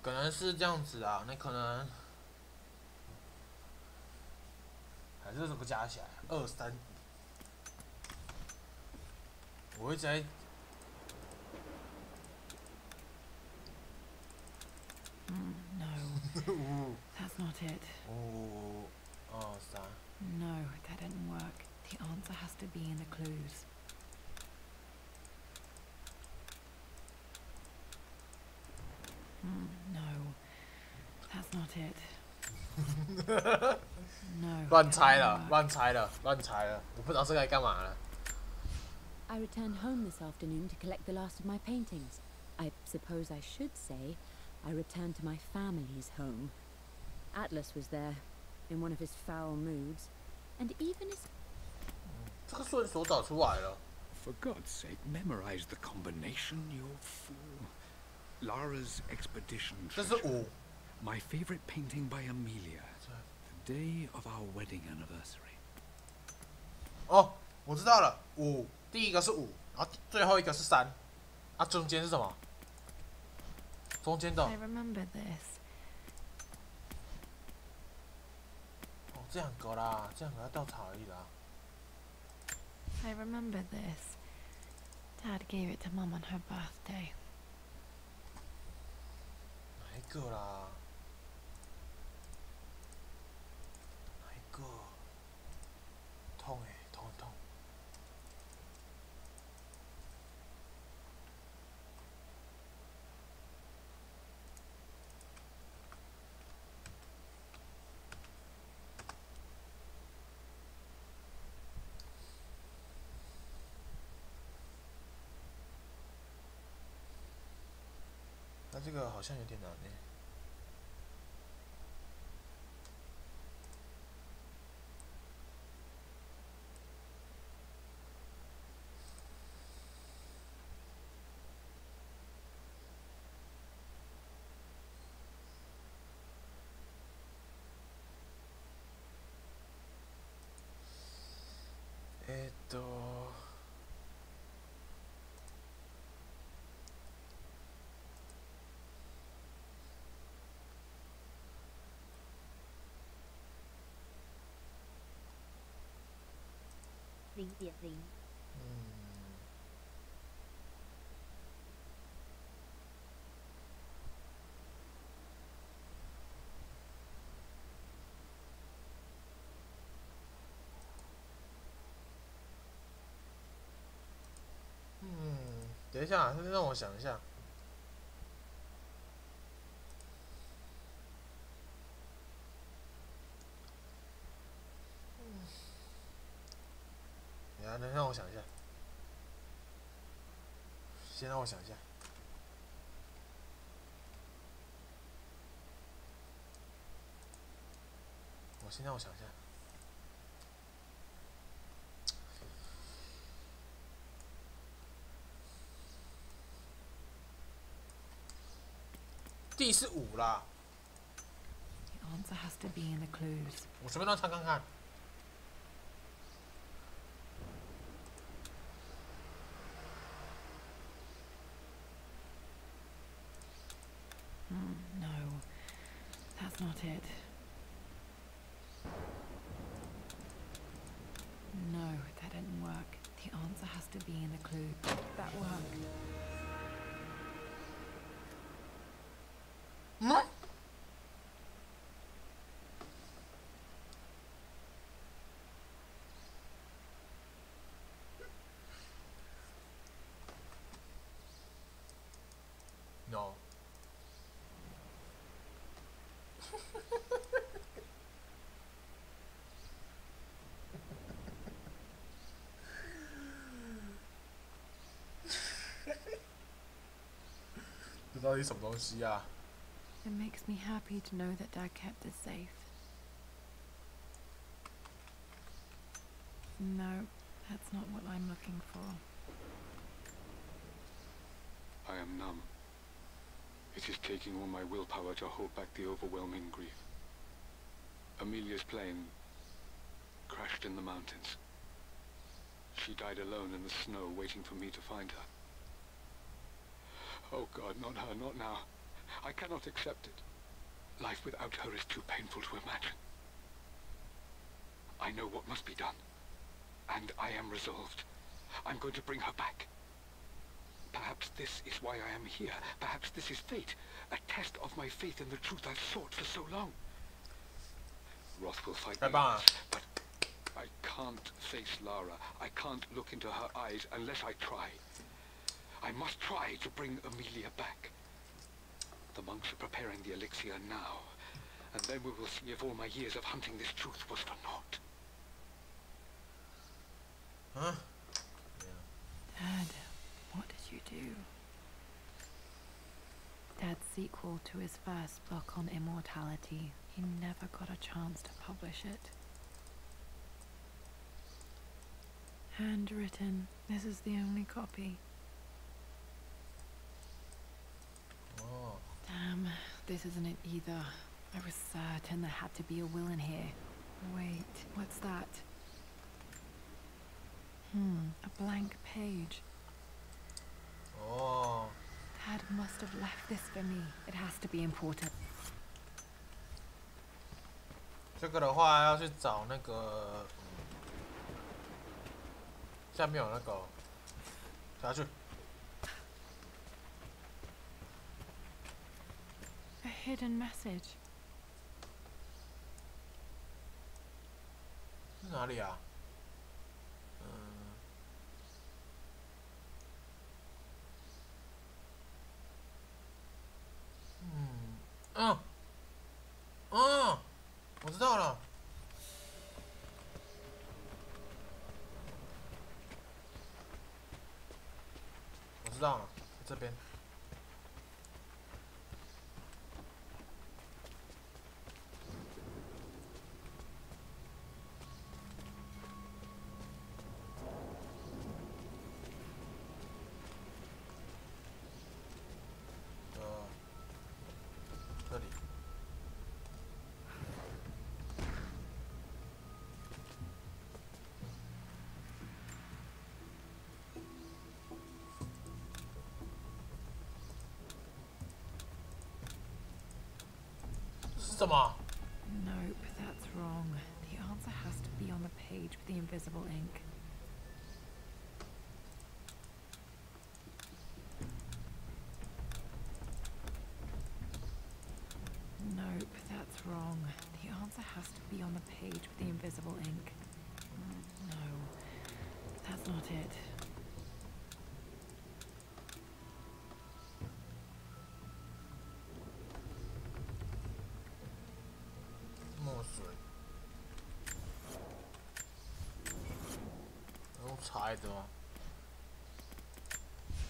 可能是这样子啊，那可能还是这个加起来2、3、5，我一直在No, that's not it. 5、2、3。 No, that didn't work. The answer has to be in the clues. No, that's not it. No. 乱猜了，乱猜了，我不知道这个该干嘛了。 I returned home this afternoon to collect the last of my paintings. I suppose I should say I returned to my family's home. Atlas was there, in one of his foul moods, and even his... 这个顺手找出来了。 For God's sake, memorize the combination, you fool. Lara's expedition treasure. My favorite painting by Amelia. The day of our wedding anniversary. 哦，我知道了，5，第一个是5，然后最后一个是3，啊，中间是什么？中间的。 I remember this. 哦，这2个啦，这2个要调查而已啦。 I remember this. Dad gave it to Mum on her birthday. 哪一个啦？哪一个？痛哎，痛很痛。这个好像有点难呢。0.0。等一下，让我想一下。能让我想一下，先让我想一下。先让我想一下。第是5啦。The answer has to be in the clues. 我随便乱猜看看。No, that's not it. No, that didn't work. The answer has to be in the clue. That worked. No. 这到底什么东西啊 It makes me happy to know that Dad kept it safe. No, that's not what I'm looking for. I am numb. It is taking all my willpower to hold back the overwhelming grief. Amelia's plane crashed in the mountains. She died alone in the snow, waiting for me to find her. Oh God, not her, not now. I cannot accept it. Life without her is too painful to imagine. I know what must be done, and I am resolved. I'm going to bring her back. Perhaps this is why I am here. Perhaps this is fate, a test of my faith in the truth I've sought for so long. Roth will fight me, but I can't face Lara. I can't look into her eyes unless I try. I must try to bring Amelia back. The monks are preparing the elixir now, and then we will see if all my years of hunting this truth was for naught. Huh? Dad, what did you do? Dad's sequel to his first book on immortality. He never got a chance to publish it. Handwritten. This is the only copy. Oh. Damn, this isn't it either. I was certain there had to be a will in here. Wait, what's that? A blank page. Oh. Dad must have left this for me. It has to be important. 这个的话要去找那个，下面有那个，下去。A hidden message. 是哪里啊？我知道了。我知道了，在这边。是什么？ Nope, that's wrong. The answer has to be on the page with the invisible ink. Nope, that's wrong. The answer has to be on the page with the invisible ink. No, that's not it. 墨水，用猜的吗？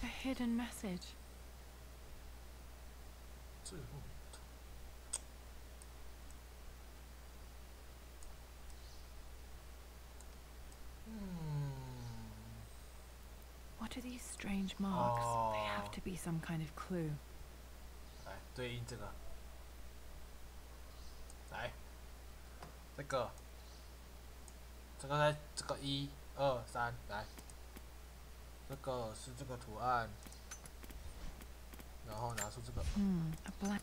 A hidden message. 这What are these strange marks? They have to be some kind of clue. 来对应这个，来，这个在这个1、2、3，来，这个是这个图案，然后拿出这个， A blank.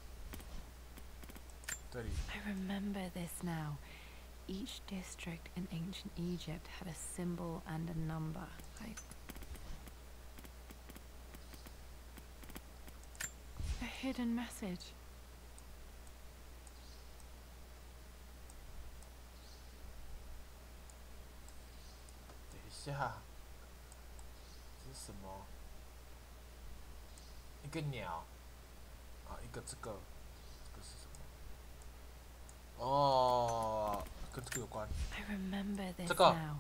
这里。 I remember this now. Each district in ancient Egypt had a symbol and a number. A hidden message. 等一下，这是什么？一个鸟，啊，一个这个是什么？哦，跟这个有关。 I remember this 这个 now.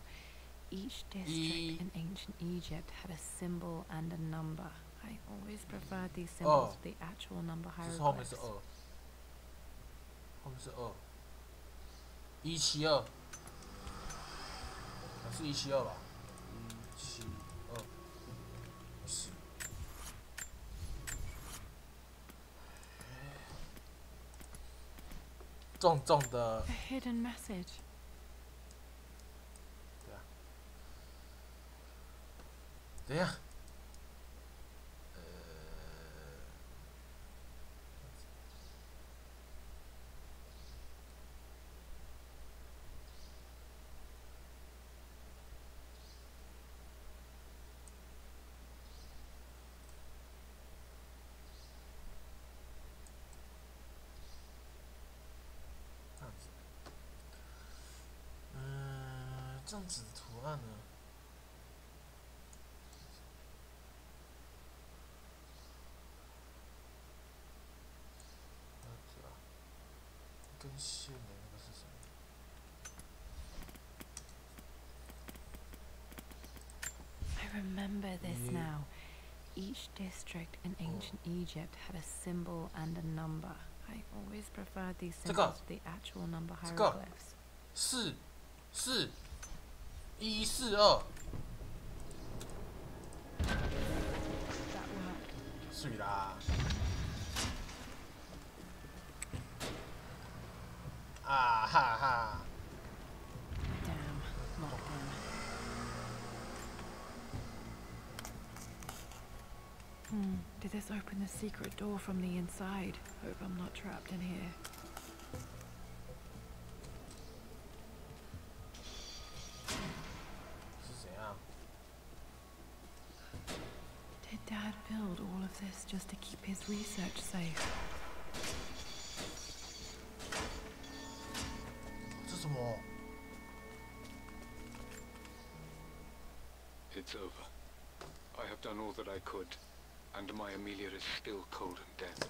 Each district in ancient Egypt had a symbol and a number. I always preferred these symbols to the actual number 就是后面是 hieroglyphs. 2，后面是2，172，是172吧？172，是。重重的。 A hidden message. 对啊。等一下。 这样子的图案呢？根线的那个是什么？ I remember this now. Each district in ancient Egypt had a symbol and a number. I always preferred these symbols to the actual number hieroglyphs. 142。水啦！啊哈哈！ Damn, locked in. Did this open the secret door from the inside? Hope I'm not trapped in here. Did Dad build all of this just to keep his research safe? 这什么？ It's over. I have done all that I could, and my Amelia is still cold and dead.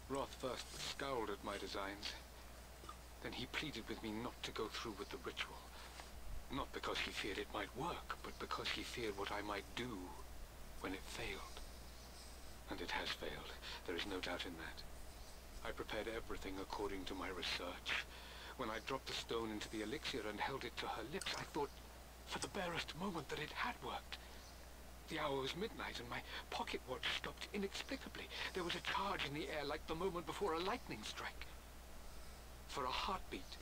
Roth first scowled at my designs. Then he pleaded with me not to go through with the ritual. Not because he feared it might work, but because he feared what I might do when it failed. And it has failed. There is no doubt in that. I prepared everything according to my research. When I dropped the stone into the elixir and held it to her lips, I thought for the barest moment that it had worked. The hour was midnight and my pocket watch stopped inexplicably. There was a charge in the air like the moment before a lightning strike. For a heartbeat,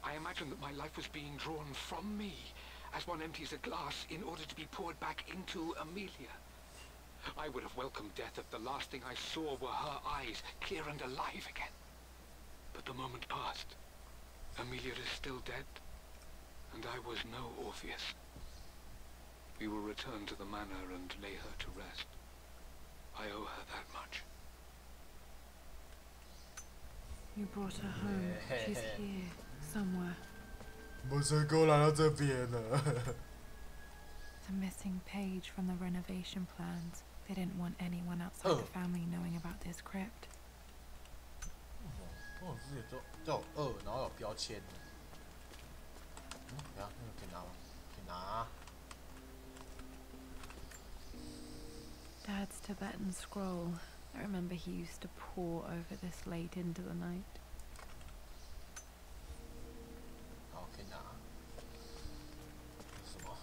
I imagined that my life was being drawn from me, as one empties a glass in order to be poured back into Amelia. I would have welcomed death if the last thing I saw were her eyes, clear and alive again. past. Amelia is still dead, and I was no Orpheus. We will return to the manor and lay her to rest. I owe her that much. You brought her home. She's here, somewhere. 不是给我来到这边了。The missing page from the renovation plans. They didn't want anyone outside the family knowing about this crypt. 我自己叫2，然后有标签的。等下那个可以拿吗？可以拿。Dad's Tibetan scroll. I remember he used to pore over this late into the night. 好，可以拿。什么？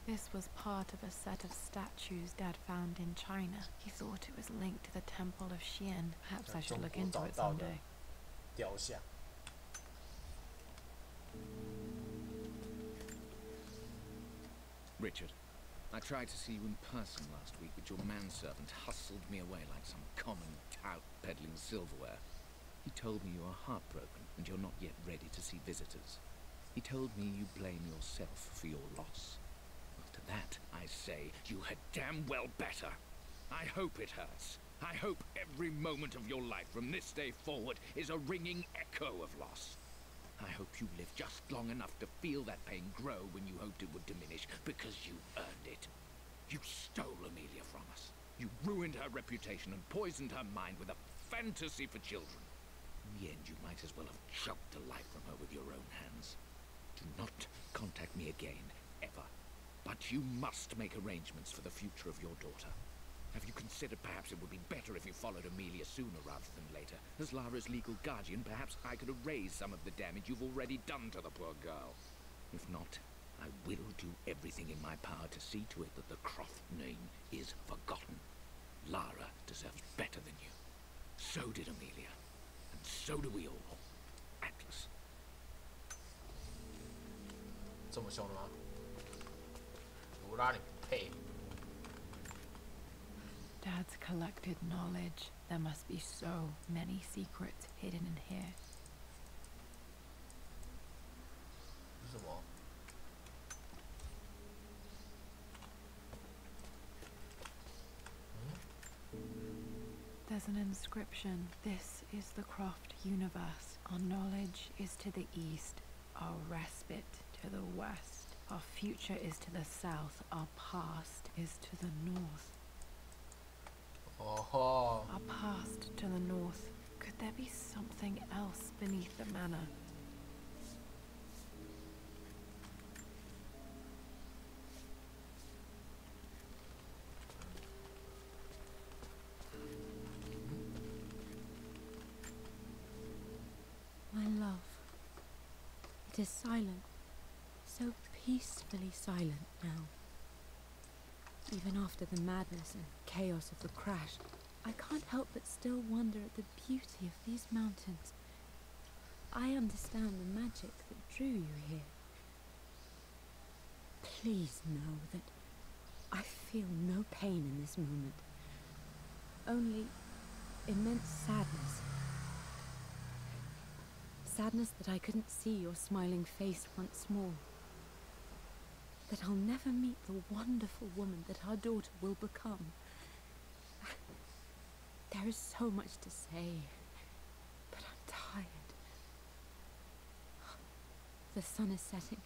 This was part of a set of statues Dad found in China. He thought it was linked to the Temple of Xian. Perhaps I should look into it someday. 雕像。 Richard, I tried to see you in person last week, but your manservant hustled me away like some common tout peddling silverware. He told me you are heartbroken and you're not yet ready to see visitors. He told me you blame yourself for your loss. Well, to that I say you had damn well better. I hope it hurts. I hope every moment of your life from this day forward is a ringing echo of loss. I hope you live just long enough to feel that pain grow when you hoped it would diminish, because you earned it. You stole Amelia from us. You ruined her reputation and poisoned her mind with a fantasy for children. In the end, you might as well have choked the life from her with your own hands. Do not contact me again, ever. But you must make arrangements for the future of your daughter. Have you considered perhaps it would be better if you followed Amelia sooner rather than later? As Lara's legal guardian, perhaps I could erase some of the damage you've already done to the poor girl. If not, I will do everything in my power to see to it that the Croft name is forgotten. Lara deserves better than you. So did Amelia. And so do we all. Atlas. 这么凶的吗？我拉你不配。 Dad's collected knowledge. There must be so many secrets hidden in here. 是什么？ There's an inscription. This is the Croft universe. Our knowledge is to the east, our respite to the west. Our future is to the south, our past is to the north. Oh. Our past to the north. Could there be something else beneath the manor? My love, it is silent, so peacefully silent now. Even after the madness and chaos of the crash, I can't help but still wonder at the beauty of these mountains. I understand the magic that drew you here. Please know that I feel no pain in this moment, only immense sadness. Sadness that I couldn't see your smiling face once more. That I'll never meet the wonderful woman that our daughter will become. There is so much to say, but I'm tired. The sun is setting.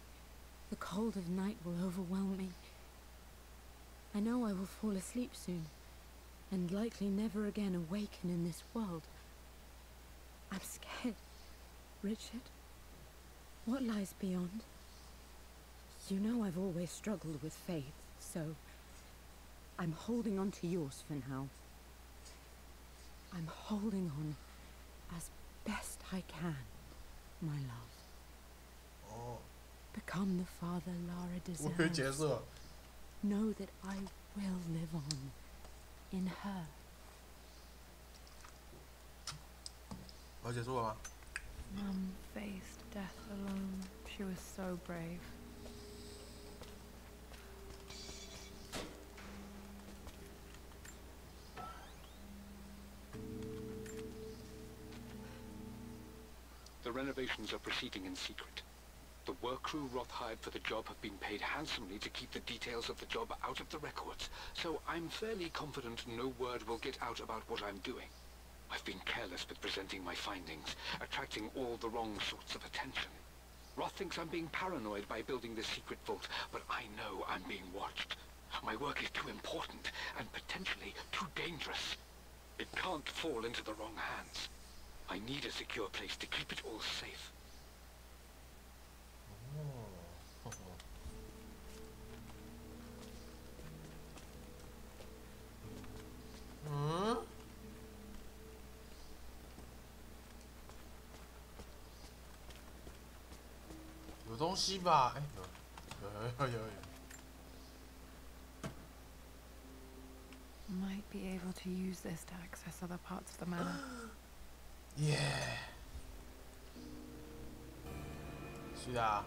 The cold of night will overwhelm me. I know I will fall asleep soon, and likely never again awaken in this world. I'm scared. Richard, what lies beyond? You know I've always struggled with faith, so I'm holding on to yours for now. I'm holding on as best I can, my love. Oh. Become the father Lara deserves. Know that I will live on in her. 我结束了吗？ Mum faced death alone. She was so brave. The renovations are proceeding in secret. The work crew Roth hired for the job have been paid handsomely to keep the details of the job out of the records, so I'm fairly confident no word will get out about what I'm doing. I've been careless with presenting my findings, attracting all the wrong sorts of attention. Roth thinks I'm being paranoid by building this secret vault, but I know I'm being watched. My work is too important and potentially too dangerous. It can't fall into the wrong hands. I need a secure place to keep it all safe.有东西吧？哎，有。 Might be able to use this to access other parts of the manor. Yeah. 是的。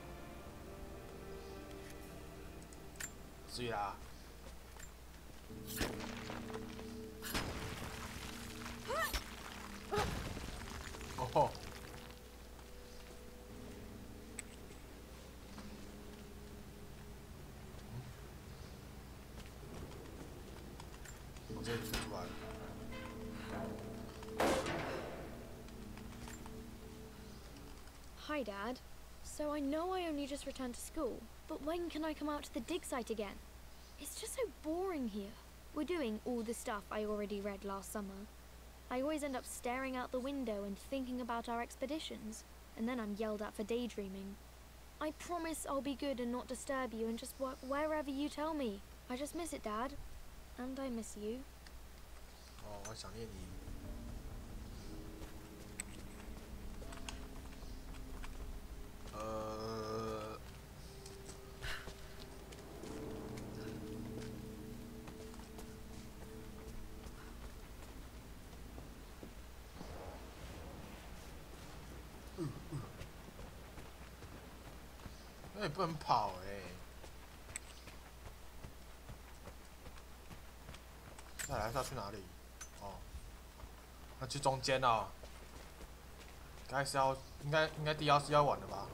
是的。哦。我这里出来了。 Hi, Dad. So I know I only just returned to school, but when can I come out to the dig site again? It's just so boring here. We're doing all the stuff I already read last summer. I always end up staring out the window and thinking about our expeditions, and then I'm yelled at for daydreaming. I promise I'll be good and not disturb you and just work wherever you tell me. I just miss it, Dad. And I miss you. 哦，我想念你。那也不能跑哎。再来是要去哪里？哦，要去中间哦。应该第一是要玩的吧？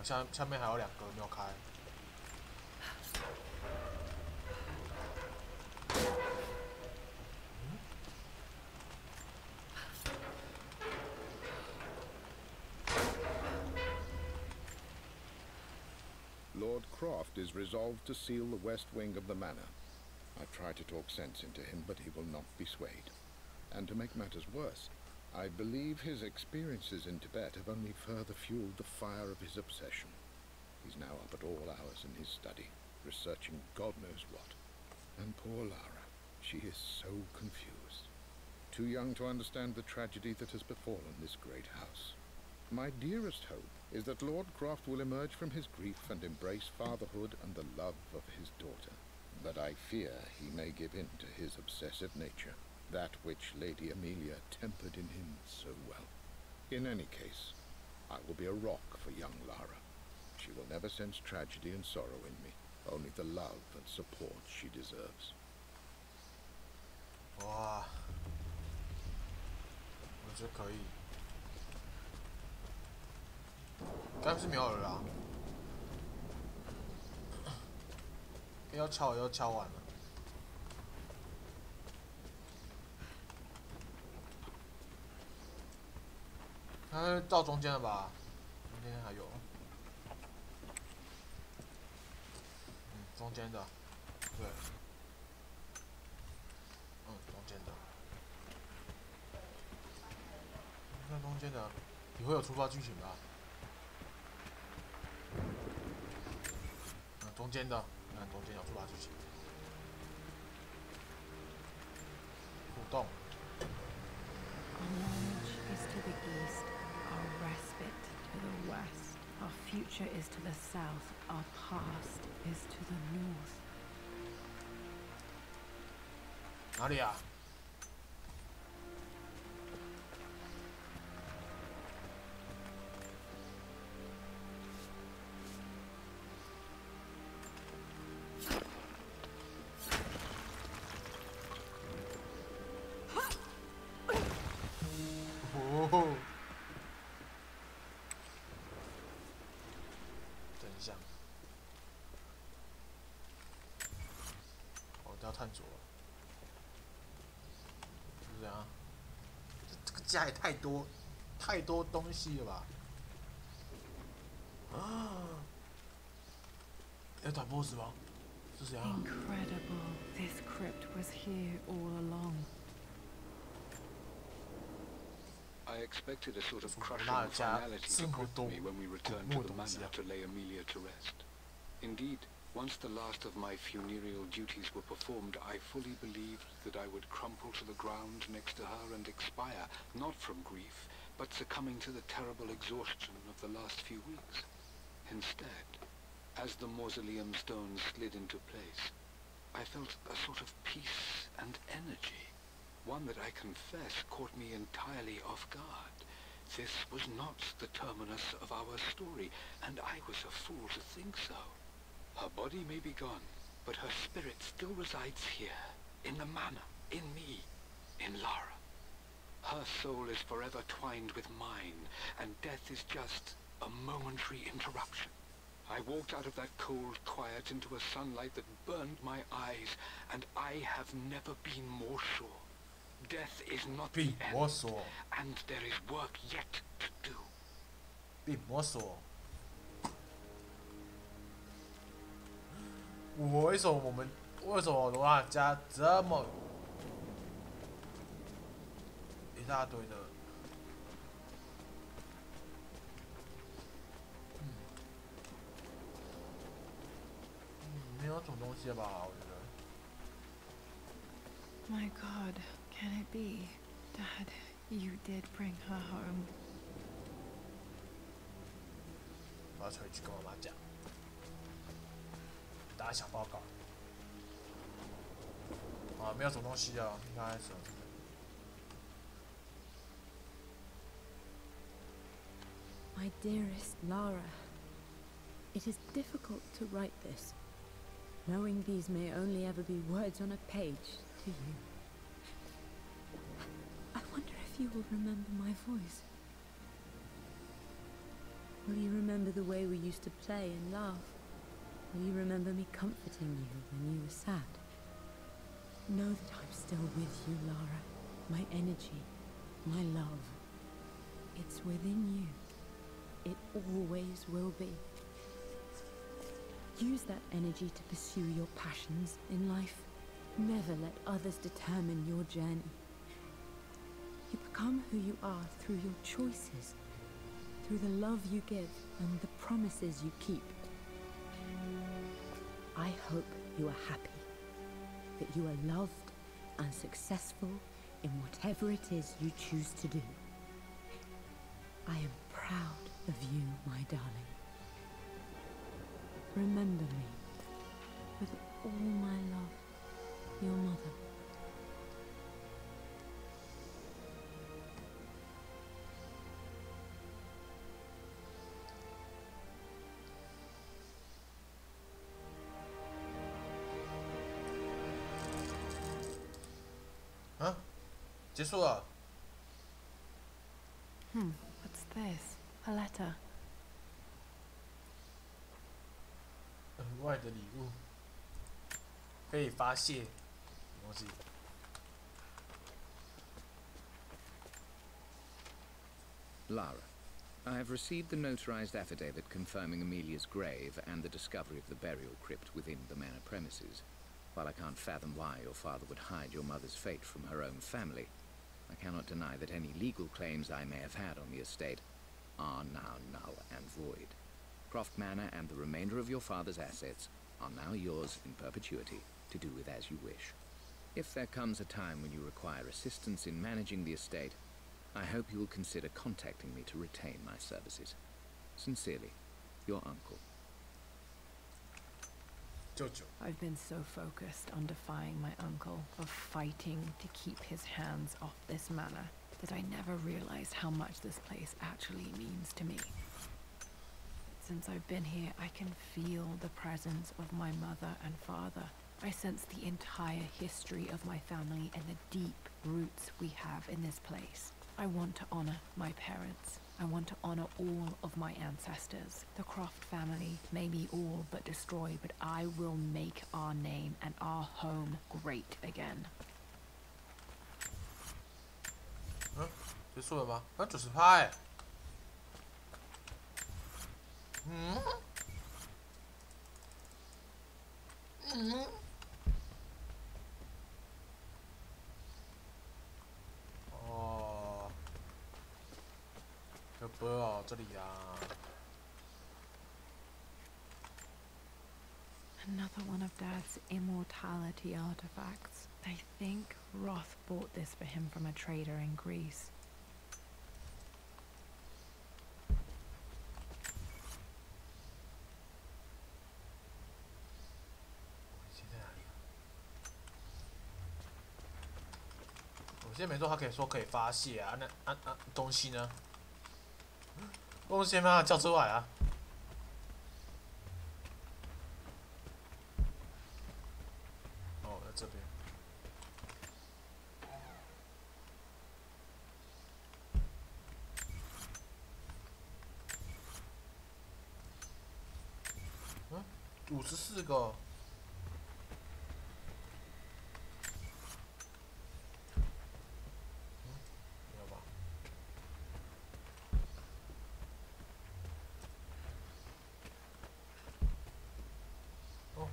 下面还有2个没有开。Lord Croft is resolved to seal the west wing of the manor. I try to talk sense into him, but he will not be swayed. And to make matters worse, I believe his experiences in Tibet have only further fueled the fire of his obsession. He's now up at all hours in his study, researching God knows what. And poor Lara, she is so confused. Too young to understand the tragedy that has befallen this great house. My dearest hope is that Lord Croft will emerge from his grief and embrace fatherhood and the love of his daughter. But I fear he may give in to his obsessive nature, that which Lady Amelia tempered in him so well. In any case, I will be a rock for young Lara. She will never sense tragedy and sorrow in me, only the love and support she deserves. 哇，我觉得可以。该不是没有了啦？要敲也要敲完了。他到中间了吧？中间还有。中间的，对。中间的。那中间的，你会有触发剧情吧？中间的，看中间有触发剧情。互动。Our knowledge is to the east, our respite to the west, our future is to the south, our past is to the north. 哪里啊？向。哦，都要探索了，是这样。这个家也太多东西了吧？啊！要打 BOSS 吗？是谁啊 Incredible. This crypt was here all along. I expected a sort of crushing finality to grip me when we returned to the manor to lay Amelia to rest. Indeed, once the last of my funereal duties were performed, I fully believed that I would crumple to the ground next to her and expire, not from grief, but succumbing to the terrible exhaustion of the last few weeks. Instead, as the mausoleum stones slid into place, I felt a sort of peace and energy, one that I confess caught me entirely off guard. This was not the terminus of our story, and I was a fool to think so. Her body may be gone, but her spirit still resides here, in the manor, in me, in Lara. Her soul is forever twined with mine, and death is just a momentary interruption. I walked out of that cold quiet into a sunlight that burned my eyes, and I have never been more sure. Death is not the end, and there is work yet to do. 并摸索。为什么罗拉家这么一大堆的？没有什么东西吧？我觉得。My God, can it be? Dad, you did bring her home. 我要回去跟我妈讲，打小报告。啊，没有什么东西啊，应该是。My dearest Lara, it is difficult to write this, knowing these may only ever be words on a page to you. I wonder if you will remember my voice. Will you remember the way we used to play and laugh? Will you remember me comforting you when you were sad? Know that I'm still with you, Lara. My energy, my love. It's within you. It always will be. Use that energy to pursue your passions in life. Never let others determine your journey. You become who you are through your choices, through the love you give and the promises you keep. I hope you are happy, that you are loved and successful in whatever it is you choose to do. I am proud of you, my darling. Remember me, with all my love, your mother. Huh? 结束了。What's this? A letter. 额外的礼物，可以发泄东西。Lara, I have received the notarized affidavit confirming Amelia's grave and the discovery of the burial crypt within the manor premises. While I can't fathom why your father would hide your mother's fate from her own family, I cannot deny that any legal claims I may have had on the estate are now null and void. Croft Manor and the remainder of your father's assets are now yours in perpetuity to do with as you wish. If there comes a time when you require assistance in managing the estate, I hope you will consider contacting me to retain my services. Sincerely, your uncle. I've been so focused on defying my uncle, of fighting to keep his hands off this manor, that I never realized how much this place actually means to me. Since I've been here, I can feel the presence of my mother and father. I sense the entire history of my family and the deep roots we have in this place. I want to honor my parents. I want to honor all of my ancestors. The Croft family may be all but destroyed, but I will make our name and our home great again. 结束了吗？啊，90%哎。哦，有播哦，这里啊。Another one of Dad's immortality artifacts. I think Roth bought this for him from a trader in Greece.我记得没错，他可以说可以发泄啊，那东西呢？东西没办法叫出来啊。哦，在这边。54个。没有吧？哦，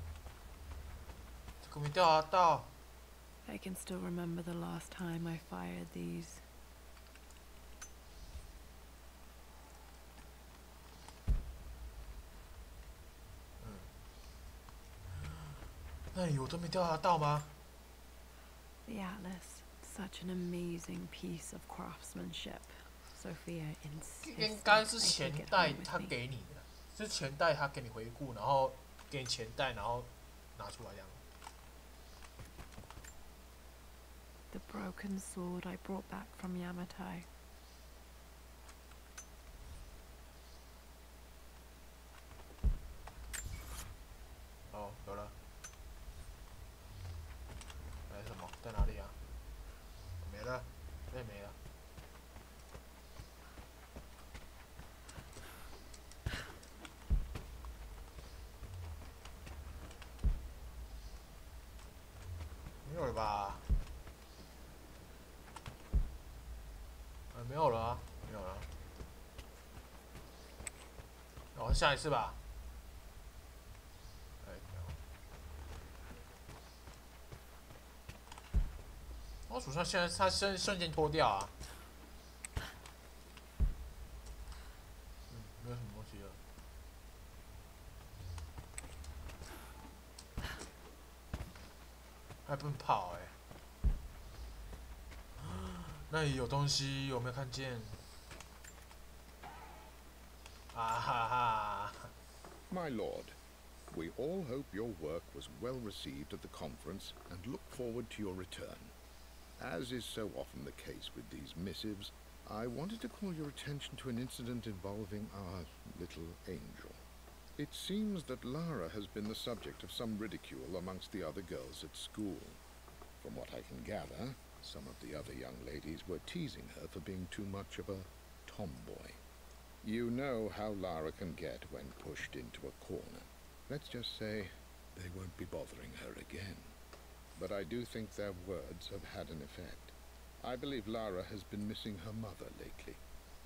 这个没钓到。I can still remember the last time I fired these. 那里我都没钓到吗？ The Atlas, such an amazing piece of craftsmanship. Sophia insisted 应该是 I 钱 take it 袋 home with 他 me. 给你的，是钱袋他给你回顾，然后给你钱袋，然后拿出来这样。 The broken sword I brought back from Yamatai. 哦，有了。还有什么？在哪里啊？没了，这也没了。没有了吧？没有了啊，没有了。哦，下一次吧。 我手上现在它瞬间脱掉啊！没有什么东西了。还不能跑哎！那里有东西，有没有看见？啊哈哈 My lord, we all hope your work was well received at the conference and look forward to your return. As is so often the case with these missives, I wanted to call your attention to an incident involving our little angel. It seems that Lara has been the subject of some ridicule amongst the other girls at school. From what I can gather, some of the other young ladies were teasing her for being too much of a tomboy. You know how Lara can get when pushed into a corner. Let's just say they won't be bothering her again. But I do think their words have had an effect. I believe Lara has been missing her mother lately.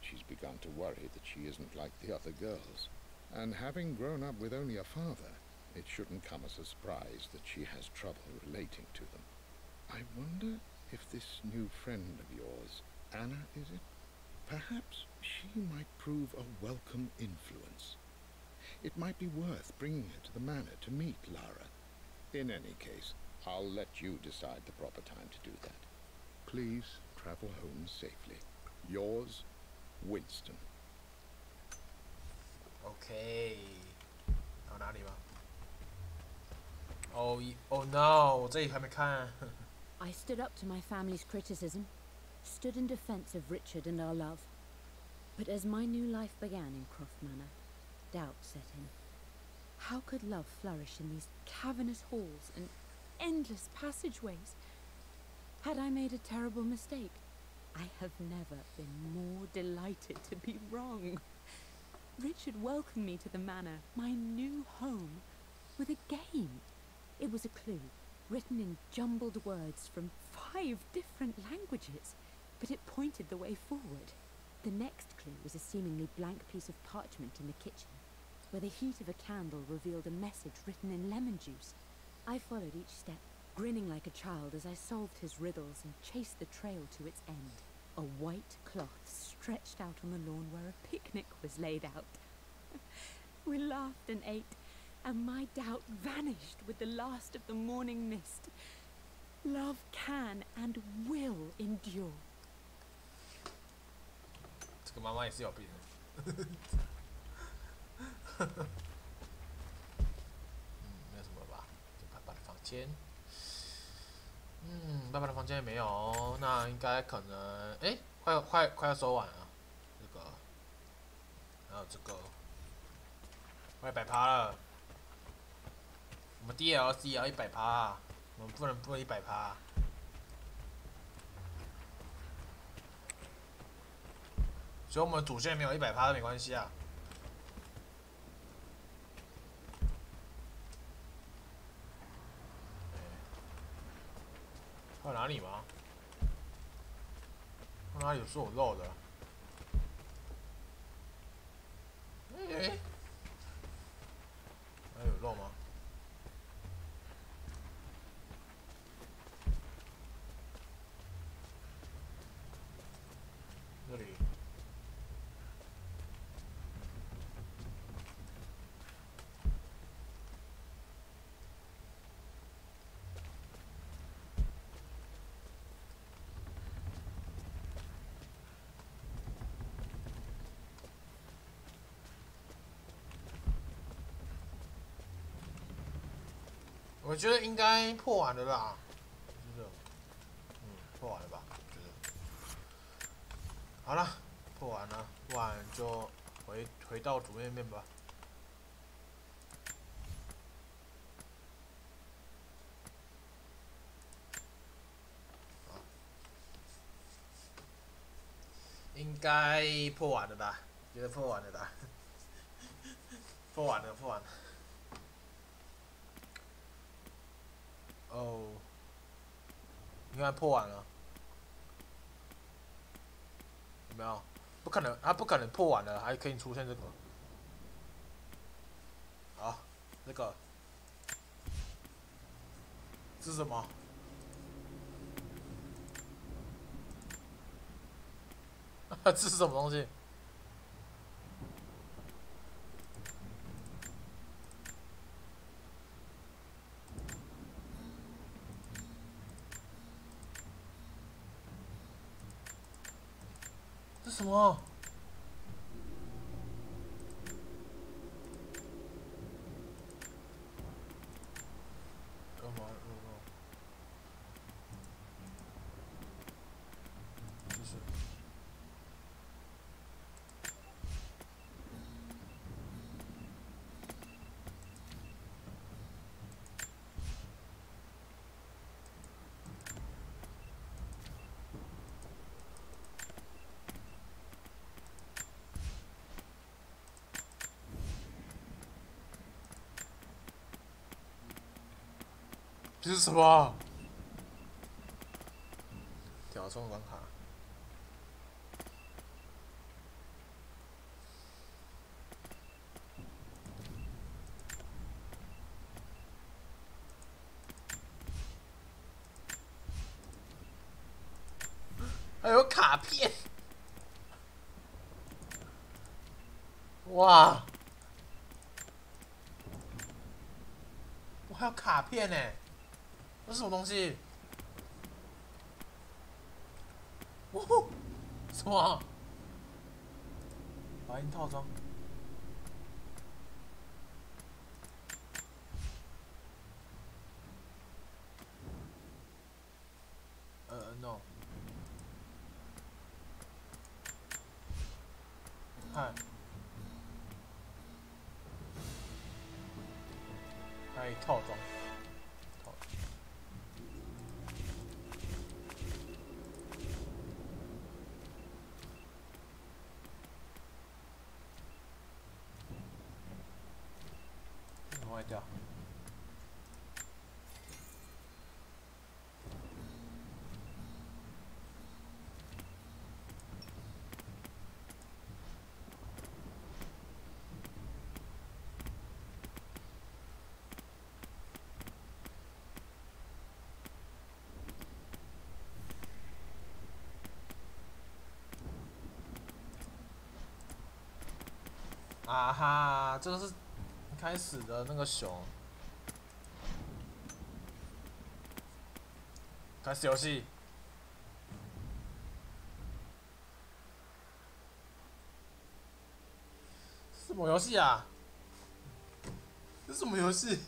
She's begun to worry that she isn't like the other girls. And having grown up with only a father, it shouldn't come as a surprise that she has trouble relating to them. I wonder if this new friend of yours, Anna, is it? Perhaps she might prove a welcome influence. It might be worth bringing her to the manor to meet Lara. In any case, I'll let you decide the proper time to do that. Please travel home safely. Yours, Winston. OK， 到哪里吗？Oh no， 我这里还没看。I stood up to my family's criticism, stood in defense of Richard and our love. But as my new life began in Croft Manor, doubt set in. How could love flourish in these cavernous halls and endless passageways? Had I made a terrible mistake? I have never been more delighted to be wrong. Richard welcomed me to the manor, my new home, with a game. It was a clue, written in jumbled words from 5 different languages, but it pointed the way forward. The next clue was a seemingly blank piece of parchment in the kitchen, where the heat of a candle revealed a message written in lemon juice. I followed each step, grinning like a child as I solved his riddles and chased the trail to its end. A white cloth stretched out on the lawn where a picnic was laid out. We laughed and ate, and my doubt vanished with the last of the morning mist. Love can and will endure. 这个妈妈也是有病的。没有什么吧？就爸爸的房间。爸爸的房间也没有，那应该可能，快要收完了。这个，还有这个，快100%了。我们 DLC 也要100%，我们不能100%。所以我们主线没有100%都没关系啊。还有哪里吗？还有哪里是我漏的？还有漏吗？这里。我觉得应该破完了啦，就是，破完了吧？就是，好了，破完了，不然就回到主页面吧。应该破完了吧？觉得破完了吧？破完了。哦，你看破完了，有没有？不可能，他不可能破完了还可以出现这个。好，这个，这是什么？这是什么东西？这什么？这是什么？挑战关卡。还有卡片，哇！我还有卡片呢。这是什么东西？哦，什么？白银套装。no。嗨。还有套装。啊哈，这个是一开始的那个熊。开始游戏。什么游戏啊？这什么游戏？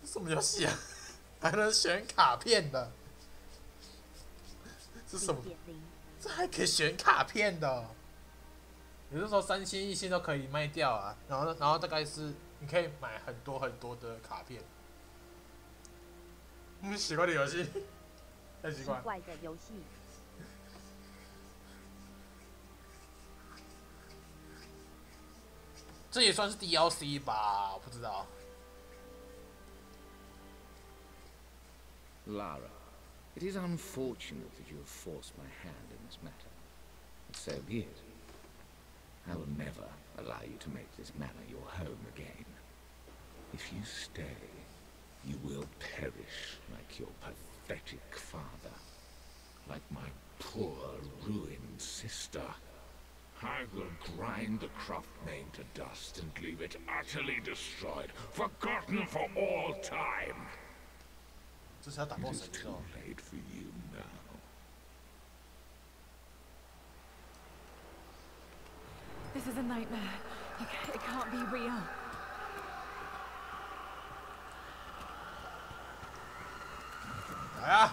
这什么游戏啊？还能选卡片的？这什么？这还可以选卡片的？也就是说，3星、1星都可以卖掉啊。然后大概是你可以买很多很多的卡片。奇怪的游戏，太奇怪。奇怪的游戏。这也算是 DLC 吧？我不知道。Lara, it is unfortunate that you have forced my hand in this matter. But so be it. I will never allow you to make this manor your home again. If you stay, you will perish like your pathetic father, like my poor, ruined sister. I will grind the craft name to dust and leave it utterly destroyed, forgotten for all time. It is too late for you now. This is a nightmare. It can't be real. Ah!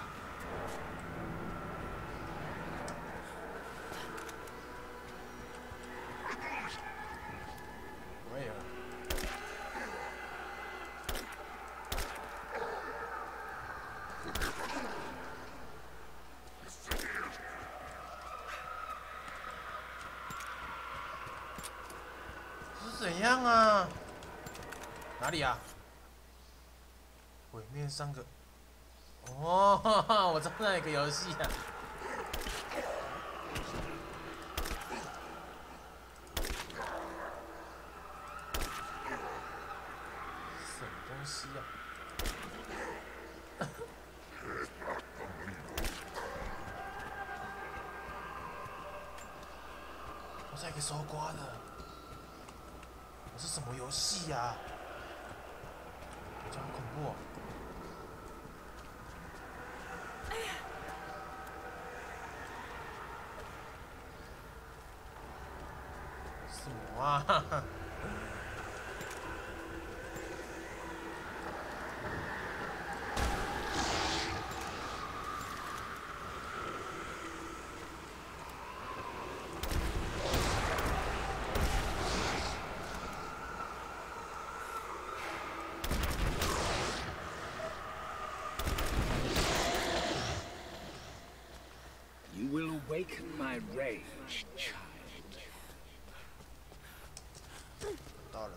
怎样啊？哪里啊？毁灭3个。哦，我知道那有个游戏啊。什么东西啊？我在给搜刮的。 这是什么游戏呀？这好恐怖哦！什么啊？Awaken my rage, child. 到了。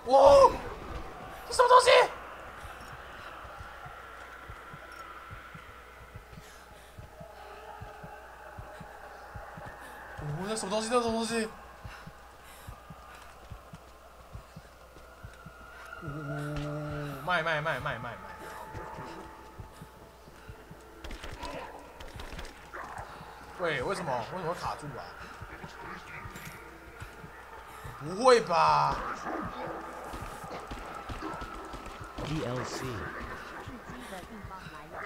哇！这什么东西？哦，那什么东西？那什么东西？ 卖！喂，为什么会卡住啊？不会吧 ？DLC。吃鸡的地方来了。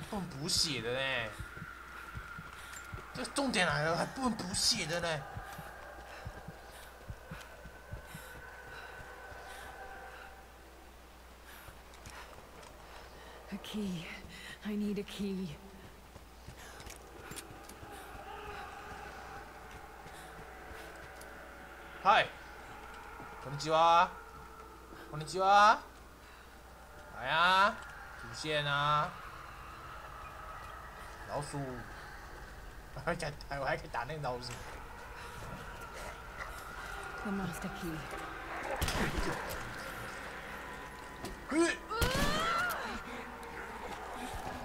不能补血的呢，这重点来了，还不能补血的呢。A key. I need a key. Hi. こんにちは。こんにちは。来啊，出现啊！老鼠，我还可以打那个老鼠。The master key. 好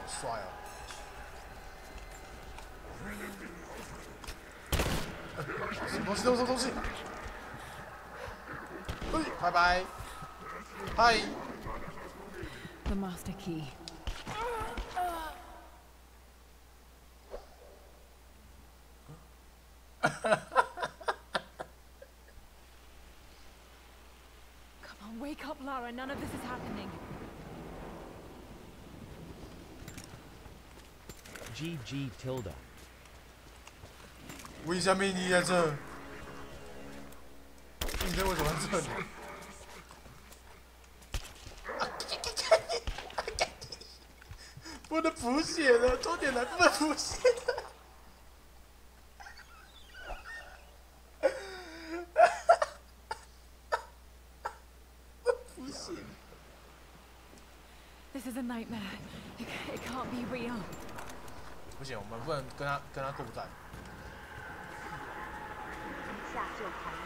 帅哦！什么东西？什么东西？拜拜，嗨。The master key. Come on, wake up, Lara. None of this is happening. GG Tilda. 为什么你在这？你在为什么在这里？不能补血了，重点来不能补血。补血。This is a nightmare. It can't be real. 不行，我们不能跟他作战。一下就开了。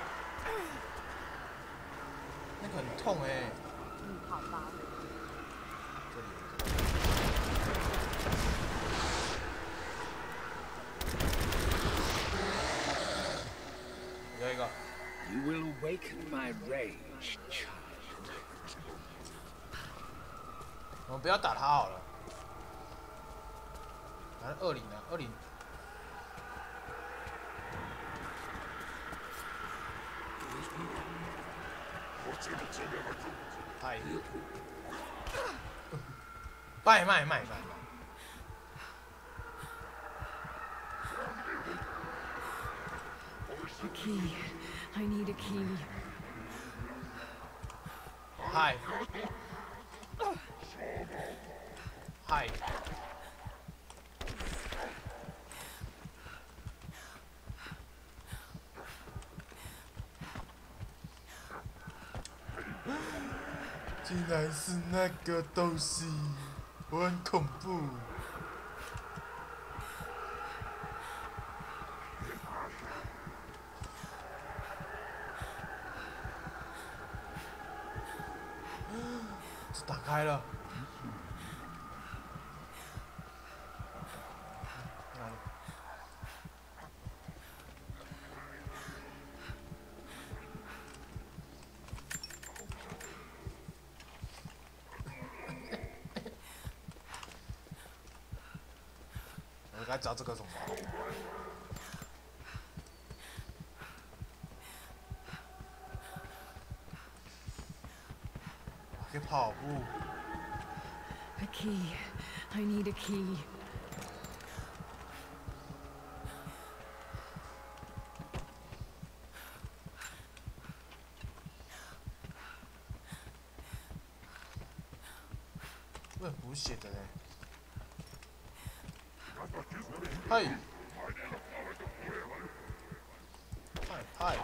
那个很痛哎。好吧。这里。有一个。You will awaken my rage, child. 我们不要打他好了。反正20呢，20。嗨。卖。A key. I need a key. 嗨。嗨。竟然是那个东西，我很恐怖。打开了。哪里？我该找这个什么？可以跑步。A key. I need a key. 问补血的嘞。嗨。嗨。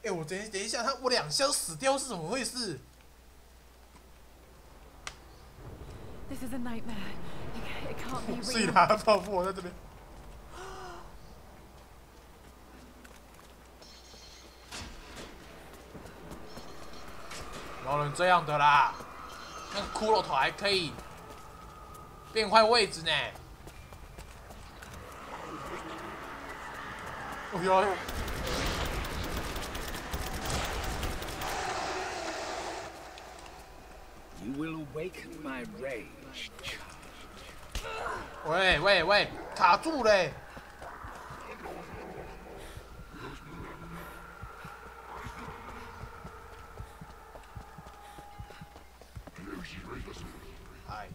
哎，我等一下，我2箱死掉是怎么回事？ This is a nightmare. It can't be real. 睡啦，泡沫在这边。老人这样的啦，那个骷髅头还可以变换位置呢。哦哟！ You will awaken my rage, child. 喂，卡住嘞！哎。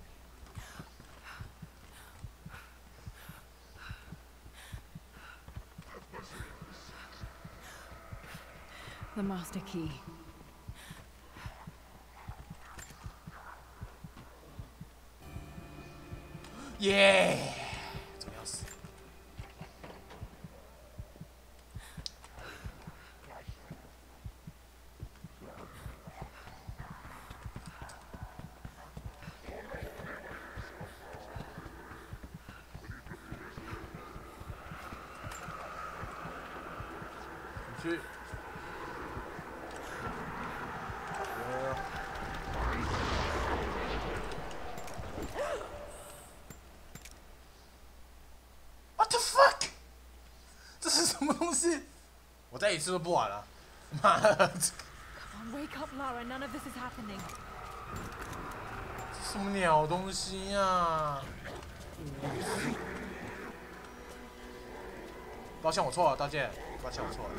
The master key. 耶！怎么样死？去。What the fuck？ 这是什么东西？我再一次都不玩了，妈的！ Come on, wake up, Lara. None of this is happening. 这什么鸟东西呀？抱歉，我错了，大姐，抱歉，我错了。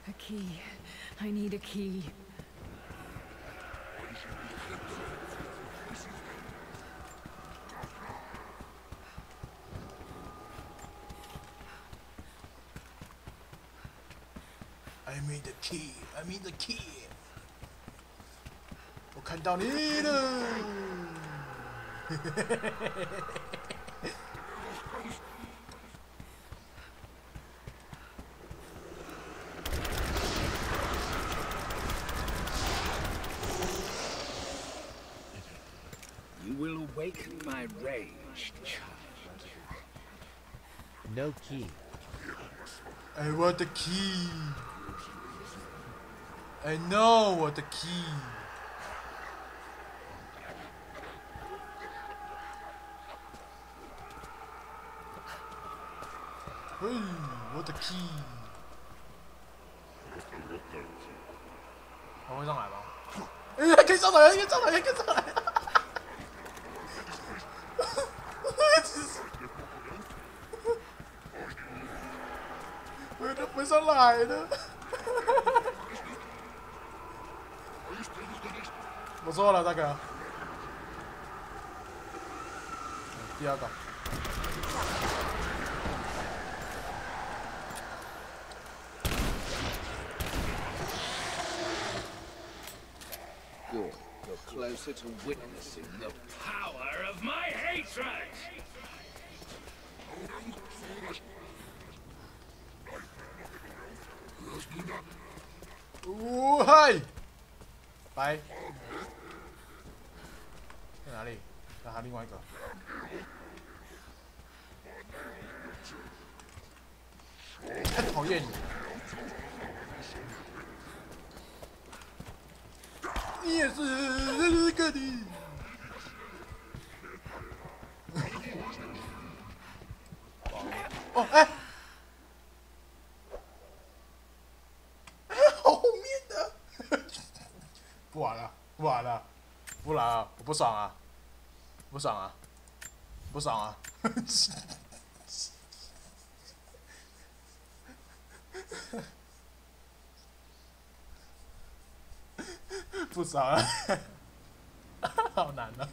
A key. I need a key. I need the key. I need the key. 我看到你了。You will awaken my rage, child. No key. I want the key. I know what the key. Hey, what the key? 我会上来吗？哎，可以上来，可以上来，可以上来！我都不上来的。不错了，大哥。第二个。 Good. You're closer to witnessing the power of my hatred! 嗨，拜。在哪里？在他另外一个。太讨厌你。 你也是个你。哦，哎，哎，后面的，不玩了，不玩了，不玩了，我不爽啊，不爽啊，不爽啊。不爽了，好难啊！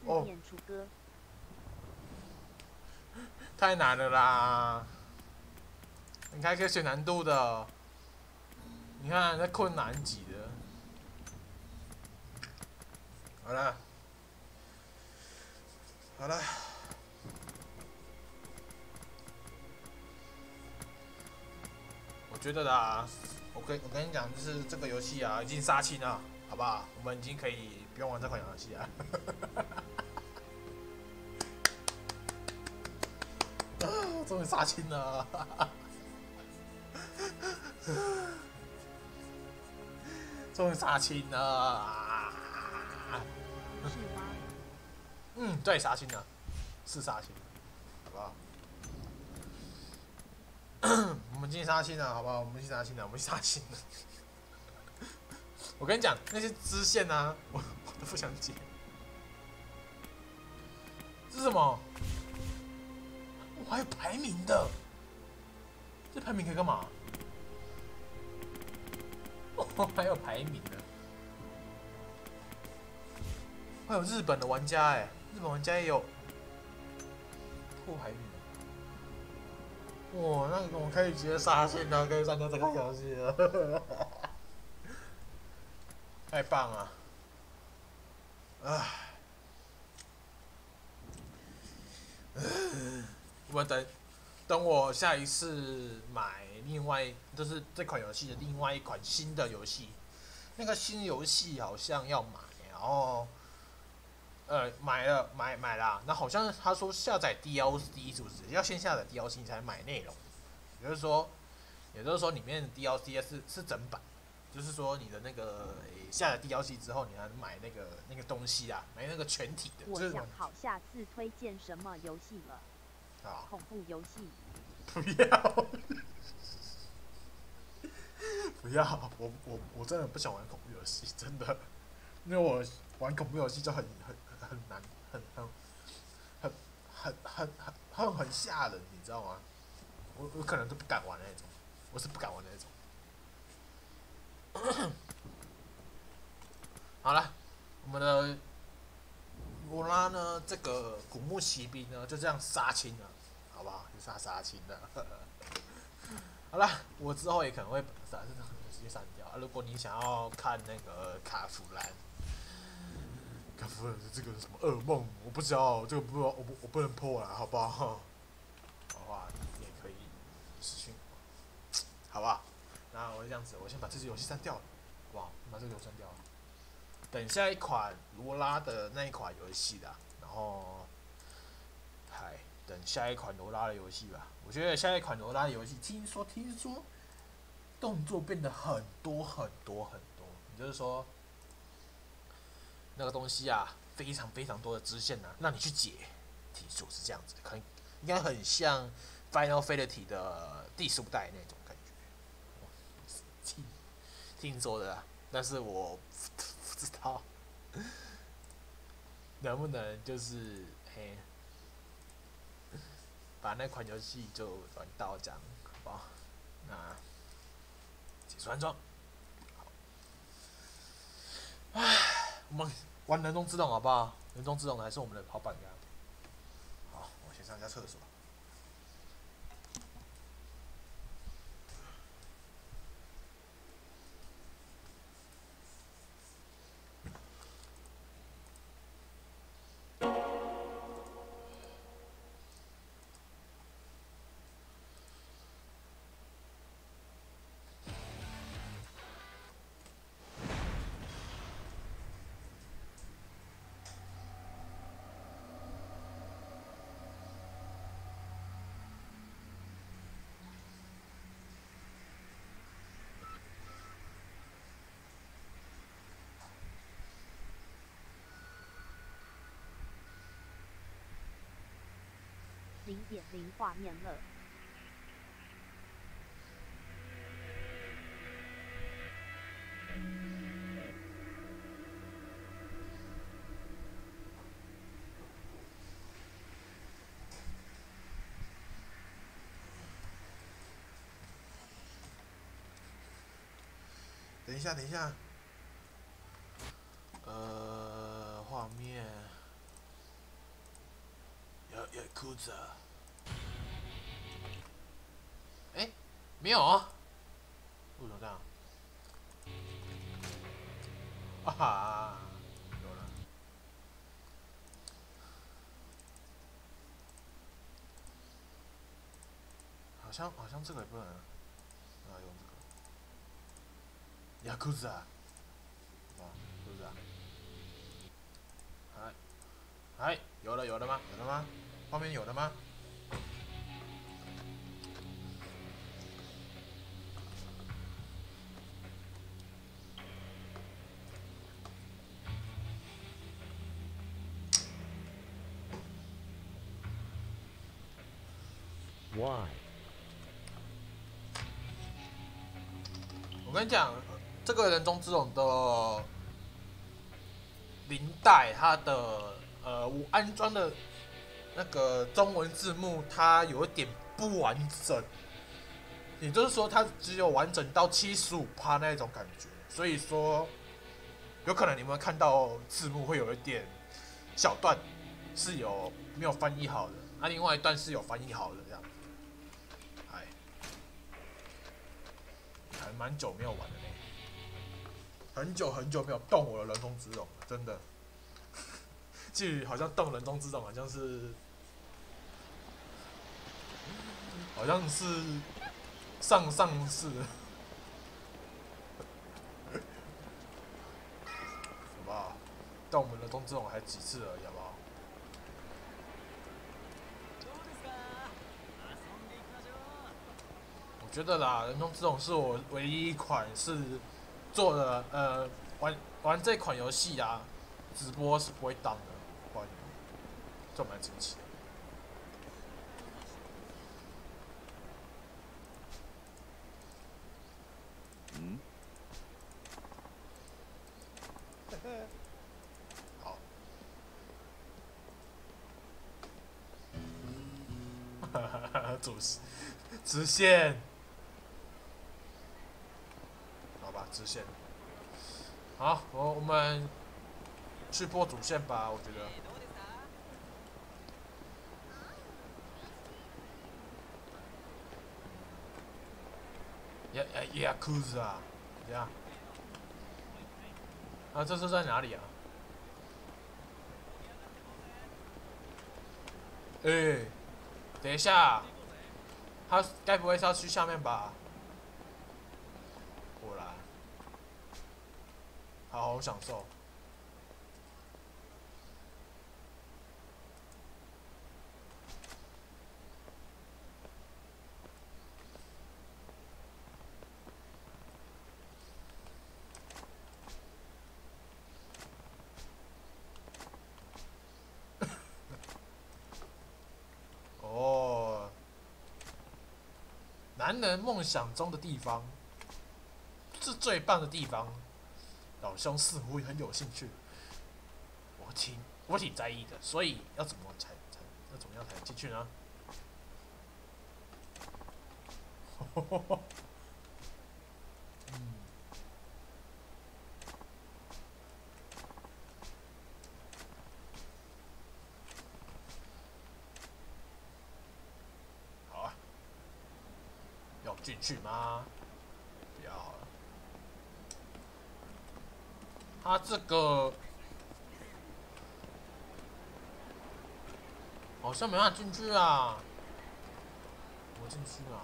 四面楚歌，太难了啦！你还可以选难度的，你看这困难级的。好了，好了。 我觉得啦，我跟你讲，就是这个游戏啊，已经杀青了，好不好？我们已经可以不用玩这款游戏了。终于杀青了，终于杀青了。是吗？嗯，对，杀青了，是杀青，好不好？我们进杀青了，好不好？我们进杀青了，我们进杀青了。我跟你讲，那些支线啊，我都不想解。这是什么？我还有排名的，这排名可以干嘛？我还有排名的，还有日本的玩家哎，日本玩家也有破排名。 哇，那我可以直接杀线了，可以上到这个游戏了。太棒了！我等我下一次买另外就是这款游戏的另外一款新的游戏，那个新游戏好像要买，然后买啦，那好像他说下载 DLC 是不是要先下载 DLC 你才能买内容？也就是说里面的 DLC 是整版，就是说你的那个下载 DLC 之后，你还能买那个东西啊，买那个全体的。我想好下次推荐什么游戏了。啊，恐怖游戏。不要，不要，我真的不想玩恐怖游戏，真的，因为我玩恐怖游戏就很难，很吓人，你知道吗？我可能都不敢玩那种，我是不敢玩那种。好了，我们的罗拉呢，这个古墓奇兵呢，就这样杀青了，好不好？就杀青了。好了，我之后也可能会把直接删掉。如果你想要看那个卡弗兰这个什么噩梦，我不知道，这个我不能破了，好不好？的话，你也可以私讯我，好不好？那我这样子，我先把这支游戏删掉了，好不好？把这个游戏删掉了。等下一款罗拉的那一款游戏啦，然后等下一款罗拉的游戏吧。我觉得下一款罗拉的游戏，听说动作变得很多，也就是说那个东西啊，非常多的支线啊，让你去解。听说是这样子的，应该很像 Final Fantasy 的第15代那种感觉。听说的啦，但是我不知道能不能就是把那款游戏就玩到这样，好不好？那结束安装。我们玩人中之龙好不好？人中之龙还是我们的好榜样。好，我先上一下厕所。0.0画面了。等一下，画面有裤子，没有啊，为什么这样？啊哈，有了，好像这个也不能，用这个。雅库兹啊，是不是啊？有了吗？画面有了吗？Why？ 我跟你讲，这个人中之龙的0代，它的我安装的那个中文字幕，它有一点不完整，也就是说，它只有完整到75%那种感觉，所以说有可能你们看到字幕会有一点小段是没有翻译好的，另外一段是有翻译好的这样。还蛮久没有玩了呢。很久很久没有动我的人中之龙了，真的。至于好像动人中之龙，好像是上次，好不好？动我们人中之龙还几次而已，好不好？我觉得啦，人中之龙是我唯一一款是做的玩这款游戏啊，直播是不会挡的，不然就蛮神奇的。嗯。好。直线。好吧，直线。好，我们去破主线吧，我觉得。亚库兹啊，怎样？啊，这是在哪里啊？等一下，他该不会是要去下面吧？果然，好好享受。男人梦想中的地方，是最棒的地方。老兄似乎很有兴趣，我挺在意的，所以要怎么样才能进去呢？好啊，要进去吗？不要了。他这个好像没办法进去啊！我进去啊！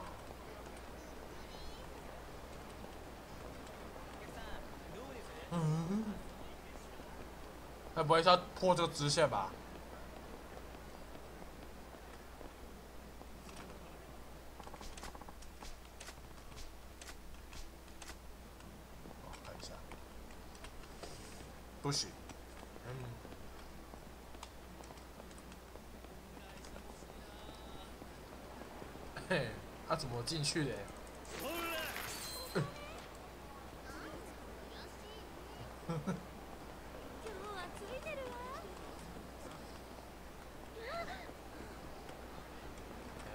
该不会是要破这个支线吧？看一下，不行。嘿，他怎么进去的？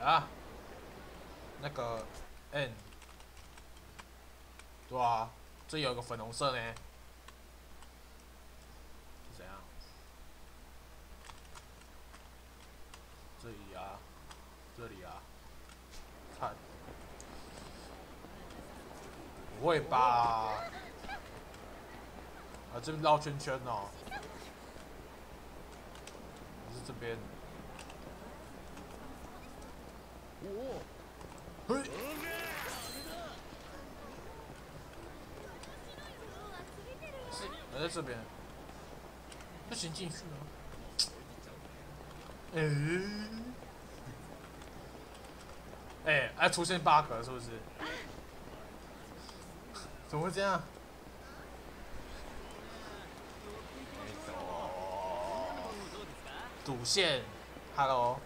啊，那个 N， 对啊，这有一个粉红色呢，是怎样？这里啊，这里啊，看，不会吧？啊，这边绕圈圈哦，不是这边。嘿，是还在这边，不行进去啊！还出现 bug 了是不是？怎么会这样？主线 ，Hello。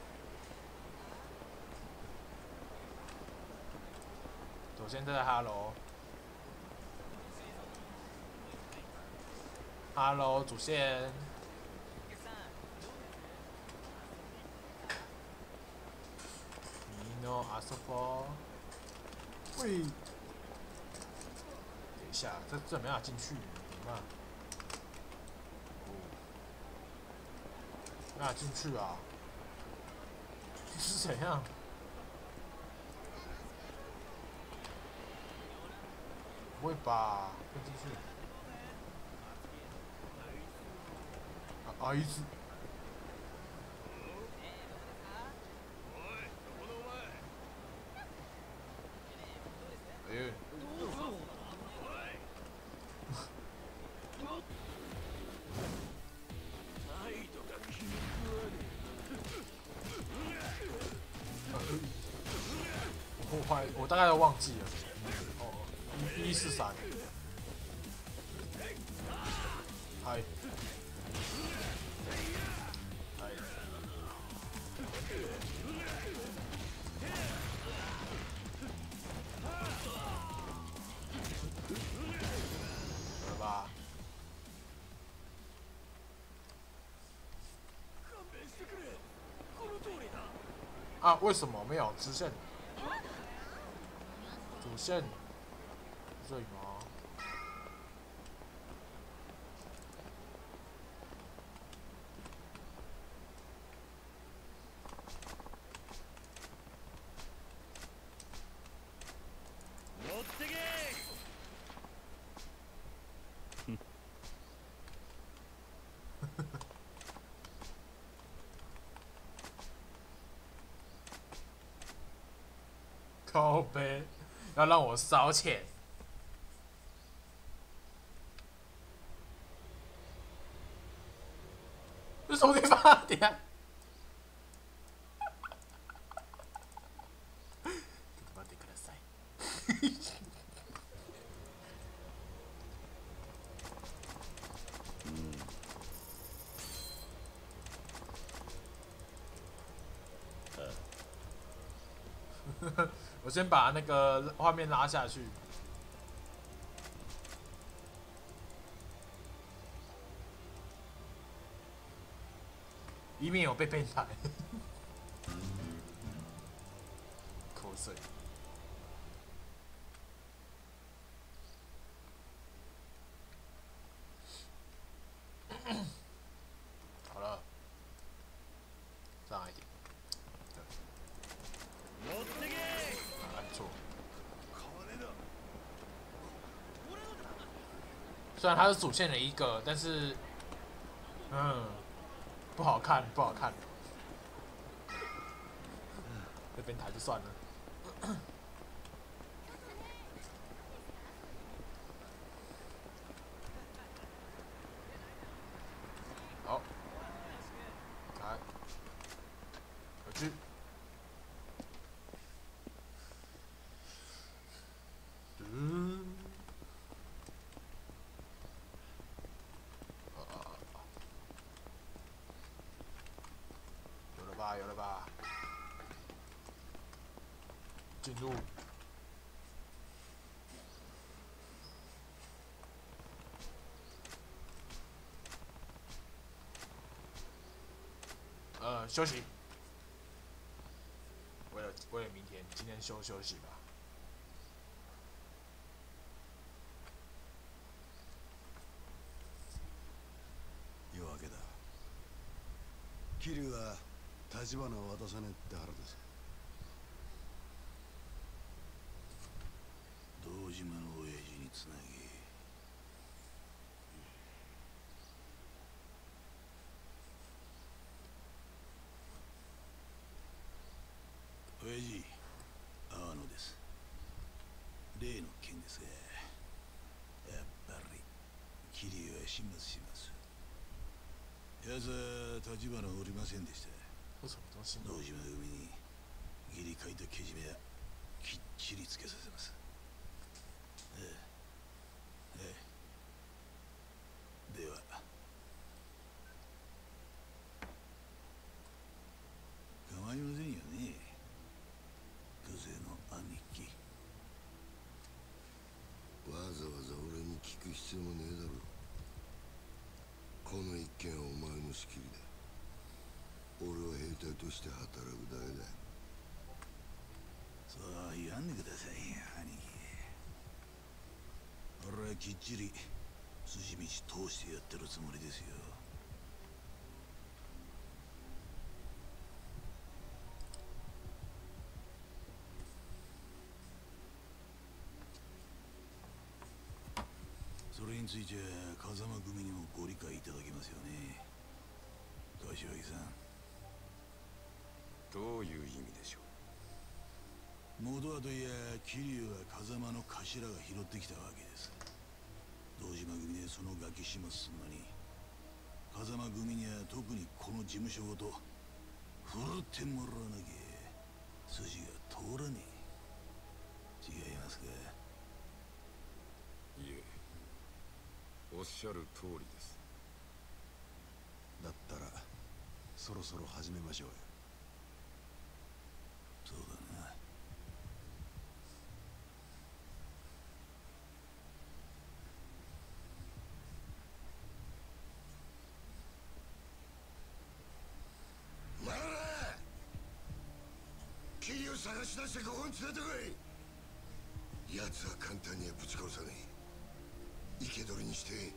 首先在 Hello 主线。你no阿索波。喂，等一下，这没法进去，怎么办？没法进去啊！这是怎样？不会吧？跟进去。合図。哎。我大概都忘记了。哦，143。嗨。嗨。有了吧？啊，为什么没有直线？主线这里吗？靠背，要让我烧钱。这什么地方？等下。我先把那个画面拉下去，以免有被变态。口水。好了，上来一点。按错。虽然它是主线的一个，但是，不好看，不好看。被变态就算了。好，来，回去。有了吧，有了吧。进入。休息。为了明天，今天休息吧。夜明けだ。桐生は橘を渡さねえって腹です。堂島の親父につなぎ。親父、阿野です。例の件ですが、やっぱり桐生は始末します。奴は橘をおりませんでした。堂島組に義理書いたけじめはきっちりつけさせます。では。構いませんよね。風情の兄貴。わざわざ俺に聞く必要もねえだろ。この一件はお前の仕切りだ。俺は兵隊として働くだけだ。そう言わんでくださいよ、兄貴。俺はきっちり筋道通してやってるつもりですよ。それについては風間組にもご理解いただけますよね。柏木さん。どういう意味でしょう。元はといや桐生は風間の頭が拾ってきたわけです。堂島組でそのガキ始末すんのに風間組には特にこの事務所ごと振るってもらわなきゃ筋が通らねえ。違いますか。いえ、おっしゃる通りです。だったらそろそろ始めましょうよ。そうだな。なら桐生探し出してここに連れてこい。奴は簡単にはぶち殺さねえ。生け捕りにして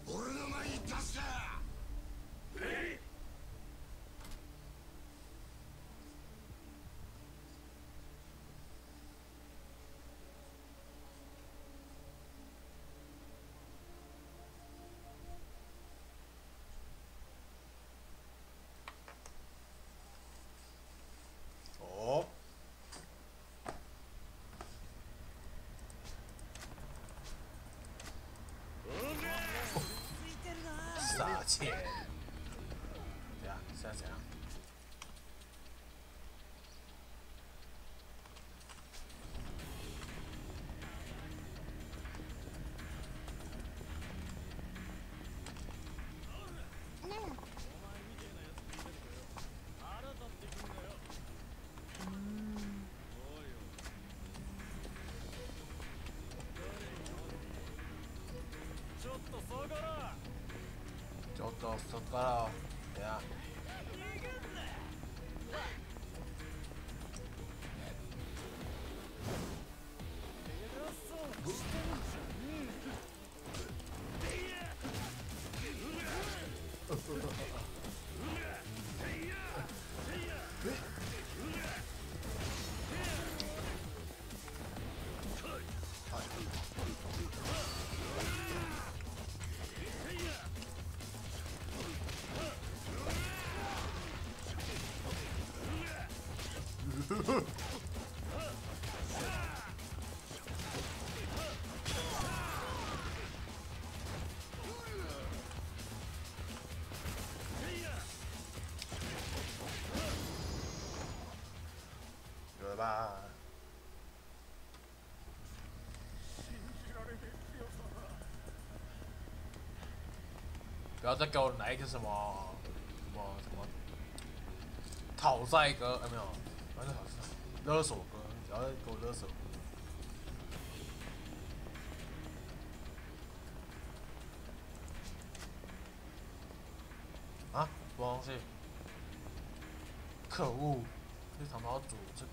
俺の前に出すな。哦，撒钱，对呀，现在怎样？ちょっとそっからいや。有了吧？不要再给我来一个什么讨债歌，没有，反正勒索歌，不要再给我勒索。啊，什么东西？可恶！这他妈要走这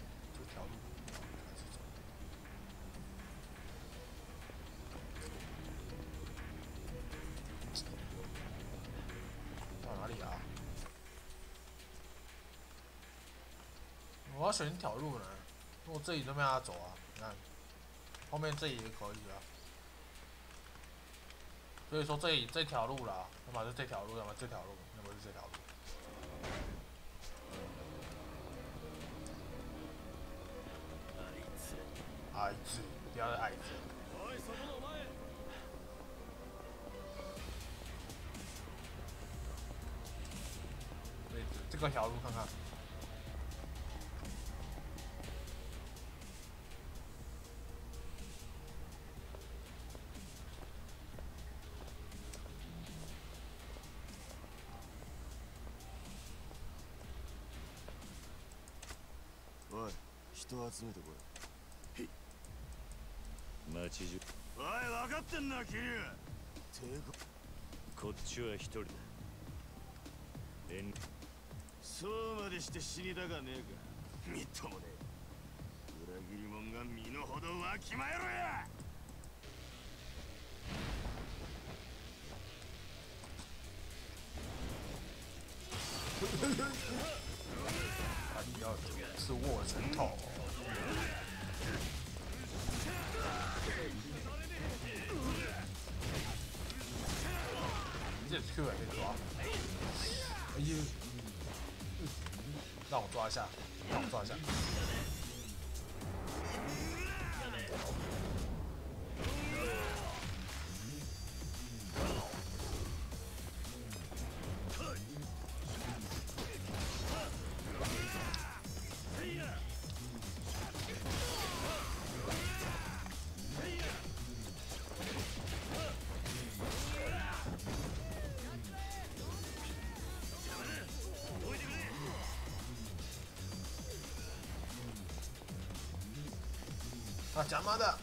条路，还是走？到哪里啊？我要选一条路呢，我这里都没法走啊！你看，后面这里也可以啊。所以说这条路啦，要么是这条路，要么这条路，要么是这条路。あいつ，不要爱子。对，这个条路看看。おい、人集めてこい。町中。おい、分かってんな、桐生。こっちは一人だ。そうまでして死にたかねえか。みっともねえ。裏切り者が身の程わきまえろや。你要吃卧尘头。你这 Q 还没抓？哎让我抓一下，让我抓一下。啊，假妈的！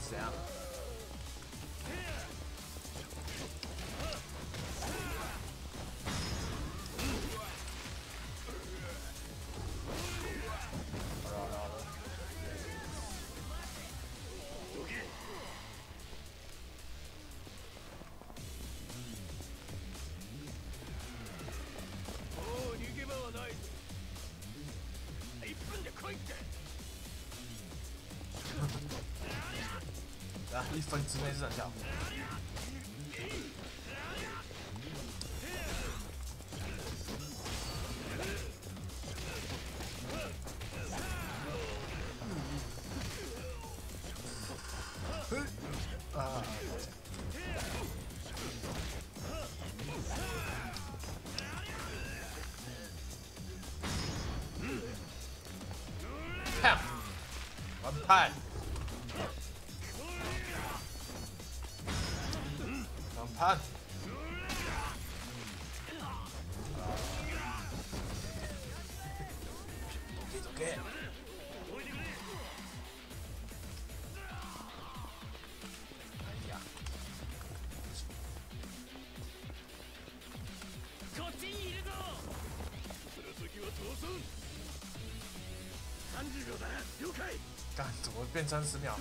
怎样？1分之内是很跳。啊！看，完拍。判。OK。哎呀！こっちにいるぞ。その時は逃走。30秒だ。了解。干，怎么变30秒？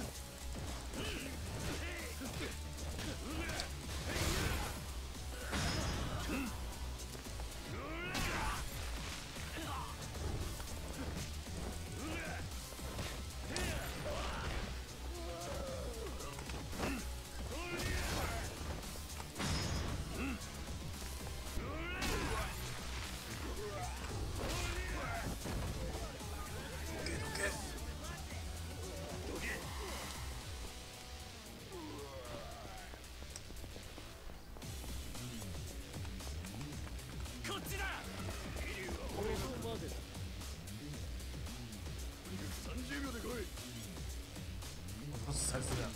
不是30秒。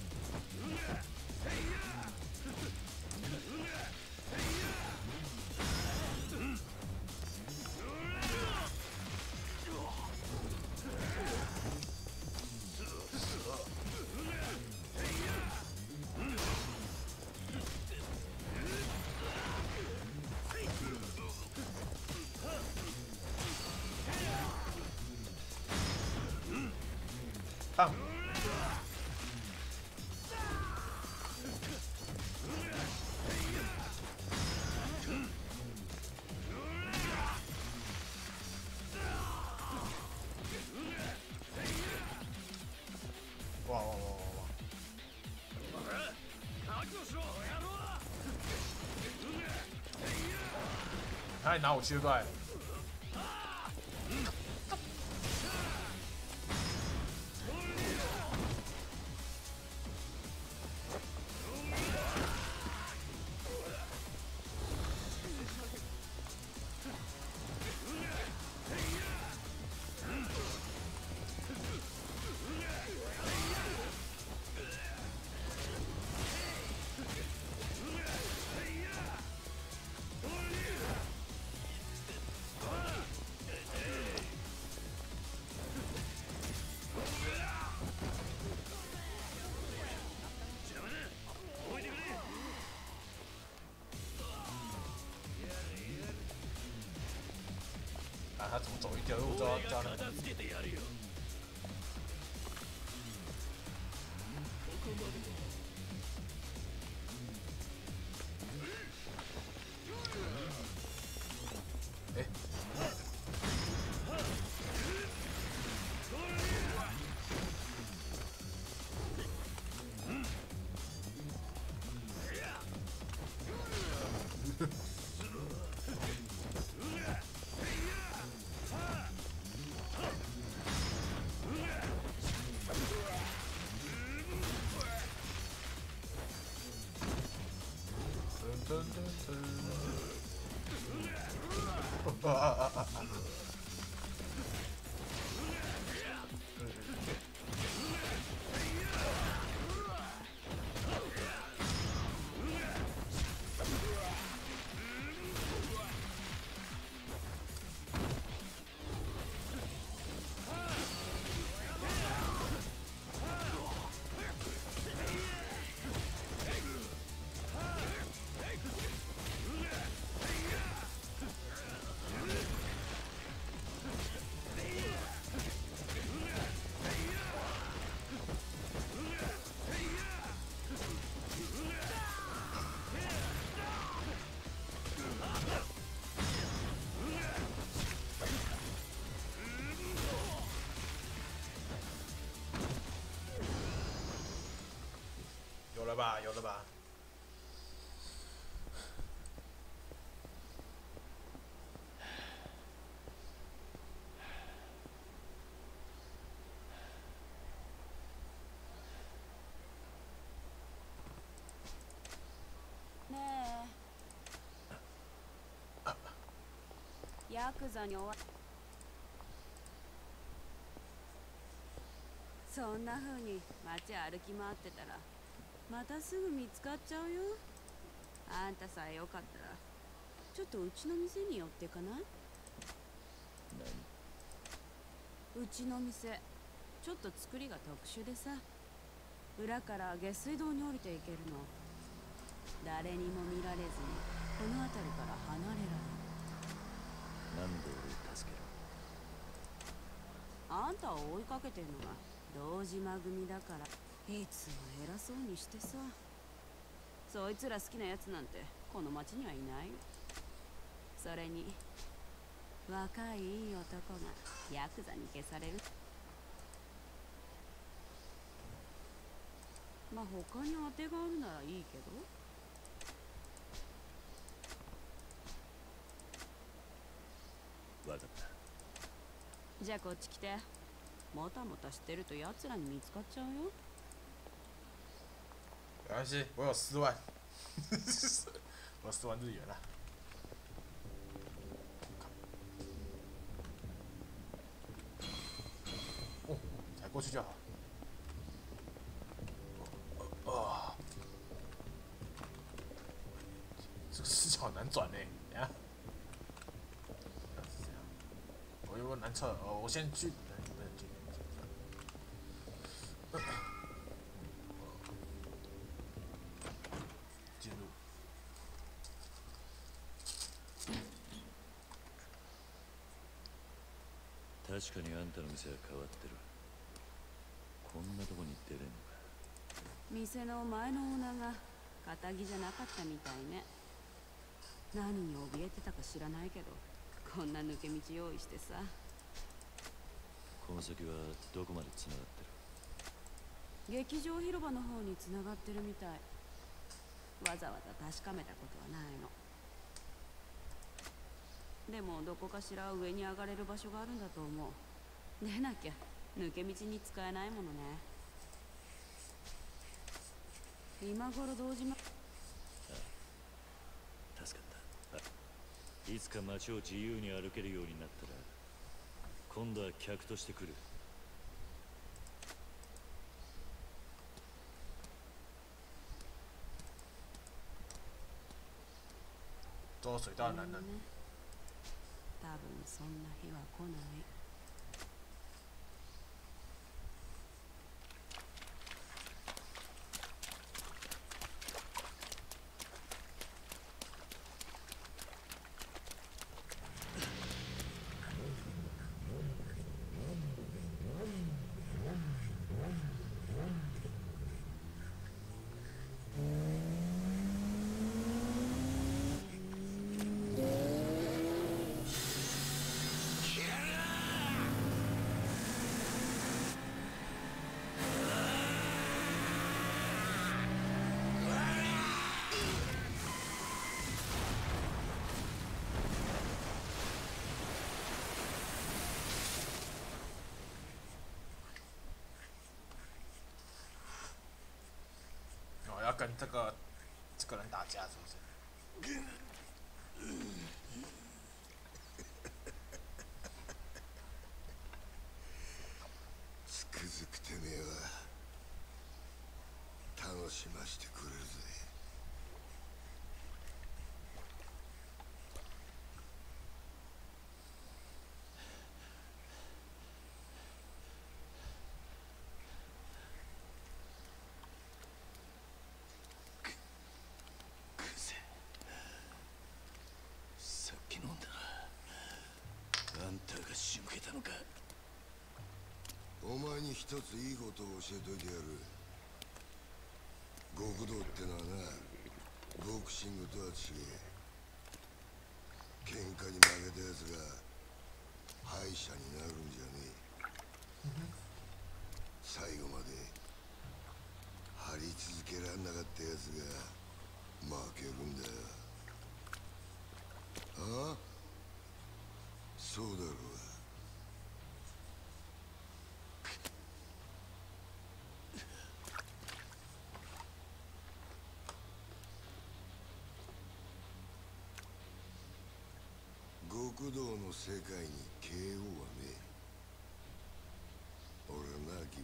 棒！哇哇哇哇哇！他还拿我7块。怎么走一条路都要加那个。哎。有了吧，有了吧。ねえ。ヤクザに追わそんな風に街歩き回ってたらまたすぐ見つかっちゃうよ。あんたさえよかったらちょっとうちの店に寄ってかない？うちの店ちょっと作りが特殊でさ、裏から下水道に降りていけるの。誰にも見られずにこの辺りから離れられる。なんで俺を助ける？あんたを追いかけてるのが堂島組だからいつも偉そうにしてさ。そいつら好きなやつなんてこの町にはいないよ。それに若いいい男がヤクザに消される。まあ他に当てがあるならいいけど。わかった。じゃあこっち来て。もたもたしてると奴らに見つかっちゃうよ。没关系，我有4万，我有4万日元了。哦，踩过去就好。这个视角难转呢，等下。我有个难测哦，我先去。进入。確かにあんたの店は変わってる。こんなとこに出れんのか。店の前のオーナーが堅気じゃなかったみたいね。何に怯えてたか知らないけど、こんな抜け道用意してさ。この先はどこまで繋がってる？劇場広場の方に繋がってるみたい。わざわざ確かめたことはないの。でもどこかしら上に上がれる場所があるんだと思う。でなきゃ抜け道に使えないものね。今頃堂島。助かった。いつか街を自由に歩けるようになったら今度は客として来る。走水道男人。多分そんな日は来ない。跟这个人打架，是不是？つくづくてめえは楽しましてくれるぜ。さっき飲んだあんたが仕向けたのか。お前に一ついいことを教えといてやる。極道ってのはな、ボクシングとは違え。喧嘩に負けたやつが敗者になるんじゃねえ。最後まで張り続けらんなかったやつが負けるんだよ。ああ、そうだろうが。極道の世界に KO はねえ。俺はな、君、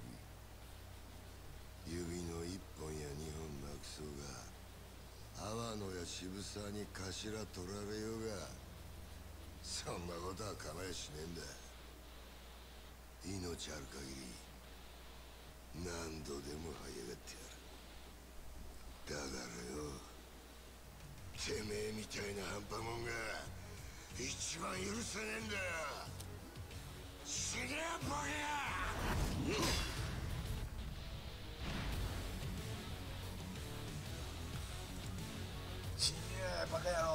指の一本や二本なくそうが、阿波野や渋沢に頭取られようが、そんなことは構えしねえんだ。命ある限り何度でも這い上がってやる。だからよ、てめえみたいな半端もんが一番許せねえんだよ。死ねえボケ！死ねえバカ野郎！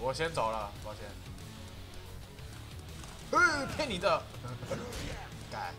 我先走了，抱歉。骗你的，改。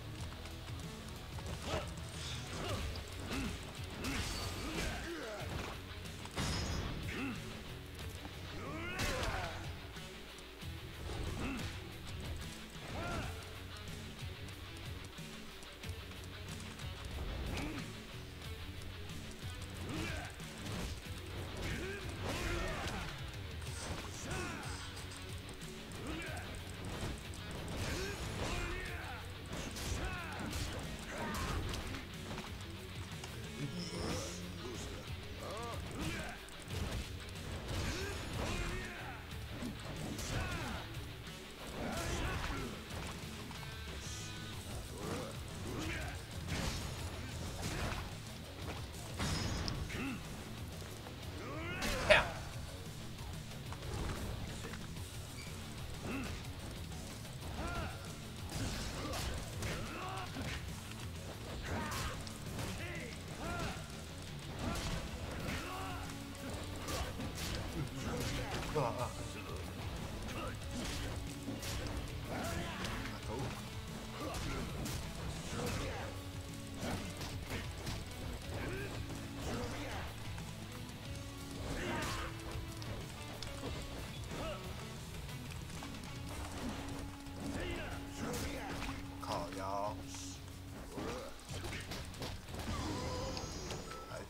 给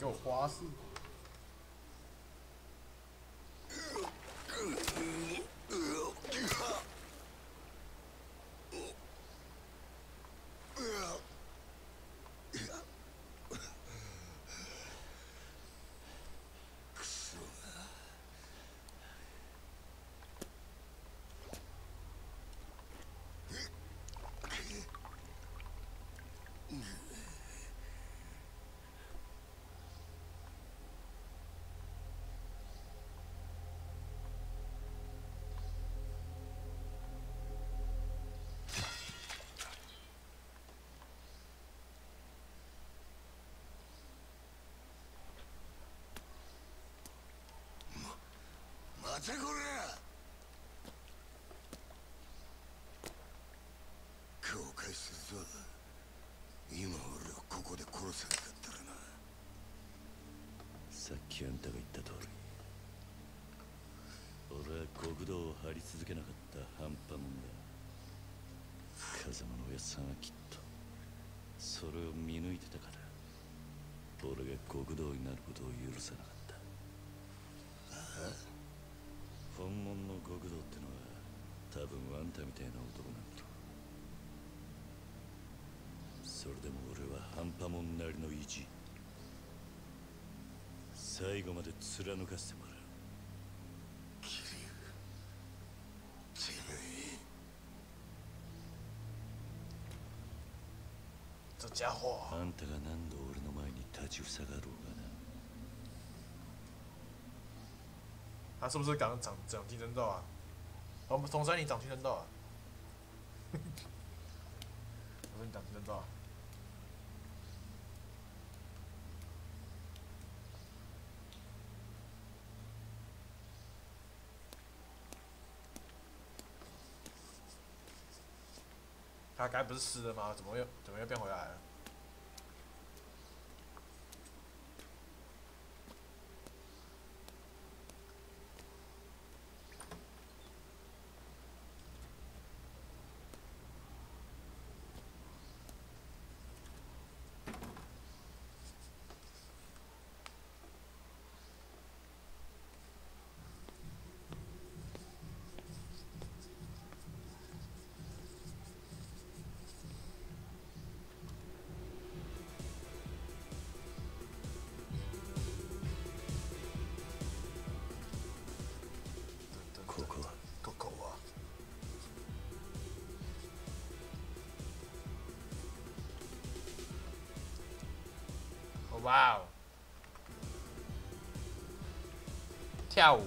我花式。待てこれ！後悔するぞ。今俺をここで殺さなかったらな。さっきあんたが言った通り極道を張り続けなかった半端もんだ。風間のおやっさんはきっとそれを見抜いてたから俺が極道になることを許さなかった。本物の極道ってのは多分あんたみたいな男なんだろう。それでも俺は半端もんなりの意地最後まで貫かせてもらう。这家伙！あんたが何度俺の前に立ちふさがろうがな。他是不是长金针豆啊？我们同山你长金针豆啊？我说你长金针豆啊？他该不是湿的吗？怎么又变回来了？哇哦！跳舞。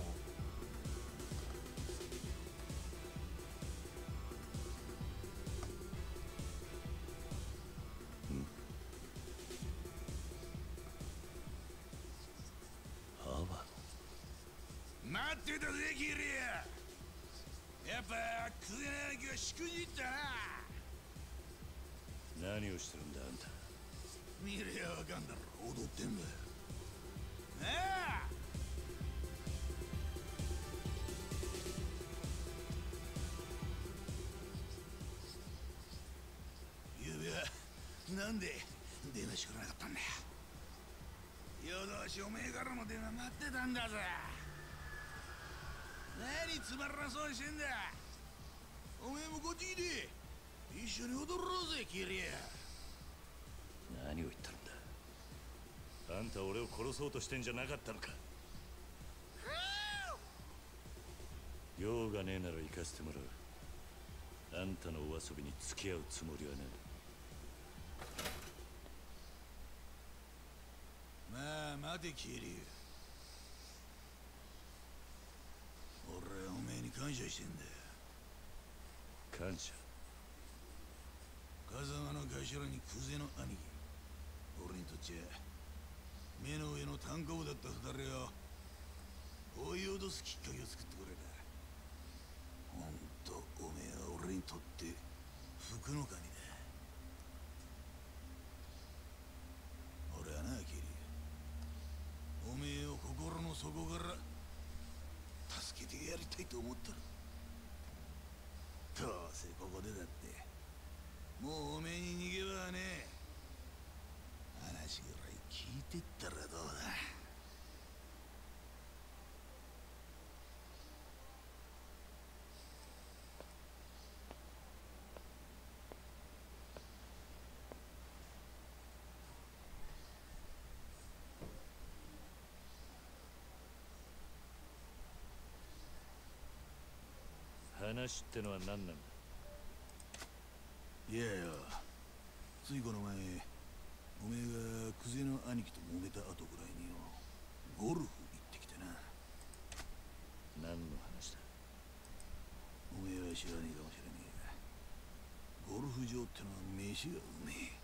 待ってたぜキリア。やっぱクゼナギはしくじったな。何をしてるんだあんた。見りゃわかんだろ、踊ってんだよ。ああ。ゆうべはなんで電話してくれなかったんだよ。夜通しおめえからの電話待ってたんだぜ。何つまらなそうにしてんだ。おめえもこっち来て一緒に踊ろうぜキリア。何を言ってるんだ。あんた俺を殺そうとしてんじゃなかったのか。用がねえなら行かせてもらう。あんたのお遊びに付き合うつもりはまな。あ待てキリア。俺はおめえに感謝してんだよ。感謝。風間の頭にクゼの兄貴。俺にとっちゃ目の上の単行部だった二人を追い脅すきっかけを作ってくれた。ほんとおめえは俺にとって福の神だ。俺はなキリア、おめえを心の底から助けてやりたいと思ったら、どうせここでだってもうおめえに逃げ場はねえ。話ぐらい聞いてったらどうだ。話ってのは何なんだ。いやよ、ついこの前おめえがクゼの兄貴と揉めた後ぐらいによ、ゴルフ行ってきてな。何の話だ。おめえは知らねえかもしれねえが、ゴルフ場ってのは飯がうめえ。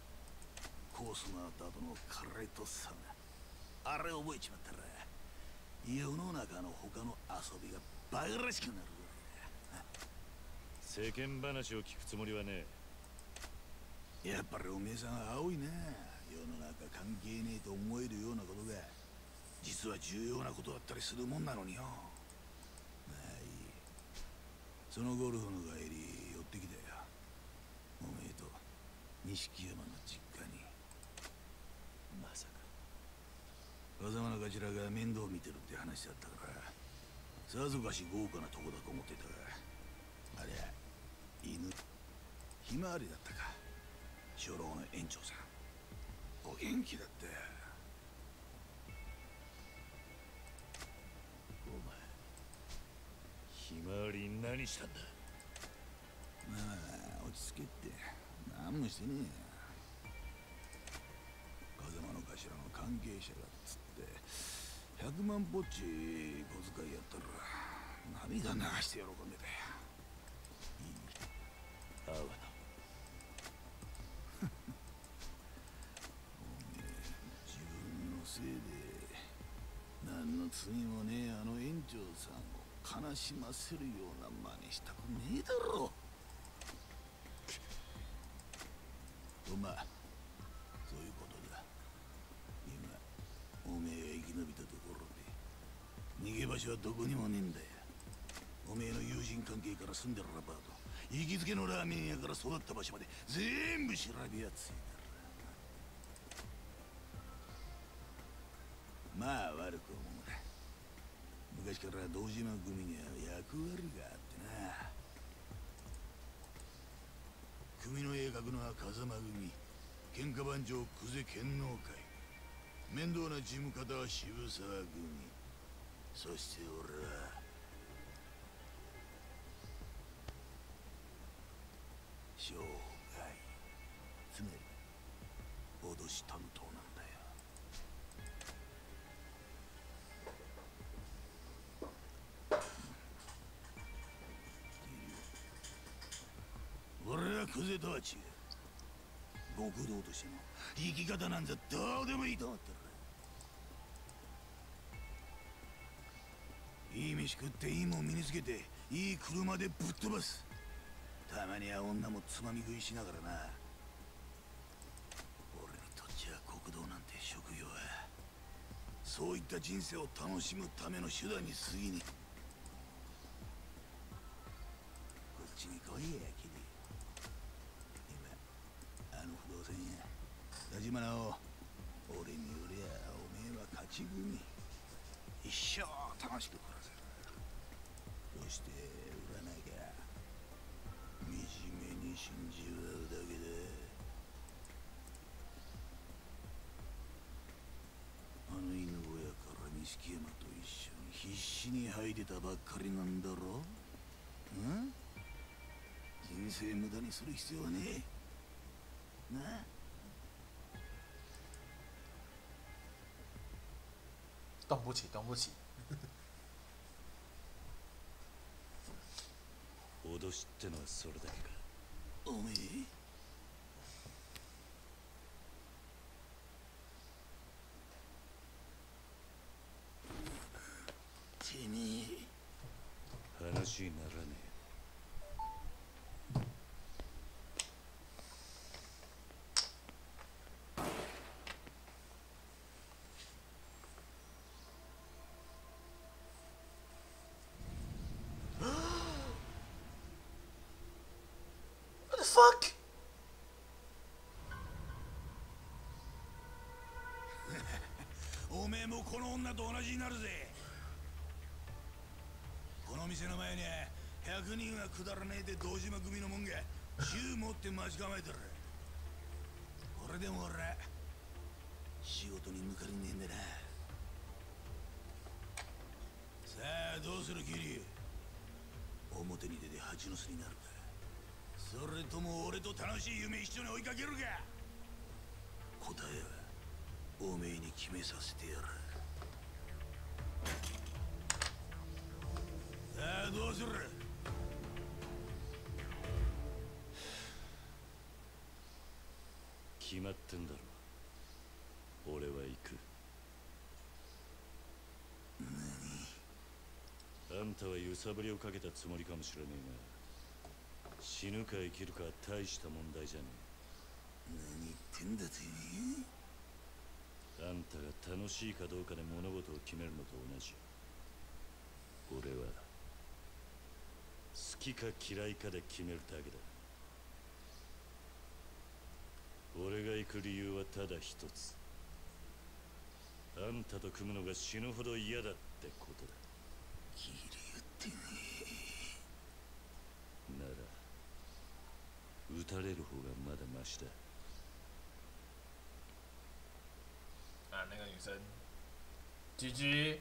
コース回った後のカレーとサウナ、あれ覚えちまったら世の中の他の遊びがバカらしくなるぐらいだ。世間話を聞くつもりはねえ。やっぱりおめえさんは青いな。世の中関係ねえと思えるようなことが実は重要なことだったりするもんなのによ。まあいい。そのゴルフの帰り寄ってきたよ。おめえと錦山の実家に。まさか風間の頭が面倒見てるって話だったからさぞかし豪華なとこだと思ってたが、ありゃ犬ひまわりだったか。初老の園長さんお元気だったよ。お前ひまわりに何したんだ。まあ落ち着けって何もしてねえよ。風間の頭の関係者がっつって100万ぽっち小遣いやったら涙流して喜んでたよ。あわ自分のせいで何の罪もねえあの園長さんを悲しませるような真似したくねえだろ。まあそういうことだ。今おめえが生き延びたところで逃げ場所はどこにもねえんだよ。おめえの友人関係から住んでるアパート、行きつけのラーメン屋から育った場所まで全部調べやついてる。まあ悪く思うな。昔から堂島組には役割があってな。組の絵描くのは風間組、喧嘩番長久世剣能会、面倒な事務方は渋沢組、そして俺は生涯つまり脅し担当なんだよ。俺はクゼとは違う。極道としての生き方なんざどうでもいいと思ってる。いい飯食っていいもん身につけていい車でぶっ飛ばす。たまには女もつまみ食いしながらな。俺にとっちゃ国道なんて職業はそういった人生を楽しむための手段に過ぎねえ。こっちに来いやキリ。今あの不動産屋田島直、俺によりゃおめえは勝ち組。一生楽しく暮らせる。そして売らなきゃ惨めに死んじまうだけだ。あの犬小屋から錦山と一緒に必死に這い出たばっかりなんだろ。ん？人生無駄にする必要はねえ。なあ？动不起，动不起。脅しってのはそれだけか。おめえてめえ話にならねえ。Fuck! おめえもこの女と同じになるぜ。この店の前に100人はくだらねえで堂島組のもんが銃持って待ち構えてる。これでも俺仕事に抜かりねえんだな。さあどうするキリ。表に出て蜂の巣になるか、それとも俺と楽しい夢一緒に追いかけるか。答えはおめえに決めさせてやる。さあどうする。決まってんだろ。俺は行く。あんたは揺さぶりをかけたつもりかもしれねえが、死ぬか生きるかは大した問題じゃねえ。何言ってんだてめえ。あんたが楽しいかどうかで物事を決めるのと同じ。俺は好きか嫌いかで決めるだけだ。俺が行く理由はただ一つ。あんたと組むのが死ぬほど嫌だってことだ。ギリ言ってねなら撃たれる方がまだマシだ。啊，那个女生，GG。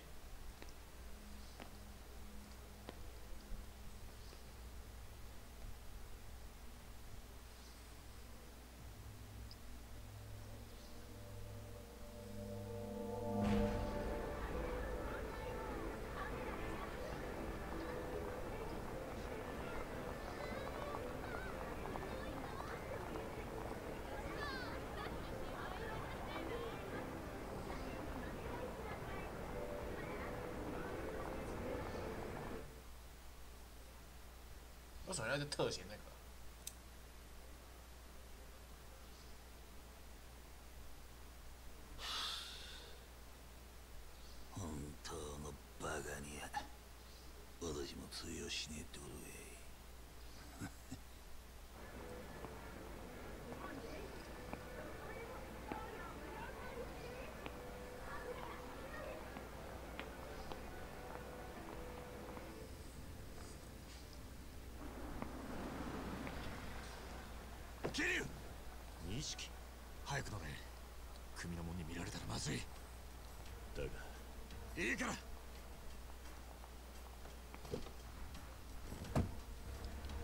为什么要在特写那个？本当のバカにゃ私も通用しねえってことかい。桐生錦早く乗れ。組の者に見られたらまずい。だがいいから。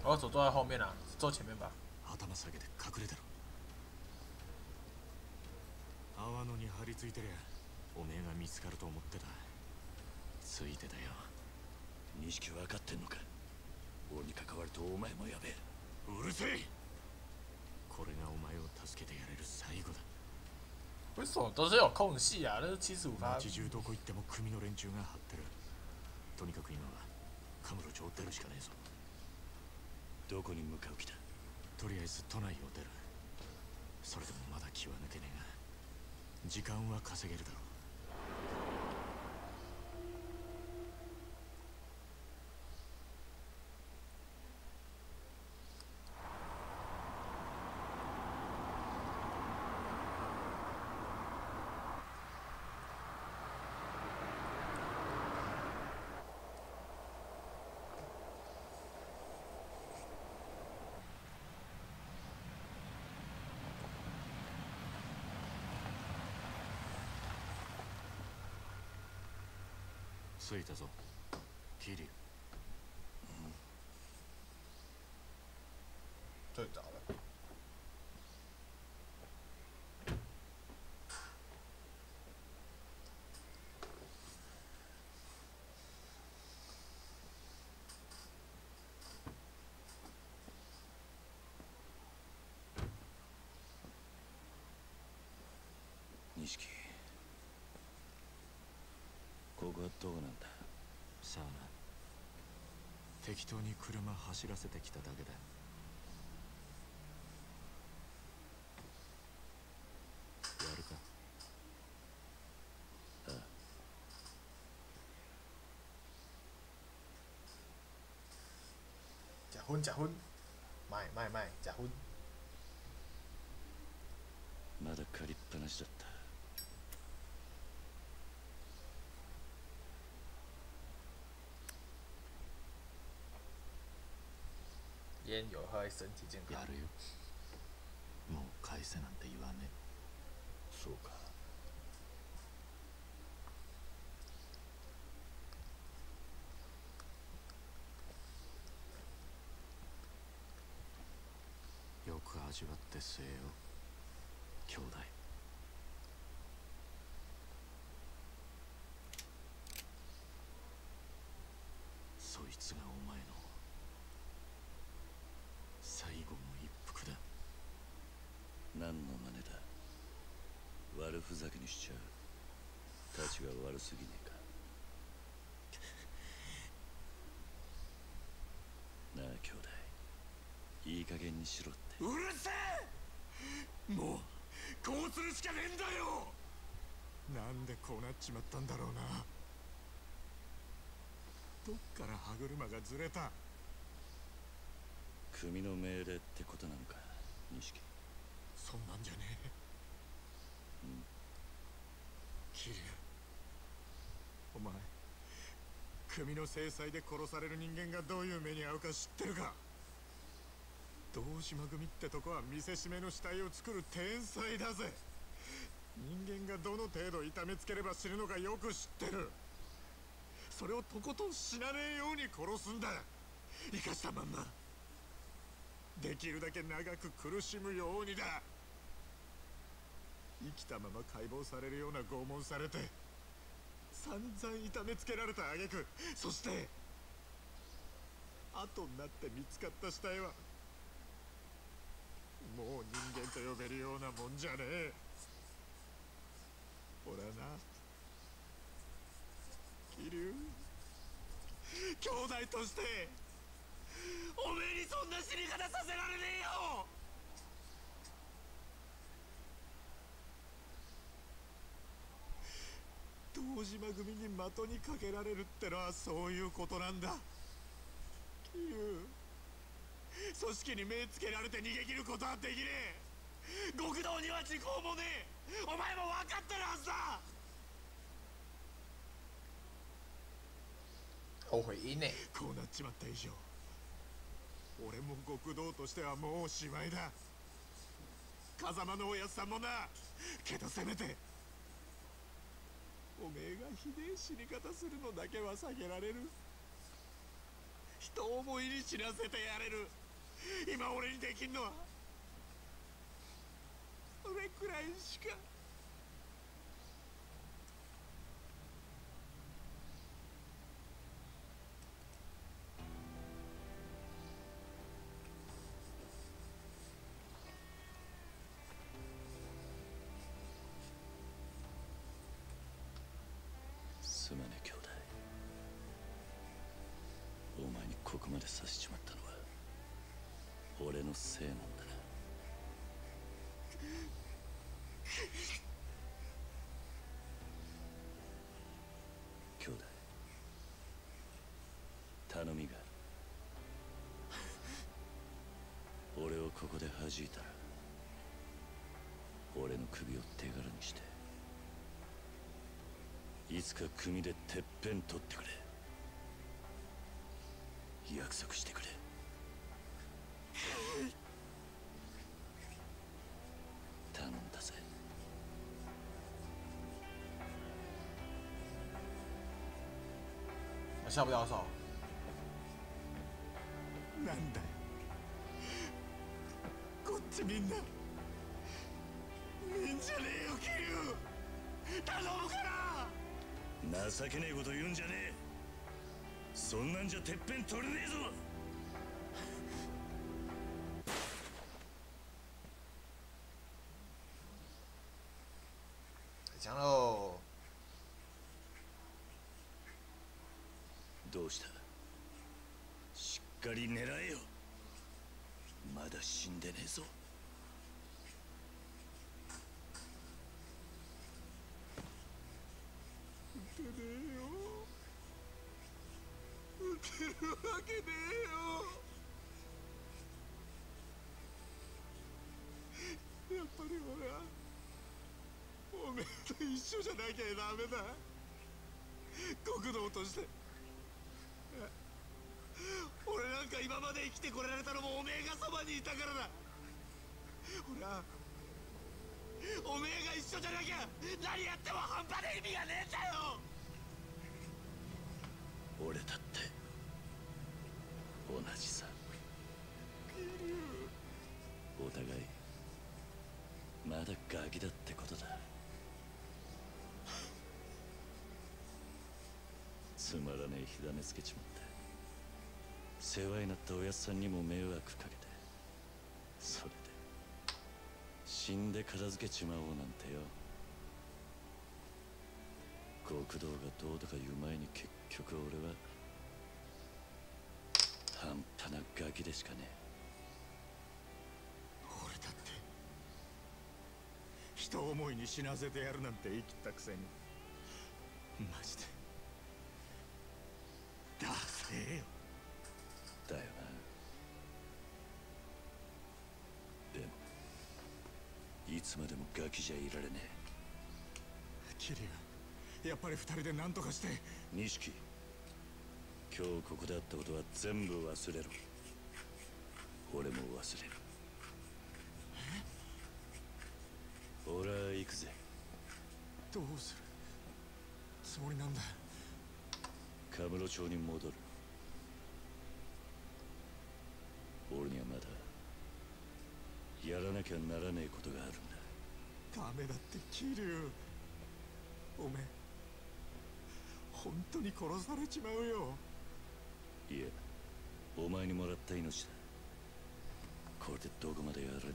我要走坐在后面啊，坐前面吧。頭下げて隠れてろ。阿波野に張り付いてりゃおめえが見つかると思ってた。ついてたよ。錦分かってんのか。俺に関わるとお前もやべえ。うるせえ。これがお前を助けてやれる最後だ。为什么都是有空隙啊？那是75%。街中どこ行っても組の連中が張ってる。とにかく今はカムロ町を出るしかねえぞ。どこに向かう気だ。とりあえず都内を出る。それでもまだ気は抜けねえが時間は稼げるだろう。着いたぞ、桐生。睡着了。錦、ここはどこなんだ。さあな。適当に車走らせてきただけだ。やるか。ああ。假婚假婚，卖卖卖假婚。まだ借りっぱなしだった。烟有害身体健康。やるよ。もう返せなんて言わねえ。そうか。よく味わって据えよ、兄弟。そいつがお前の最後の一服だ。何の真似だ。悪ふざけにしちゃう。たちが悪すぎねえか。なあ兄弟、いい加減にしろって。うるせえ。もうこうするしかねえんだよ。なんでこうなっちまったんだろうな。どっから歯車がずれた。組の命令ってことなのか、錦。そんなんじゃねえ。桐生、お前組の制裁で殺される人間がどういう目に遭うか知ってるか。堂島組ってとこは見せしめの死体を作る天才だぜ。人間がどの程度痛めつければ死ぬのかよく知ってる。それをとことん死なねえように殺すんだ。生かしたまんまできるだけ長く苦しむようにだ。生きたまま解剖されるような拷問されて散々痛めつけられた挙句、そして後になって見つかった死体はもう人間と呼べるようなもんじゃねえ。俺はな、桐生、兄弟としておめえにそんな死に方させられねえよ。堂島組に的にかけられるってのはそういうことなんだ。桐生、組織に目つけられて逃げ切ることはできねえ。極道には時効もねえ。お前も分かってるはずだ。后悔音ね。こうなっちまった以上、俺も極道としてはもうしまいだ。風間のおやつさんもな。けどせめておめえがひでえ死に方するのだけは避けられる。人思いに死なせてやれる。今俺にできんのはそれくらいしか。すまねえ兄弟。お前にここまでさせちまったのは俺のせいなんだな。兄弟、頼みがある。俺をここで弾いたら俺の首を手柄にしていつか組でてっぺん取ってくれ。約束してくれ。頼んだぜ。下不了手。なんだよ、こっちみんな見んじゃねえよ桐生。頼むから情けねえこと言うんじゃねえ。そんなんじゃてっぺん取れねえぞ。讲喽。どうした。しっかり狙えよ。まだ死んでねえぞ。撃てねえよ。撃てるわけねえよ。やっぱり俺はおめえと一緒じゃなきゃダメだ。極道として俺なんか今まで生きてこられたのもおめえがそばにいたからだ。俺はおめえが一緒じゃなきゃ何やっても半端で意味がねえんだよ。俺だって同じさ。お互いまだガキだってことだ。つまらねえ火種つけちまった。世話になったおやっさんにも迷惑かけて、それで死んで片付けちまおうなんてよ。極道がどうとか言う前に結局俺は半端なガキでしかねえ。俺だって人思いに死なせてやるなんて言い切ったくせにマジでダセえよ。だよつまでもガキじゃいられねえ。桐生、やっぱり二人で何とかして。錦、今日ここであったことは全部忘れろ。俺も忘れる。俺は行くぜ。どうするつもりなんだ。カムロ町に戻る。俺にはまだやらなきゃならねえことがあるんだ。ダメだって桐生、おめえ本当に殺されちまうよ。いや、お前にもらった命だ。これでどこまでやれるのか、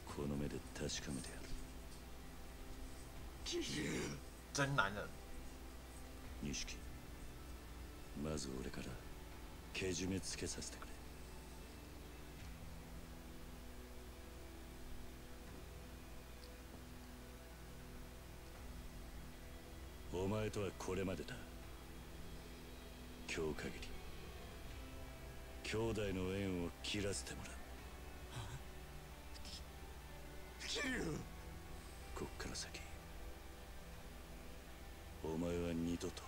この目で確かめてやる。桐生、真男人。錦、まず俺からけじめつけさせてくれ。お前とはこれまでだ。今日限り兄弟の縁を切らせてもらう。桐生、こっから先お前は二度と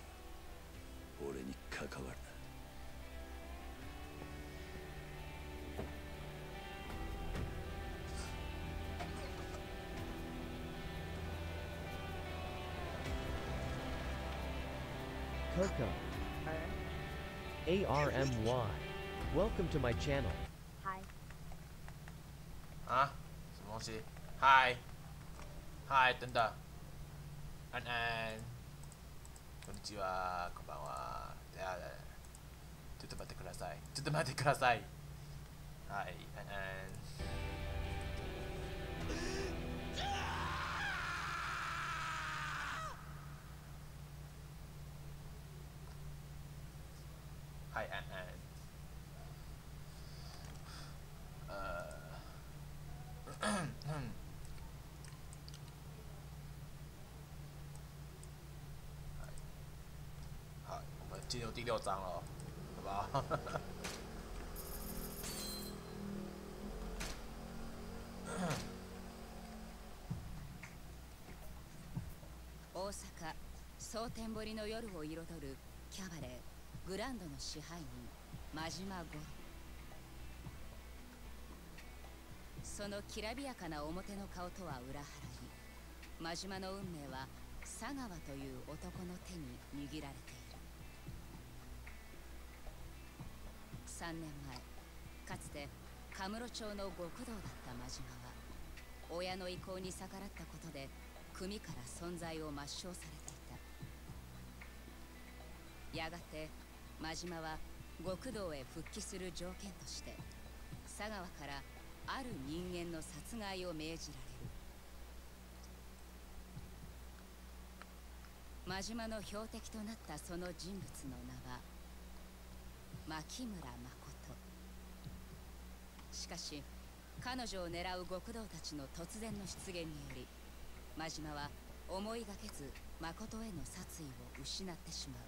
俺に関わるな。Coco. ARMY. Welcome to my channel. 嗨。啊？什么东西？嗨，嗨，等等，安安，こんにちは、こんばんは。ちょっと待ってください。ちょっと待ってください。はい、安安。はい、安安。好，我们进入第6章了，好不好？大阪蒼天堀の夜を彩るキャバレーグランドの支配人真島五郎。そのきらびやかな表の顔とは裏腹に、真島の運命は佐川という男の手に握られている。3年前、かつてカムロ町の極道だった真島は親の意向に逆らったことで組から存在を抹消されていた。やがて真島は極道へ復帰する条件として佐川からある人間の殺害を命じられる。真島の標的となったその人物の名は牧村誠。しかし彼女を狙う極道たちの突然の出現により、真島は思いがけず誠への殺意を失ってしまう。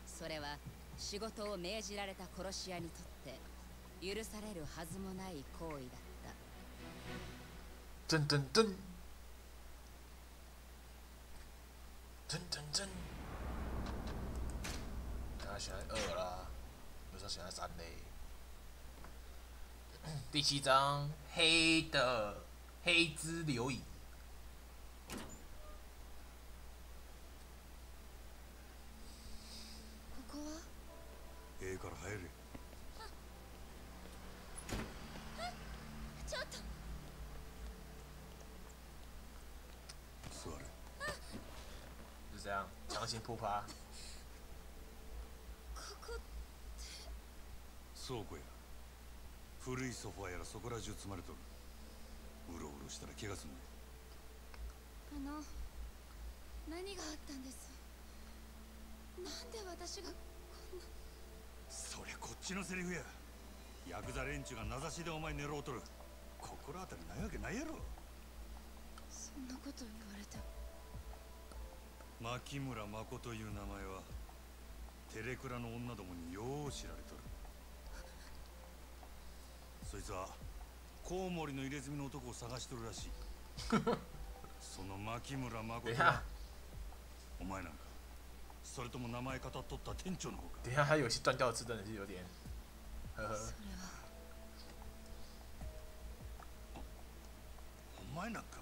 それは仕事を命じられた殺し屋にとって許されるはずもない行為だった。噔噔噔，噔噔噔。他选2啦，有时候选3嘞。第7章，黑之流影。ここは？ええから入れ。ちょっと。座れ。就这样，强行扑趴。ここって倉庫や。古いソファーやらそこら中積まれとる。うろうろしたら怪我すんね。何があったんです？なんで私がこんな。そりゃこっちのセリフや。ヤクザ連中が名指しでお前狙おうとる。心当たりないわけないやろ。そんなこと言われても。牧村誠という名前はテレクラの女どもによう知られとる。そいつはコウモリの入れ墨の男を探してるらしい。その牧村誠はお前なんか、それとも名前かたっとった店長の方か。等一下，他有些断掉的字真的是有点，呵呵。お前なんか、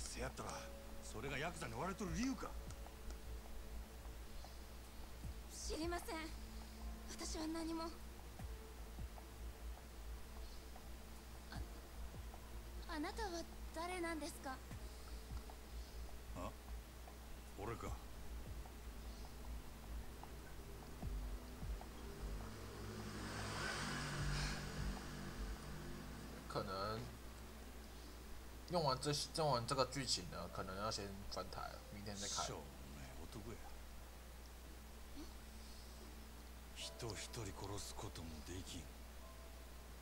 せやったらそれがヤクザに追われとる理由か。知りません。私は何も。あなたは誰なんですか。あ、俺か。可能用完这个剧情呢，可能要先翻台了，明天再开。しょうもない男や。人一人殺すこともできん。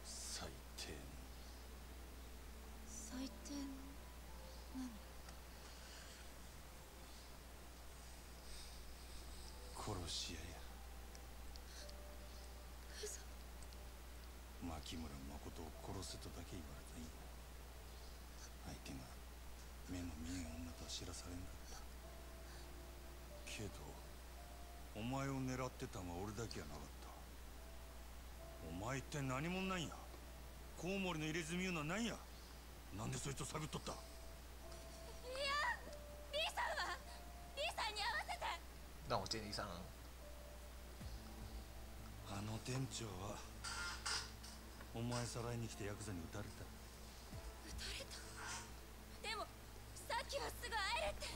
最低の。最低の何？殺し屋や。牧村誠を殺せとだけ言われたんや。相手が目の見えん女とは知らされんかった。けどお前を狙ってたのは俺だけやなかった。お前って何者なんや。コウモリの入れ墨言うのは何や。なんでそいつを探っとった。いや、リーさんはリーさんに合わせて。让我建立上。あの店長はお前さらいに来てヤクザに撃たれた。撃たれた。でもさっきはすぐ会えるって。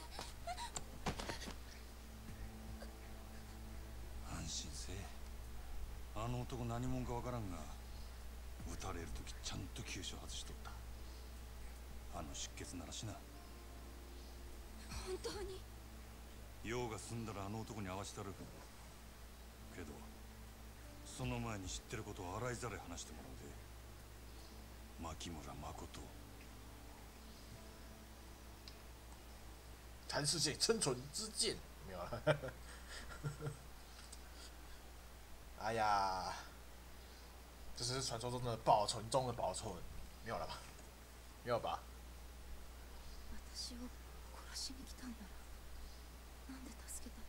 安心せえ。あの男何者かわからんが、撃たれる時ちゃんと急所外しとった。あの出血ならしな。本当に。用が済んだらあの男に会わしたる。けどその前に知ってることを洗いざらい話してもらうで。牧村誠。全世界生存之剑，没有了。哎呀，这是传说中的保存中的保存，没有了吧？没有吧？私を殺しに来たんなら、なんで助けた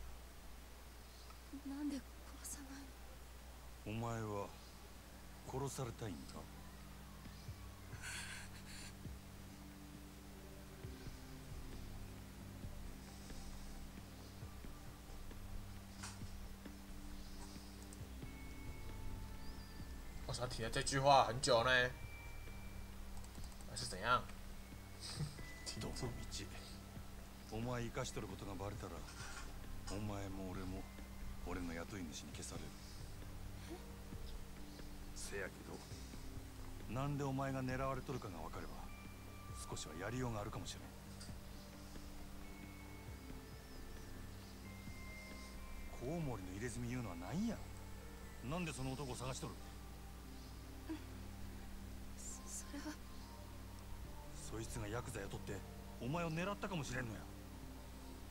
の？なんで殺さないの？お前は殺されたいんか？我想听了这句话很久呢，还是怎样？どの道、お前生かしとることがバレたら、お前も俺も俺の雇い主に消される。せやけど、なんでお前が狙われとるかが分かれば、少しはやりようがあるかもしれん。コウモリの入れ墨言うのは何や。なんでその男を探しとる。それは。そいつがヤクザ雇ってお前を狙ったかもしれんのや。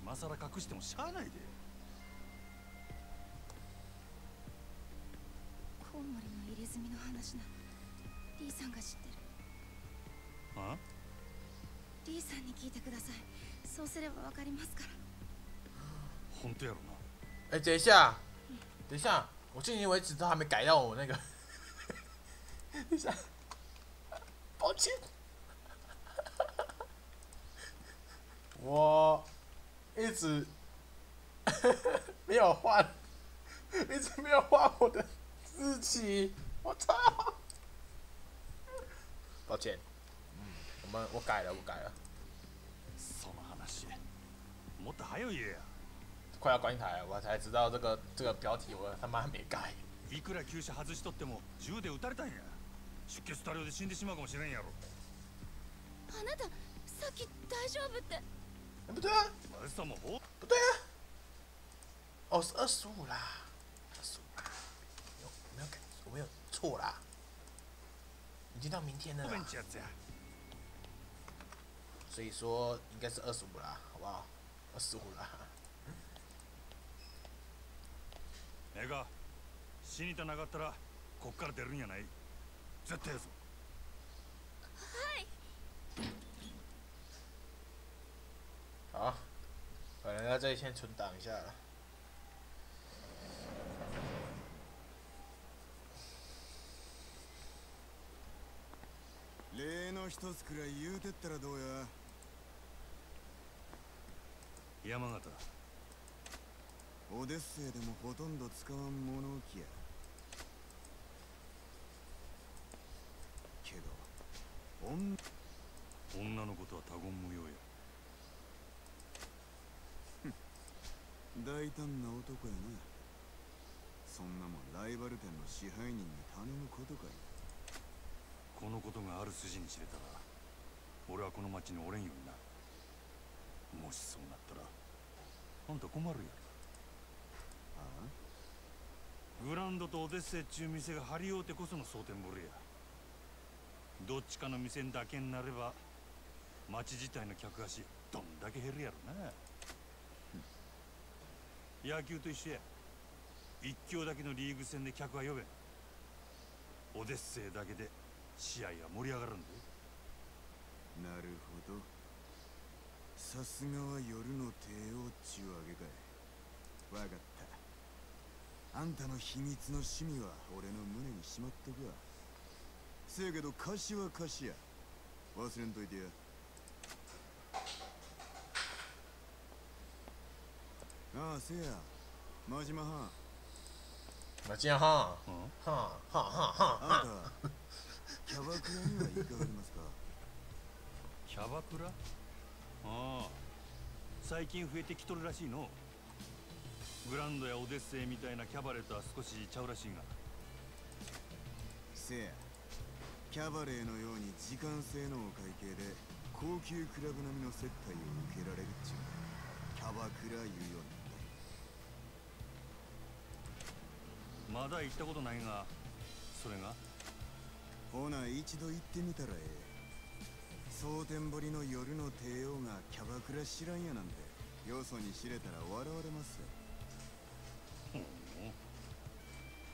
今さら隠してもしゃあないで。コウモリの入れ墨の話ならリーさんが知ってる。あ？リーさんに聞いてください。そうすればわかりますから。本当やろな。哎，等一下，等一下，我至今为止都还没改到我那个。等一下，抱歉。我一直没有换，一直没有换我的日期，我操！抱歉，我改了，我改了。その話、もっと早いや。快要关台了，我才知道这个标题我他妈没改。いくら急車外しとっても銃で撃たれたんや。出血多量で死んでしまうかもしれんやろ。あなたさっき大丈夫って。不对啊！不对啊！哦，是25啦，25啦，我没有错啦，已经到明天了啦。所以说应该是25啦，好不好？25啦。ええか、死にたなかったらこっから出るんやない。絶対やぞ。在这里先存档一下。例の一つくらい言うてったらどうや。山形。オデッセイでもほとんど使わん物置や。けど女のことは他言無用や。大胆な男やな。そんなもんライバル店の支配人に頼むことかい。このことがある筋に知れたら俺はこの町におれんようになる。もしそうなったらあんた困るやろ。ああ、グランドとオデッセイっちゅう店が張り合うてこその蒼天堀や。どっちかの店だけになれば町自体の客足どんだけ減るやろな。野球と一緒や。一強だけのリーグ戦で客は呼べん。オデッセイだけで試合は盛り上がるんで。なるほど。さすがは夜の帝王っちゅうわけかい。わかった。あんたの秘密の趣味は俺の胸にしまっとくわ。せやけど貸しは貸しや。忘れんといてや。ああ、せや。真島はん。真島はん。はんはんはんはん。あんた、キャバクラには行かはりますか。キャバクラ？ああ、最近増えてきとるらしいの。グランドやオデッセイみたいなキャバレーとは少しちゃうらしいが。せや、キャバレーのように時間制のお会計で高級クラブ並みの接待を受けられるっちゅうキャバクラいうように。まだ行ったことないが、それがほな一度行ってみたらええ。蒼天堀の夜の帝王がキャバクラ知らんやなんてよそに知れたら笑われますよ。ほう、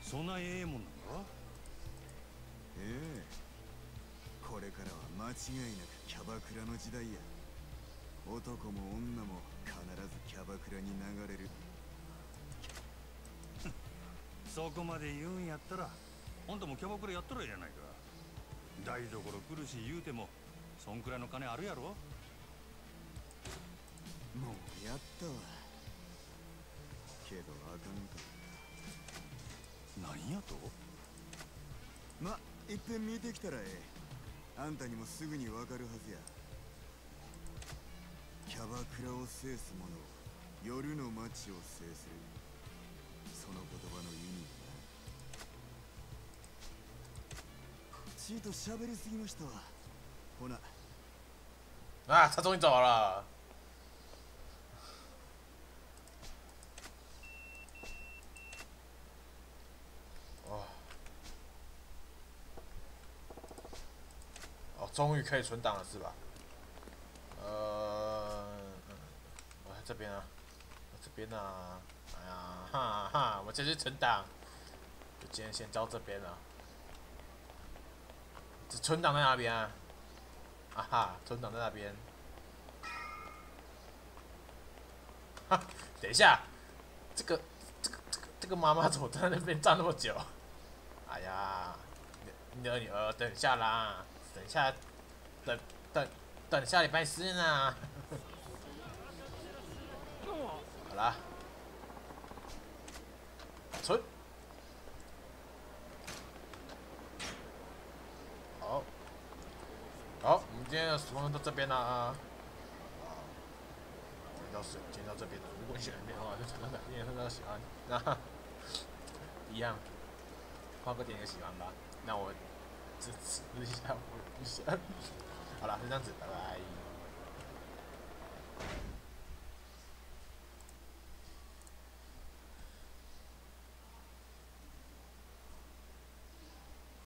そんなええもんなんか。ええ、これからは間違いなくキャバクラの時代や。男も女も必ずキャバクラに流れる。そこまで言うんやったらあんたもキャバクラやったらええやないか。台所来るし言うてもそんくらいの金あるやろ。もうやったわ。けどあかんかった。何やと。ま、いっぺん見てきたらええ。あんたにもすぐにわかるはずや。キャバクラを制す者を夜の街を制する。その言葉の意味だな。ちいと喋りすぎましたわ。ほな。啊，他终于走了。哦，哦，终于可以存档了是吧？这边啊，这边啊。哎呀，哈哈，我这是存档，就今天先到这边了。这存档在哪边啊？啊哈，存档在那边。哈，等一下，这个妈妈怎么在那边站那么久？哎呀，你的女儿，等一下啦，等一下，等下礼拜四呢。好啦。存，好，好，我们今天的时光到这边了啊。今天到这边了。如果你喜欢的话，就传到哪边看到喜欢，那一样，画个点个喜欢吧。那我支持一下我一下。好了，就这样子，拜拜。